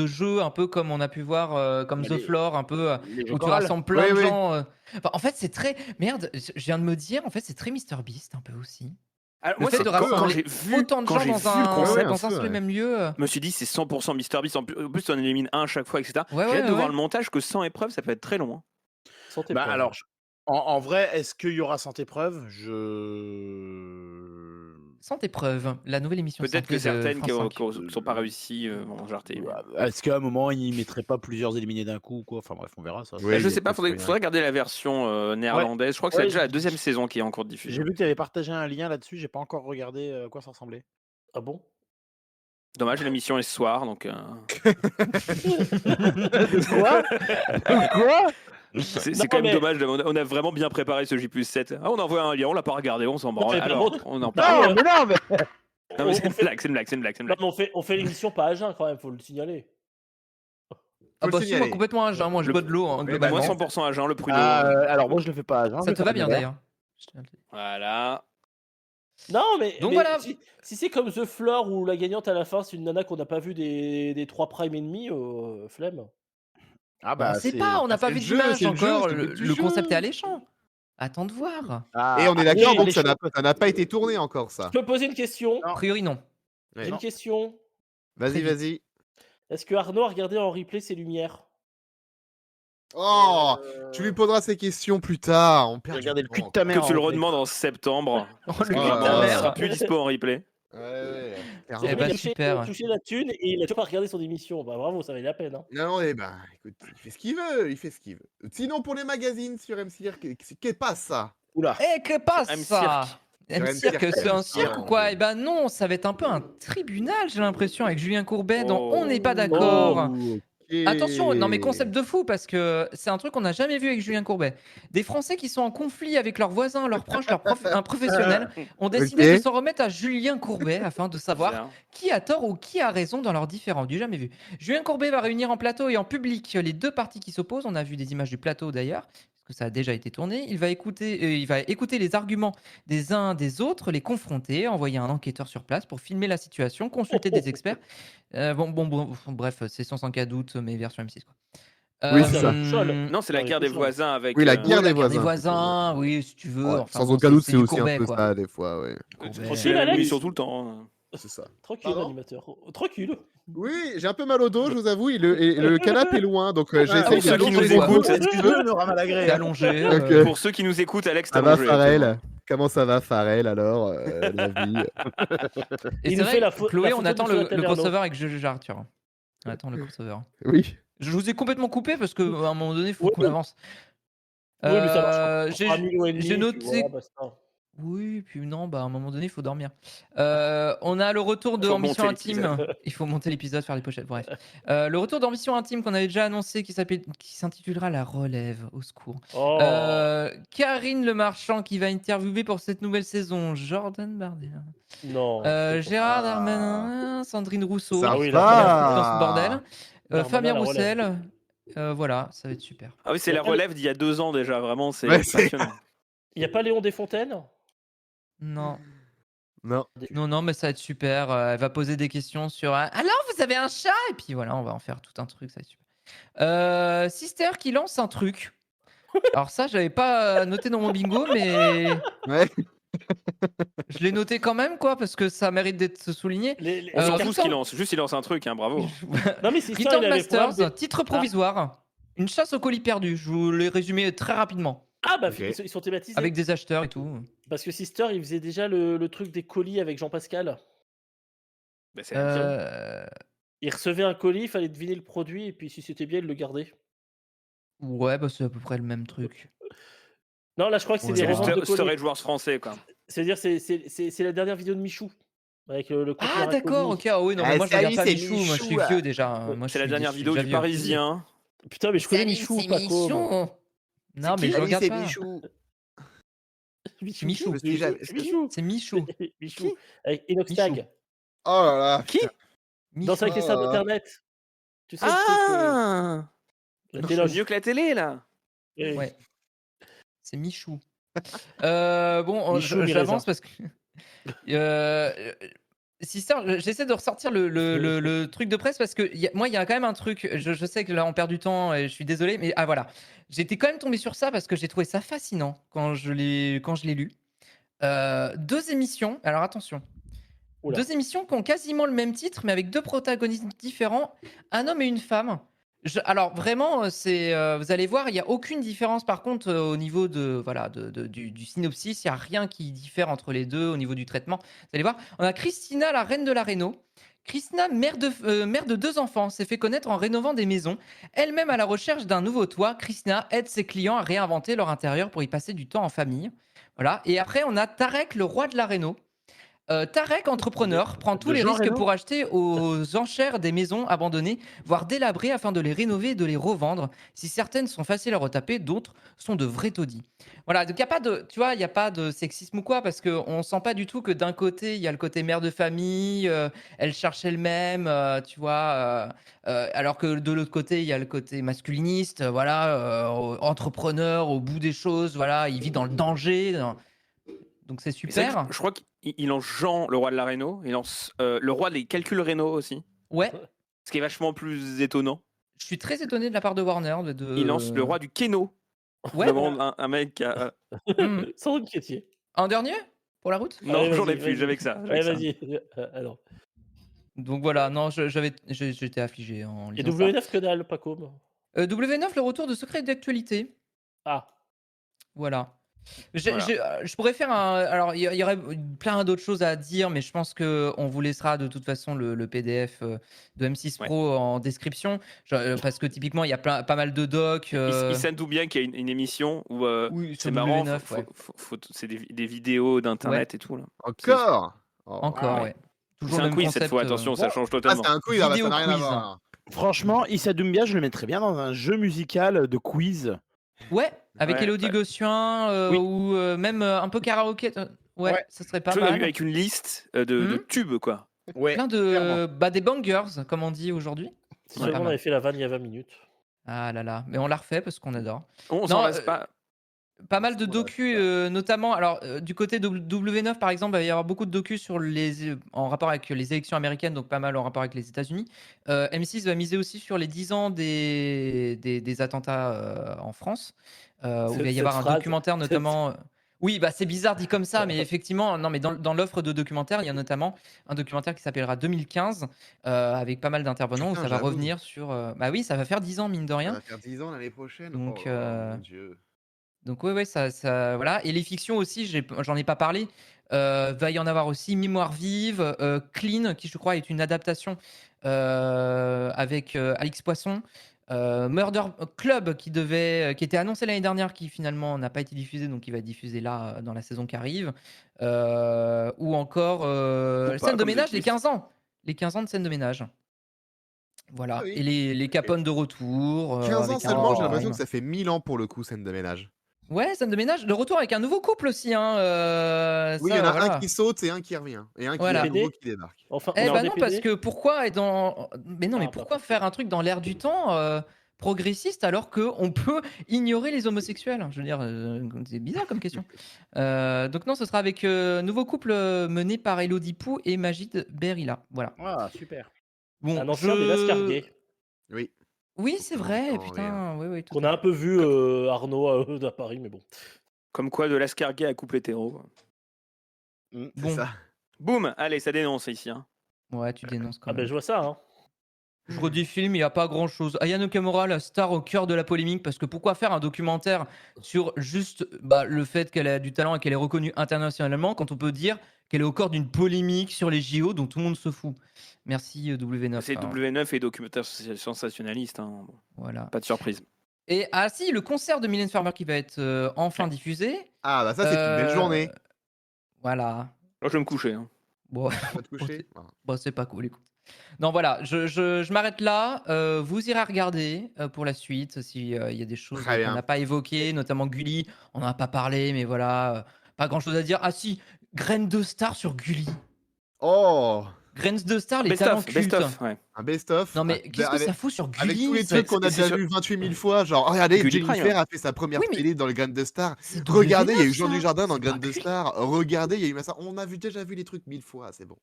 jeux, un peu comme on a pu voir, comme Bah, The Floor, un peu, Les jeux où tu chorales. rassembles plein Oui, de oui. gens. Enfin, en fait, c'est très. Merde, je viens de me dire, en fait, c'est très MrBeast, un peu aussi. Alors, Le moi, fait c'est de quand rassembler j'ai vu, autant de quand gens j'ai dans vu le un, concept, Ouais, dans un un peu, seul ouais. même lieu. je me suis dit, c'est 100% MrBeast. En plus, tu en élimines un à chaque fois, etc. Ouais, J'ai ouais, hâte de ouais. voir le montage, que sans épreuve, ça peut être très long. Hein. Santé Bah preuve. alors, en vrai, est-ce qu'il y aura sans épreuve? Sans épreuve, la nouvelle émission Peut-être santé que certaines de qui France 5. n'ont pas réussi vont jarter. Mais... Est-ce qu'à un moment, ils mettraient pas plusieurs éliminés d'un coup ou quoi? Enfin bref, on verra ça. Oui, je il y a sais pas, peut-être faudrait regarder la version néerlandaise. Je crois que c'est Ouais, déjà la j'ai- deuxième saison qui est en cours de J'ai diffusion. vu que tu avais partagé un lien là-dessus, j'ai pas encore regardé à quoi ça ressemblait. Ah bon? Dommage, l'émission est ce soir, donc Quoi? Quoi? c'est quand même mais- dommage. On a vraiment bien préparé ce J+7. Ah, on a envoyé un lien, on l'a pas regardé, on s'en branle. mais par Alors, contre- on en Non, parle. Non, mais Non, mais on c'est une fait- blague, c'est une blague, c'est une blague, c'est une Non, blague. mais on fait l'émission pas à jeun quand même, faut le signaler. Ah le bah si, moi signaler. complètement à jeun, moi je bois de l'eau, hein, Mais globalement. Moi, 100% agent, le prud'homme. alors moi je le fais pas à jeun, je Ça le te fais va à bien l'hiver. d'ailleurs. Voilà. Non, mais, Donc mais voilà. si c'est comme The Floor où la gagnante à la fin c'est une nana qu'on n'a pas vu des 3 primes et demi, flemme. Ah Bah, on sait pas, on n'a pas c'est vu le jeu, d'image c'est le jeu, encore. c'est le but du Le concept est jeu. alléchant. Attends de voir. Et on est d'accord, oui, donc les ça n'a choses- ça n'a pas été tourné encore ça. Je peux poser une question? Non. A priori, non. Ouais. J'ai une Non. question. Vas-y, Très vite. vas-y. Est-ce que Arnaud a regardé en replay ses lumières? Oh, tu lui poseras ces questions plus tard. On perd. Regardez du le cul temps, de ta quoi. mère. Que tu le en fait. redemandes en septembre. Oh, Parce que le Oh cul de là ta là. il mère. sera plus dispo en replay. Ouais, C'est clairement. Eh le bah, mec qui super. a touché la thune et il a toujours pas regardé son émission. Bah bravo, ça valait la peine. Hein. Non, eh ben, écoute, il fait ce qu'il veut, il fait ce qu'il veut. Sinon, pour les magazines sur MCR, qu'est pas ça? Oula. Eh, que passe ça? Sur M-Cirque, c'est un cirque ou quoi? Eh ben non, ça va être un peu un tribunal, j'ai l'impression, avec Julien Courbet, dont on n'est pas d'accord. Attention, non mais concept de fou, parce que c'est un truc qu'on n'a jamais vu avec Julien Courbet. Des Français qui sont en conflit avec leurs voisins, leurs proches, un professionnel, ont décidé Ok. de s'en remettre à Julien Courbet afin de savoir Bizarre. qui a tort ou qui a raison dans leurs différends. Du jamais vu. Julien Courbet va réunir en plateau et en public les deux parties qui s'opposent. On a vu des images du plateau d'ailleurs, parce que ça a déjà été tourné. Il va écouter les arguments des uns des autres, les confronter, envoyer un enquêteur sur place pour filmer la situation, consulter des experts. Bref, c'est 105 cas d'août, mais version M6 quoi. Oui, c'est ça. Non, c'est la guerre des voisins avec. Oui, la Oui, guerre la des guerre des voisins. voisins, oui, si tu veux. Ouais, Enfin, sans bon, aucun doute, c'est du aussi un Courbet, peu quoi. ça, des fois, ouais. C'est la même Alex. émission tout le temps. Hein. C'est ça. Tranquille, Pardon l'animateur. Tranquille. Oui, j'ai un peu mal au dos, je vous avoue, et le canapé est loin, donc j'essaie pour ceux de qui nous allonger les écoutent, coudes. Excuse-moi, Nora Malagré. T'es allongé. Ok. Pour ceux qui nous écoutent, Alex, Ça t'as va, mangé, Farrell? Comment ça va, Farrell, alors, la vie? Et Il c'est nous fait vrai, la Chloé, photo on de attend Monsieur le Taverneau. crossover avec Juju Arthur. On attend le crossover. Oui. Je vous ai complètement coupé parce qu'à un moment donné, il faut Oui. qu'on avance. Oui, mais ça marche. On J'ai fera 1 million et demi, j'ai puis noté. voilà, basta. Oui, puis non, bah à un moment donné, il faut dormir. On a le retour de Faut Ambition monter Intime. l'épisode. Il faut monter l'épisode, faire les pochettes, bref. Le retour d'Ambition Intime qu'on avait déjà annoncé, qui s'intitulera La Relève, au secours. Oh. Karine Le Marchand qui va interviewer pour cette nouvelle saison Jordan Bardella. Non. Gérard Darmanin, Sandrine Rousseau. Ça Ah oui, qui là, va va. dans ce bordel. Darmanin, Fabien la relève. Roussel. Voilà, ça va être super. Ah oui, c'est la relève d'il y a 2 ans déjà, vraiment, c'est Ouais, c'est- passionnant. Il n'y a pas Léon Desfontaines? Non. Non. Non, mais ça va être super. Elle va poser des questions sur alors, vous avez un chat? Et puis voilà, on va en faire tout un truc, ça va être super. Sister qui lance un truc. Alors, ça, j'avais pas noté dans mon bingo, mais Ouais. je l'ai noté quand même, quoi, parce que ça mérite d'être souligné. On s'en fout ce Return- qu'il lance, juste il lance un truc, hein, bravo. Non, mais c'est ça, Return il avait pour Masters, arme titre provisoire. Une chasse au colis perdu. Je vous l'ai résumé très rapidement. Ah, bah, Ok. ils sont thématisés. Avec des acheteurs et tout. Parce que Sister, il faisait déjà le truc des colis avec Jean-Pascal. Bah, c'est Il recevait un colis, il fallait deviner le produit, et puis si c'était bien, il le gardait. Ouais, bah c'est à peu près le même truc. Non, là, je crois que c'est Ouais. des C'est reventes de colis. Storage Wars français, quoi. C'est-à-dire, c'est la dernière vidéo de Michou. Avec le Ah conteneur d'accord, inconnu. ok. Ah oui, non, mais Ah, moi je regarde salut, pas c'est Michou, moi je suis Michou, vieux déjà. Moi, C'est la dernière je suis vidéo déjà du vieux. Parisien. Putain, mais je connais Salut, Michou, c'est Paco. Michou. Non, mais je Salut, regarde c'est pas. Michou. Michou. Michou. Je me suis jamais. C'est Michou. C'est Michou. Michou. Qui Avec Inox Michou. Tag. Oh là là, Qui putain. Danse Michou. avec les stars Oh là là. d'internet. Tu sais, le truc. Ah La Non, téloche. Mieux que la télé, là. Oui. Ouais, c'est Michou. Bon, Michou, mi j'avance raisin. parce que Sister, j'essaie de ressortir le truc de presse parce que moi, il y a quand même un truc. Je sais que là, on perd du temps et je suis désolé, mais ah voilà. J'étais quand même tombé sur ça parce que j'ai trouvé ça fascinant quand je l'ai lu. Deux émissions. Alors attention. Oula. Deux émissions qui ont quasiment le même titre, mais avec deux protagonistes différents, un homme et une femme. Alors vraiment, vous allez voir, il n'y a aucune différence par contre au niveau du synopsis, il n'y a rien qui diffère entre les deux au niveau du traitement. Vous allez voir, on a Christina, la reine de la réno. Christina, mère de deux enfants, s'est fait connaître en rénovant des maisons. Elle-même à la recherche d'un nouveau toit, Christina aide ses clients à réinventer leur intérieur pour y passer du temps en famille. Voilà. Et après, on a Tarek, le roi de la réno. Tarek, entrepreneur, prend tous de les Jean risques Reno pour acheter aux enchères des maisons abandonnées, voire délabrées, afin de les rénover et de les revendre. Si certaines sont faciles à retaper, d'autres sont de vrais taudis. Voilà, donc il y a pas de, tu vois, il y a pas de sexisme ou quoi, parce qu'on sent pas du tout que d'un côté il y a le côté mère de famille, elle cherche elle-même, tu vois, alors que de l'autre côté il y a le côté masculiniste, voilà, entrepreneur au bout des choses, voilà, il vit dans le danger. Donc c'est Mais c'est vrai super. que je crois qu'il lance Jean, le roi de la réno. Il lance le roi des calculs réno aussi. Ouais. Ce qui est vachement plus étonnant. Je suis très étonné de la part de Warner. Il lance le roi du Keno. Ouais. Vraiment un mec qui a... Mhm. Sans inquiétude. Un dernier pour la route. Non, Allez, j'en ai vas-y, plus, vas-y. j'avais que ça. Allez, vas-y. Alors. Donc voilà, non, j'étais affligé en Et lisant ça. W9 que dalle, Paco. W9, le retour de Secret d'actualité. Ah. Voilà. Voilà. Je pourrais faire un. Alors, il y aurait plein d'autres choses à dire, mais je pense qu'on vous laissera de toute façon le PDF de M6 Ouais. Pro en description. Parce que typiquement, il y a pas mal de docs. Il s'aime tout bien qu'il y a une émission où Oui, c'est sur marrant, W9, c'est des vidéos d'internet et tout. Là. Encore. Oh, Encore, ouais. ouais. C'est Toujours le un même quiz concept. cette fois, attention, ça change Ah, totalement. c'est un quiz, ah bah, ça Vidéo n'a rien à quiz. voir. là. Franchement, Issa Doumbia, je le mettrais bien dans un jeu musical de quiz. Ouais, avec Ouais, Elodie ouais. Gossuin Oui. ou même un peu karaoké. Ouais, Ouais. ça serait pas Chose mal. avec une liste de tubes, quoi. Ouais. Plein des bangers, comme on dit aujourd'hui. Si Ouais, seulement pas on mal. avait fait la vanne il y a 20 minutes. Ah là là, mais on l'a refait parce qu'on adore. On s'en Non, lasse pas. pas mal de On l'a docus, fait. notamment. Alors, du côté de W9, par exemple, il va y avoir beaucoup de docus sur en rapport avec les élections américaines, donc pas mal en rapport avec les États-Unis. M6 va miser aussi sur les 10 ans des attentats en France, où il va y Cette avoir un phrase, documentaire, notamment. Oui, bah c'est bizarre dit comme ça, mais effectivement, non, mais dans l'offre de documentaire, il y a notamment un documentaire qui s'appellera 2015, avec pas mal d'intervenants, où Putain, ça va j'avoue. revenir sur. Bah oui, ça va faire 10 ans, mine de Ça rien. va faire 10 ans l'année prochaine. Donc, Oh là là, mon Dieu. Donc ouais, ça voilà. Et les fictions aussi, j'en ai pas parlé. Va y en avoir aussi Mémoire vive, Clean, qui je crois est une adaptation avec Alix Poisson. Murder Club qui était annoncé l'année dernière, qui finalement n'a pas été diffusé, donc il va être diffusé là dans la saison qui arrive. Ou encore Ou pas, Scène de comme ménage, The les Kiss. 15 ans. Les 15 ans de scène de ménage. Voilà. Ah oui. Et les Capone de retour. 15 ans avec seulement, un j'ai l'impression rime. que ça fait 1000 ans pour le coup, scène de ménage. Ouais, scène de ménage, de retour avec un nouveau couple aussi. Hein, Oui, il y ça, en a voilà. un qui saute et un qui revient. Et un qui Voilà. est nouveau qui débarque. Enfin, Eh genre ben des non, PD. parce que pourquoi être dans. Mais non, mais Ah, pourquoi pas faire un truc dans l'air du temps progressiste alors qu'on peut ignorer les homosexuels? Je veux dire, c'est bizarre comme question. Donc non, ce sera avec nouveau couple mené par Elodie Pou et Majid Berila. Voilà. Ah, super. Bon, Un ancien des Lascarguet. Oui. Oui, c'est vrai, Longtemps, putain. Oui, oui, tout Qu'on à a un peu vu Arnaud à Paris, mais bon. Comme quoi, de l'escarguet à couple hétéro. C'est Bon. ça. Boum, allez, ça dénonce ici. Hein. Ouais, tu dénonces quand Ah même. ben je vois ça, hein. Je redis film, il n'y a pas grand chose. Aya Nakamura, la star au cœur de la polémique, parce que pourquoi faire un documentaire sur juste le fait qu'elle a du talent et qu'elle est reconnue internationalement quand on peut dire qu'elle est au cœur d'une polémique sur les JO dont tout le monde se fout. Merci W9. C'est hein. W9 et documentaire sensationnaliste. Hein. Voilà. Pas de surprise. Et si, le concert de Mylène Farmer qui va être enfin diffusé. Ah bah ça c'est une belle journée. Voilà. Là, je vais me coucher. Hein. Bon, Va te coucher. Ah. bon, c'est pas cool, écoute. Non, voilà, je m'arrête là. Vous irez regarder pour la suite si il y a des choses Très qu'on bien. n'a pas évoquées, notamment Gulli. On n'en a pas parlé, mais voilà, pas grand chose à dire. Ah si, Graines de Star sur Gulli. Oh, Graines de Star, les Best talents of, best cultes. of, ouais. un best-of. Non, mais qu'est-ce que avec, ça fout sur avec tous Gulli? les trucs qu'on a c'est déjà sur- vu 28 000 fois, genre, oh, regardez, Gulli Prime, Jennifer hein. a fait sa première Oui, mais télé dans les Graines de Star. c'est Regardez, il y a eu W9, Jean ça. Dujardin dans C'est Graines pas de Gulli. Star. Regardez, il y a eu ça. On a déjà vu les trucs 1000 fois, c'est bon.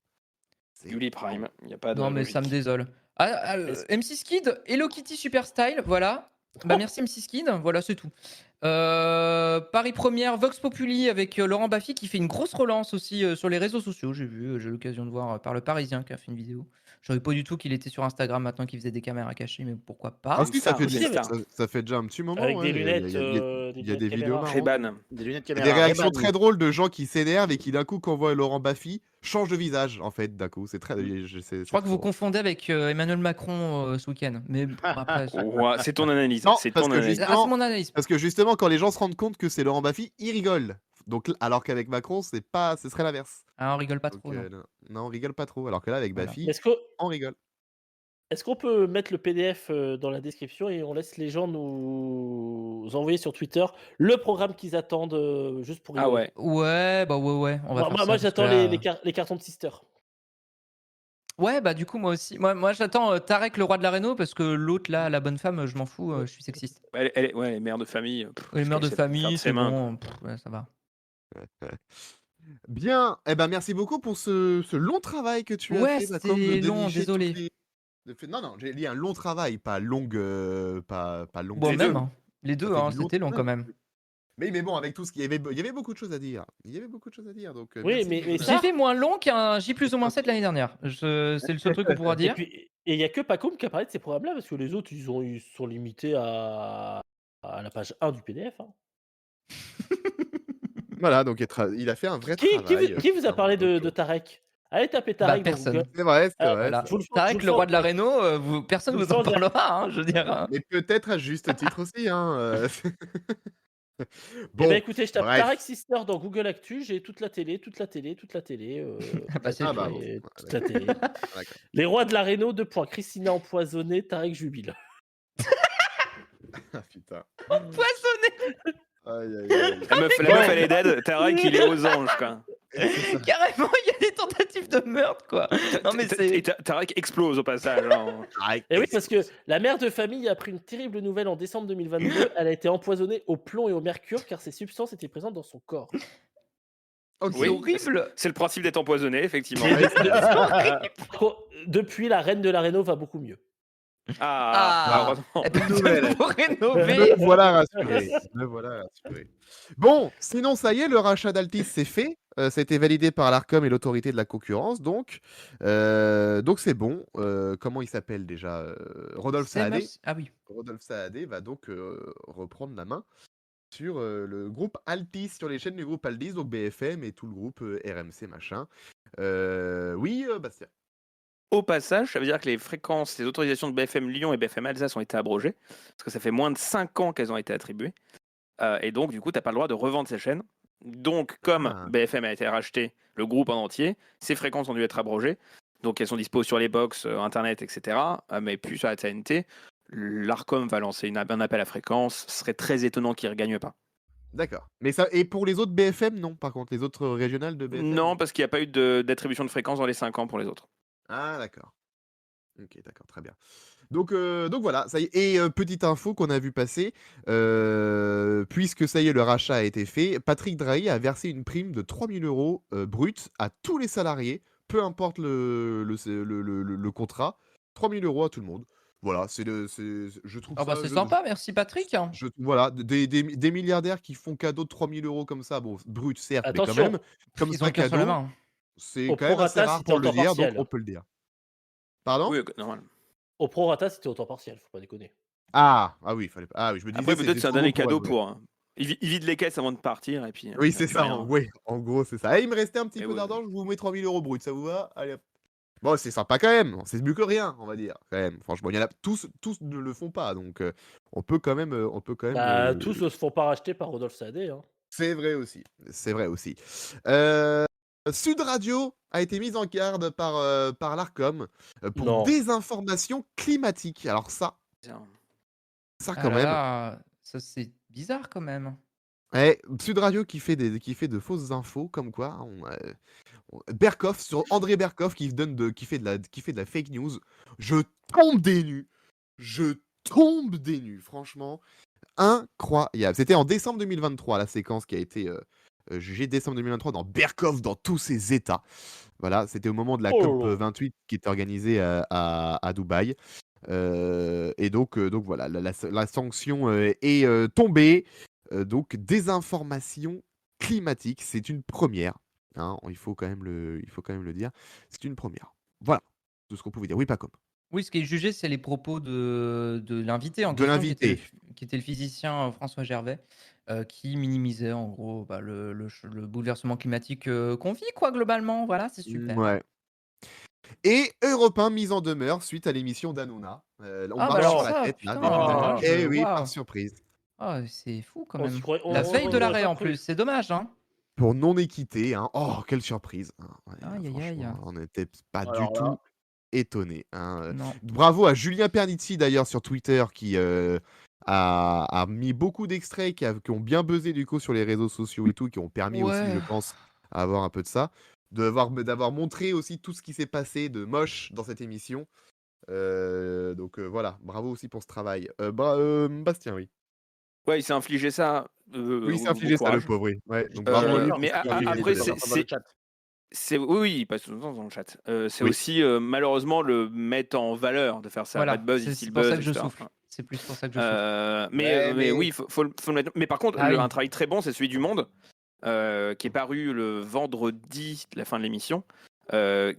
C'est Gulli Prime, il n'y a pas de Non, mais ça me logique. désole. M6 Kid, Hello Kitty Super Style, voilà. Bah merci M6 Kid, voilà, c'est tout. Paris Première, Vox Populi avec Laurent Baffy qui fait une grosse relance aussi sur les réseaux sociaux. J'ai vu, j'ai eu l'occasion de voir par le Parisien qui a fait une vidéo. Je savais pas du tout qu'il était sur Instagram maintenant qu'il faisait des caméras cachées, mais pourquoi Ah pas. si, ça fait, Aussi, avec- ça fait déjà un petit moment. Avec ouais. des lunettes, Il y a des vidéos caméra. marrantes. Ray-Ban. Des lunettes Il y a caméra. des réactions Ray-Ban. très drôles de gens qui s'énervent et qui d'un coup, quand voient Laurent Baffy, changent de visage, en fait, d'un coup. C'est très. Je crois que vous confondez avec Emmanuel Macron ce week-end. Mais bon, après, Ouais, c'est ton analyse. Non, C'est parce ton que analyse. c'est mon analyse. Parce que justement, quand les gens se rendent compte que c'est Laurent Baffy, ils rigolent. Donc, alors qu'avec Macron, c'est pas, ce serait l'inverse. Ah, on rigole pas Donc, trop. Non. non, on rigole pas trop. Alors que là, avec Voilà. Baffy, on rigole. Est-ce qu'on peut mettre le PDF dans la description et on laisse les gens nous envoyer sur Twitter le programme qu'ils attendent juste pour Ah rigoler. ouais. Ouais, bah ouais, on va faire ça. Moi parce j'attends que là, les cartons de Sister. Ouais, bah du coup, moi aussi. Moi j'attends Tarek, le roi de la réno, parce que l'autre, là, la bonne femme, je m'en fous, je suis sexiste. Ouais, mère de famille. Les mères de qu'elle sait faire famille, ses c'est mains, bon, ouais, ça va. Bien. Eh ben, merci beaucoup pour ce long travail que tu as Ouais, fait, Macom, de c'était long, dénicher toutes désolé. les- Non, j'ai dit un long travail, pas longue, pas longue. Bon, Les même, deux. hein. Les deux, Ça fait hein, du long c'était long quand travail. même. Mais bon, avec tout ce qu'il y avait, il y avait beaucoup de choses à dire. Il y avait beaucoup de choses à dire, donc. Oui, Merci mais de nous ça- J'ai donner- fait moins long qu'un J plus ou moins 7 l'année dernière. C'est le seul truc qu'on pourra Et dire. puis il y a que Pacom qui a parlé de ces programmes-là parce que les autres ils sont limités à la page 1 du PDF. Hein. Voilà, donc il a fait un vrai Qui travail. vous a parlé donc, de Tarek? Allez taper Tarek dans personne. Google. C'est vrai, c'est Ah, vrai. Voilà. c'est je vous vrai. le Tarek, je le vous roi de la sens- réno, personne je vous vous en sens dire. parlera, hein, je veux dire. Hein. Mais peut-être à juste titre aussi, hein. Eh Bon, ben écoutez, je tape bref. Tarek Sister dans Google Actu, j'ai toute la télé. Bah, c'est Ah tout. bah, bon. toute la télé. D'accord. Les rois de la réno, 2 points. Christina empoisonnée, Tarek jubile. Ah putain. Poissonné. Aïe, aïe, aïe. La meuf, elle est dead. Tarek, il est aux anges, quoi. Carrément, il y a des tentatives de meurtre, quoi. Non, mais Et c'est. Tarek explose au passage. hein. Arrête. Et oui, parce que la mère de famille a appris une terrible nouvelle en décembre 2022. Elle a été empoisonnée au plomb et au mercure car ces substances étaient présentes dans son corps. Ok. C'est horrible. C'est le principe d'être empoisonné, effectivement. Ouais, Depuis, la reine de la réno va beaucoup mieux. Ah, heureusement. Eh ben, nouvelle. pour rénover. Me voilà rassuré. Me voilà rassuré. Bon, sinon, ça y est, le rachat d'Altis, c'est fait. Ça a été validé par l'ARCOM et l'autorité de la concurrence, donc. Donc c'est bon. Comment il s'appelle déjà Rodolphe Saadé. Ah oui. Rodolphe Saadé va donc reprendre la main sur le groupe Altis, sur les chaînes du groupe Altis, donc BFM et tout le groupe RMC machin. Oui, Bastien. Au passage, ça veut dire que les fréquences, les autorisations de BFM Lyon et BFM Alsace ont été abrogées, parce que ça fait moins de 5 ans qu'elles ont été attribuées. Et donc, du coup, tu n'as pas le droit de revendre ces chaînes. Donc, comme Ah. BFM a été racheté, le groupe en entier, ces fréquences ont dû être abrogées. Donc, elles sont dispo sur les box, Internet, etc., mais plus sur la TNT. L'ARCOM va lancer un appel à fréquence. Ce serait très étonnant qu'ils ne regagnent pas. D'accord. Mais ça, et pour les autres BFM, non, par contre, les autres régionales de BFM Non, parce qu'il n'y a pas eu d'attribution de fréquence dans les 5 ans pour les autres. Ah, d'accord. Ok, d'accord, très bien. Donc voilà, ça y est. Et petite info qu'on a vu passer, puisque ça y est, le rachat a été fait, Patrick Drahi a versé une prime de 3 000 € brut à tous les salariés, peu importe le contrat, 3 000 € à tout le monde. Voilà, je trouve Ah bah ça. c'est sympa, merci Patrick. Voilà, des milliardaires qui font cadeau de 3 000 € comme ça, bon, brut certes, mais quand Attention, même, comme Ils ça, ont le cœur sur la cadeau, main. c'est Au quand même assez prorata, rare si pour t'es le en temps dire, donc partiel. on peut le dire. Pardon? Oui, normal. Au prorata, c'était au temps partiel, faut pas déconner. Ah oui, fallait pas. Ah oui, je me disais. Après, peut-être c'est un trop dernier beau cadeau être vrai. pour. Il vide les caisses avant de partir et puis. Oui, c'est plus ça. rien. En gros, c'est ça. Et il me restait un petit Et peu ouais. d'argent, je vous mets 3 000 € brut, ça vous va? Allez hop. Bon, c'est sympa quand même. C'est mieux que rien, on va dire. Quand même. Franchement, il y en a tous ne le font pas, donc on peut quand même. Bah, tous ne se font pas racheter par Rodolphe Saadé. Hein. C'est vrai aussi. C'est vrai aussi. Sud Radio a été mise en garde par l'Arcom pour Non. désinformation climatique. Alors ça Ah quand là même. là, ça c'est bizarre quand même. Sud Radio qui fait de fausses infos, comme quoi Berkoff, sur André Berkoff qui fait de la fake news. Je tombe des nues. Je tombe des nues, franchement. Incroyable. C'était en décembre 2023, la séquence qui a été jugée décembre 2023 dans Berkoff dans tous ses états. Voilà, c'était au moment de la Oh COP là là. 28 qui était organisée à Dubaï. Et donc voilà, la sanction est tombée. Donc désinformation climatique, c'est une première. Hein, il faut quand même le dire. C'est une première. Voilà, tout ce qu'on pouvait dire. Oui, pas comme. Oui, ce qui est jugé, c'est les propos de l'invité en De question l'invité. qui était le physicien, François Gervais, qui minimisait en gros, bah, le bouleversement climatique, qu'on vit quoi globalement. Voilà, c'est super. Ouais. Et Europe 1 mise en demeure suite à l'émission d'Hanouna. On Ah bah marche alors sur la ça, tête là, putain, depuis Ah. Hanouna. Eh oui, par waouh! surprise. Ah, c'est fou quand On s'y même. croyait, La veille de y aurait l'arrêt pas en cru. plus, c'est dommage, hein? Pour non-équité, hein. Oh, quelle surprise, hein. Ouais, Aïe, aïe, aïe. franchement, on n'était pas du Alors là, tout étonnés, hein. Non. Bravo à Julien Pernizi d'ailleurs sur Twitter qui a mis beaucoup d'extraits qui ont bien buzzé du coup sur les réseaux sociaux et tout, qui ont permis aussi, Ouais. je pense, à avoir un peu de ça. D'avoir montré aussi tout ce qui s'est passé de moche dans cette émission. Donc voilà, bravo aussi pour ce travail. Bastien, oui. Ouais, il s'est infligé ça. Oui, il s'est Bon infligé ça, le courage. pauvre, oui. Ouais, donc bravo à lui pour Mais ce qu'il a fait après, de- dans le chat. oui, il passe tout le temps dans le chat. C'est Oui. aussi malheureusement le mettre en valeur, de faire ça. Voilà, Bad buzz, c'est ici le pour ça buzz, que je etc. souffle. C'est plus pour ça que je souffle. Mais oui, faut le mettre. Mais par contre, Ah oui. un travail très bon, c'est celui du Monde, qui est paru le vendredi de la fin de l'émission,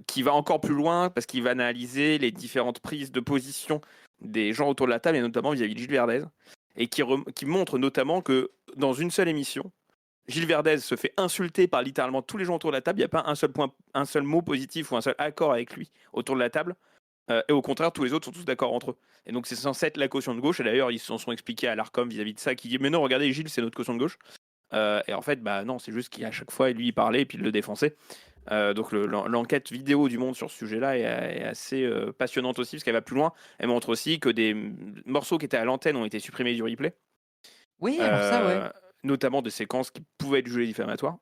qui va encore plus loin parce qu'il va analyser les différentes prises de position des gens autour de la table, et notamment vis-à-vis de Gilles Verdez, et qui montre notamment que dans une seule émission, Gilles Verdez se fait insulter par littéralement tous les gens autour de la table. Il n'y a pas un seul mot positif ou un seul accord avec lui autour de la table. Et au contraire, tous les autres sont tous d'accord entre eux. Et donc, c'est censé être la caution de gauche. Et d'ailleurs, ils s'en sont expliqués à l'Arcom vis-à-vis de ça, qui dit mais non, regardez, Gilles, c'est notre caution de gauche. Et en fait, bah non, c'est juste qu'à chaque fois, lui, il parlait et puis il le défonçait. Donc, l'enquête vidéo du Monde sur ce sujet-là est assez passionnante aussi, parce qu'elle va plus loin. Elle montre aussi que des morceaux qui étaient à l'antenne ont été supprimés du replay. Oui, alors ça, ouais. Notamment des séquences qui pouvaient être jugées diffamatoires.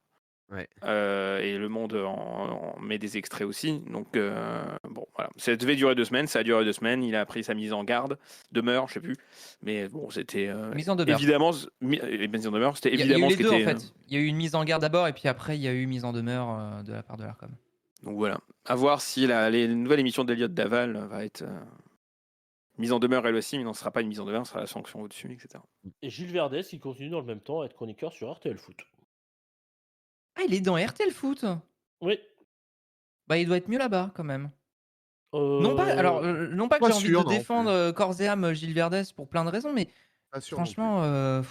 Ouais. Et Le Monde en met des extraits aussi. Donc, bon, voilà. Ça devait durer 2 semaines, ça a duré 2 semaines. Il a pris sa mise en garde, demeure, je sais plus. Mais bon, c'était. Mise en demeure. Évidemment, mise en demeure, c'était Il y a évidemment eu ce les qui deux en était. fait. Il y a eu une mise en garde d'abord et puis après il y a eu mise en demeure de la part de l'Arcom. Donc voilà. À voir si les nouvelle émission d'Eliott Daval va être mise en demeure elle aussi, mais non, ce sera pas une mise en demeure, ce sera la sanction au-dessus, etc. et Gilles Verdez, il continue dans le même temps à être chroniqueur sur RTL Foot. Ah, il est dans RTL Foot. Oui. Bah, il doit être mieux là-bas quand même. Non pas, alors non pas que Pas j'ai envie sûr, de non défendre corps et âme Gilles Verdez pour plein de raisons, mais Pas sûr non plus. franchement,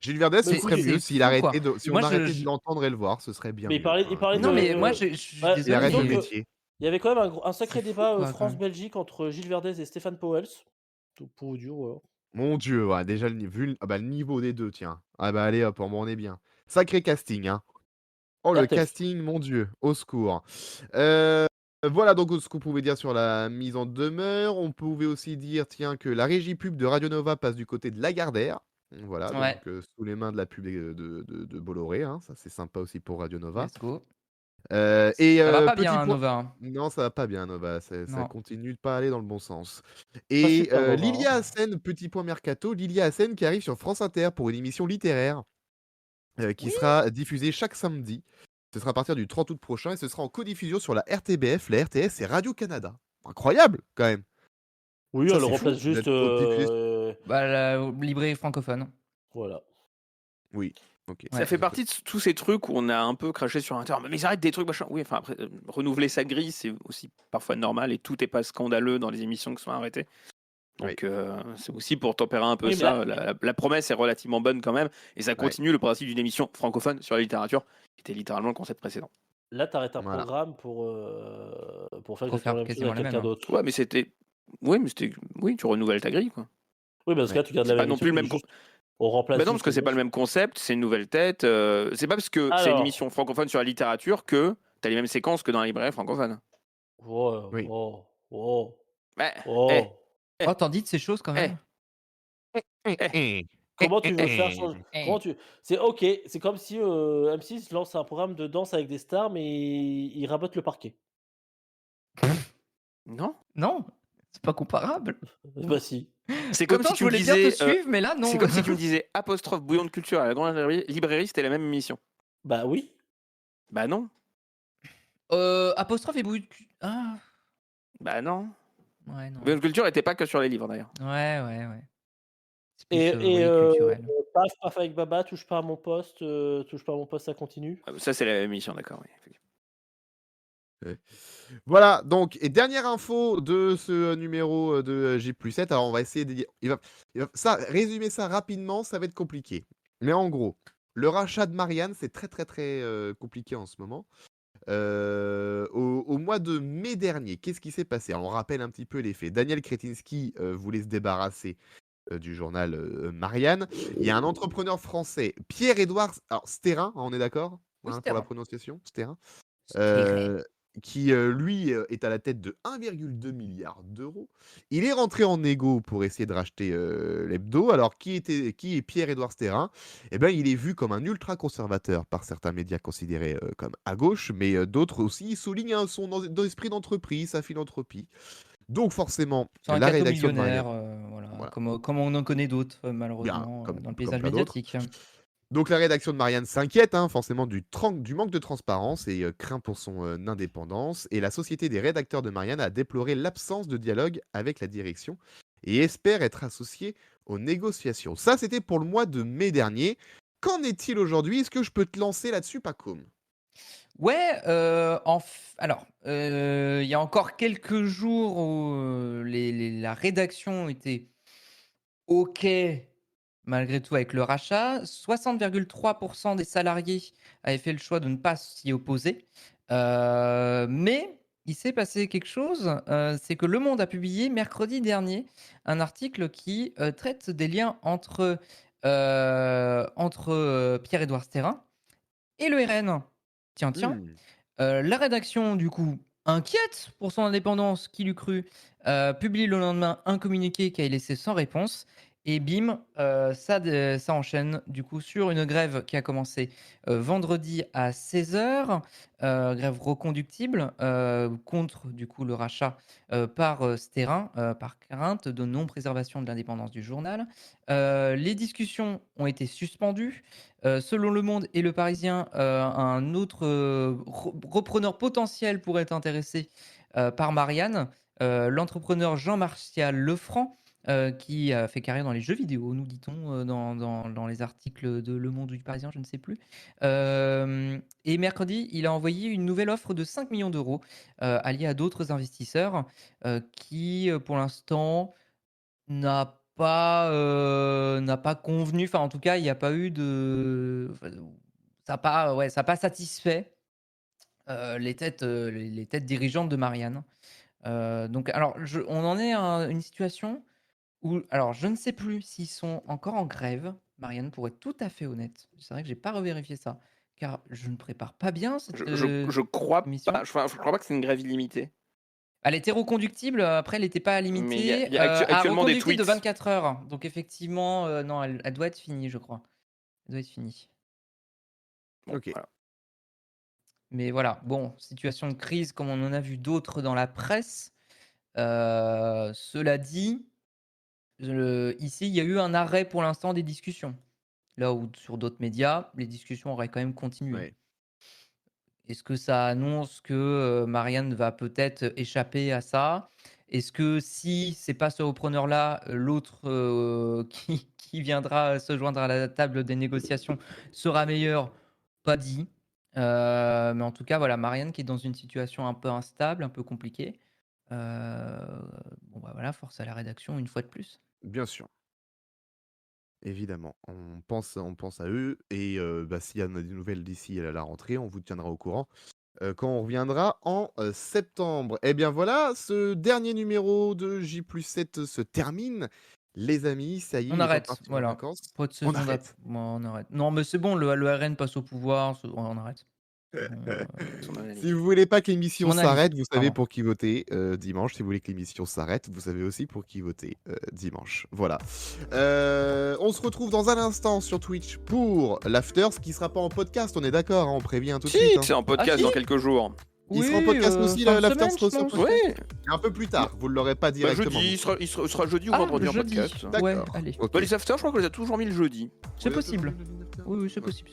Gilles Verdez, ce Mais serait c'est mieux s'il fou, quoi. arrêtait si on Moi, arrêtait de l'entendre et le voir, ce serait bien Mais mieux. il parlait non de. mais moi je suis Ouais, Il désolé. arrête le disons que- métier. Il y avait quand même un sacré C'est fou, débat quoi, quand même. France-Belgique entre Gilles Verdez et Stéphane Pauwels. Tout pour vous dire, voilà. Mon Dieu, ouais, déjà le niveau des deux, tiens. Ah bah allez hop, on est bien. Sacré casting, hein. Oh le RTL. casting, mon Dieu, au secours. Voilà donc ce qu'on pouvait dire sur la mise en demeure. On pouvait aussi dire, tiens, que la régie pub de Radio Nova passe du côté de Lagardère. Voilà, Ouais. donc sous les mains de la pub de Bolloré, hein. Ça c'est sympa aussi pour Radio Nova. Let's go. Et Ça va pas petit bien, point- Nova. hein. Non, ça va pas bien, Nova. Ça Non. continue de pas aller dans le bon sens. Et super, Nova, Lilia hein. Hassen, petit point mercato, Lilia Hassen qui arrive sur France Inter pour une émission littéraire qui Oui. sera diffusée chaque samedi. Ce sera à partir du 30 août prochain et ce sera en codiffusion sur la RTBF, la RTS et Radio-Canada. Incroyable, quand même. Oui, Ça, elle c'est remplace fou juste. d'être diffusé. Bah, la librairie francophone. Voilà. Oui, ok. Ouais. Ça fait partie de tous ces trucs où on a un peu craché sur Inter. Mais ils arrêtent des trucs, machin. Oui, enfin, après, renouveler sa grille, c'est aussi parfois normal et tout n'est pas scandaleux dans les émissions qui sont arrêtées. Donc, c'est aussi pour tempérer un peu Oui, mais ça. La promesse est relativement bonne quand même. Et ça continue le principe d'une émission francophone sur la littérature, qui était littéralement le concept précédent. Là, t'arrêtes un Voilà. programme pour faire Pour faire exactement la même chose quasiment avec la quelqu'un même, hein. d'autre. Ouais, mais c'était. Oui, tu renouvelles ta grille, quoi. Oui, parce que là, tu gardes C'est la pas même non plus le émission, même. juste- On remplace Bah non, parce juste que le c'est pas le monsieur. même concept, c'est une nouvelle tête. C'est pas parce que c'est une Alors, émission francophone sur la littérature que t'as les mêmes séquences que dans la librairie francophone. oh, Oui. oh, oh, Bah, eh, oh. eh, Oh, t'en dis de ces choses quand eh, même? eh. Comment tu veux faire changer? Eh. Comment tu? C'est ok. C'est comme si M6 lance un programme de danse avec des stars, mais il rabote le parquet. Non? Non, c'est pas comparable. Bah si. C'est comme Autant si je tu me voulais bien te disais, suivre, mais là, c'est non. comme si tu me disais apostrophe bouillon de culture à la grande librairie, c'était la même émission. Bah oui. Bah non, Apostrophe et bouille de ah! bah non. Ouais, non. Bouillon de culture était pas que sur les livres d'ailleurs. Ouais. C'est Et, plus, oui, culturel. paf paf avec Baba, touche pas à mon poste, ça continue. Ça c'est la même émission, d'accord. Oui, effectivement. Voilà, donc, et dernière info de ce numéro de J+7. Alors, on va essayer de dire. Résumer ça rapidement, ça va être compliqué. Mais en gros, le rachat de Marianne, c'est très, très, très compliqué en ce moment. Au mois de mai dernier, qu'est-ce qui s'est passé? Alors, on rappelle un petit peu les faits. Daniel Kretinsky voulait se débarrasser du journal Marianne. Il y a un entrepreneur français, Pierre-Édouard Stérin, on est d'accord Oui, pour la Stérin. prononciation, Stérin, Stérin. qui lui est à la tête de 1,2 milliard d'euros. Il est rentré en négo pour essayer de racheter l'hebdo. Alors, qui est Pierre-Édouard Stérin? Eh ben, il est vu comme un ultra-conservateur par certains médias considérés comme à gauche, mais d'autres aussi soulignent son esprit d'entreprise, sa philanthropie. Donc, forcément, C'est un la cadeau rédaction de millionnaire, Marianne, voilà, voilà, comme on en connaît d'autres, bien, malheureusement, dans le comme paysage plein d'autres. médiatique. Donc la rédaction de Marianne s'inquiète forcément du manque de transparence et craint pour son indépendance. Et la Société des rédacteurs de Marianne a déploré l'absence de dialogue avec la direction et espère être associée aux négociations. Ça, c'était pour le mois de mai dernier. Qu'en est-il aujourd'hui? Est-ce que je peux te lancer là-dessus, Pacoum? Ouais, alors, il y a encore quelques jours où, la rédaction était OK, malgré tout avec le rachat. 60,3 des salariés avaient fait le choix de ne pas s'y opposer. Mais il s'est passé quelque chose, c'est que Le Monde a publié mercredi dernier un article qui, traite des liens entre Pierre-Édouard Stérin et le RN. Tiens. Hmm. La rédaction, du coup, inquiète pour son indépendance, qui l'eût cru, publie le lendemain un communiqué qui a laissé sans réponse et bim, ça enchaîne du coup sur une grève qui a commencé, vendredi à 16h, grève reconductible, contre du coup le rachat, par, Stérin, par crainte de non-préservation de l'indépendance du journal. Les discussions ont été suspendues. Selon Le Monde et Le Parisien, un autre, repreneur potentiel pourrait être intéressé, par Marianne, l'entrepreneur Jean-Martial Lefranc, qui a fait carrière dans les jeux vidéo, nous dit-on, dans les articles de Le Monde ou du Parisien, je ne sais plus. Et mercredi, il a envoyé une nouvelle offre de 5 millions d'euros, alliée à d'autres investisseurs, qui, pour l'instant n'a pas convenu, enfin, en tout cas, il y a pas eu de enfin, ça a pas satisfait, les têtes dirigeantes de Marianne. Donc alors on en est à une situation où alors je ne sais plus s'ils sont encore en grève, Marianne, pour être tout à fait honnête. C'est vrai que j'ai pas revérifié ça, car je ne prépare pas bien cette, Je crois émission. pas, je crois pas que c'est une grève illimitée. Elle était reconductible, après elle n'était pas Mais limitée, il y a actuellement des reconductible de tweets. 24 heures. Donc effectivement, non, elle doit être finie, je crois. Elle doit être finie. Bon, Ok. voilà. Mais voilà, bon, situation de crise comme on en a vu d'autres dans la presse. Cela dit, ici, il y a eu un arrêt pour l'instant des discussions. Là où sur d'autres médias, les discussions auraient quand même continué. Ouais. Est-ce que ça annonce que, Marianne va peut-être échapper à ça? Est-ce que si c'est pas ce repreneur-là, l'autre, qui viendra se joindre à la table des négociations sera meilleur? Pas dit. Mais en tout cas, voilà, Marianne qui est dans une situation un peu instable, un peu compliquée. Heu, bon, bah, voilà, force à la rédaction une fois de plus. Bien sûr. Évidemment, on pense à eux et s'il y en a des nouvelles d'ici à la rentrée, on vous tiendra au courant, quand on reviendra en septembre. Eh bien voilà, ce dernier numéro de J+7 se termine. Les amis, ça y est, On ils sont arrête, partis en voilà. vacances. Pas de saison arrête. on arrête. Non, mais c'est bon, le RN passe au pouvoir, on arrête. C'est bon, Son analyse. Si vous voulez pas que l'émission Mon avis, s'arrête, vous savez pardon. pour qui voter dimanche. Si vous voulez que l'émission s'arrête, vous savez aussi pour qui voter dimanche. Voilà. On se retrouve dans un instant sur Twitch pour l'after, ce qui sera pas en podcast, on est d'accord, hein, on prévient tout de Si, suite. hein. c'est en podcast si dans quelques jours. Il sera en podcast aussi, fin de l'after semaine, sera je sur pense. podcast. Ouais, Un peu plus tard, vous ne l'aurez pas bah, directement. jeudi, il sera jeudi ou vendredi en jeudi. podcast. D'accord. Ouais, allez. Ok. Bah, les afters, je crois qu'on les a toujours mis le jeudi. C'est possible. Oui, c'est possible.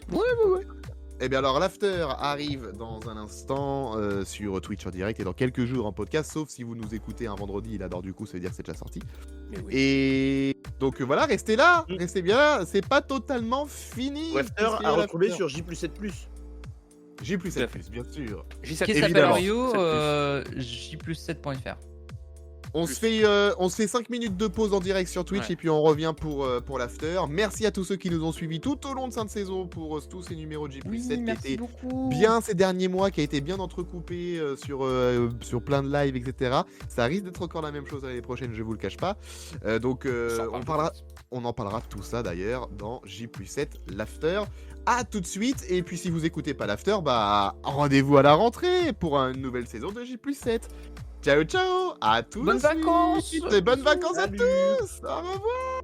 Eh bien alors l'after arrive dans un instant sur Twitch en direct et dans quelques jours en podcast, sauf si vous nous écoutez un vendredi, là, alors du coup ça veut dire que c'est déjà sorti. Mais oui. Et donc voilà, restez là, Mm. restez bien là, c'est pas totalement fini. L'after parce qu'il y à a retrouver l'after. sur J+7+. J plus Tout à 7 fait. plus, bien sûr. J7, Qu'est-ce que Évidemment. s'appelle Rio j+7.fr. On se fait 5 minutes de pause en direct sur Twitch Ouais. et puis on revient pour l'after. Merci à tous ceux qui nous ont suivis tout au long de cette saison pour tous ces numéros de J+7 Oui, qui merci étaient beaucoup. bien ces derniers mois, qui a été bien entrecoupé sur plein de lives, etc. Ça risque d'être encore la même chose l'année prochaine, je vous le cache pas. Donc on en parlera de tout ça d'ailleurs dans J+7 l'after. À tout de suite, et puis si vous écoutez pas l'after, bah rendez-vous à la rentrée pour une nouvelle saison de J+7. Ciao ciao, à tous. Bonnes vacances. Et bonnes vacances à Salut. tous. Au revoir.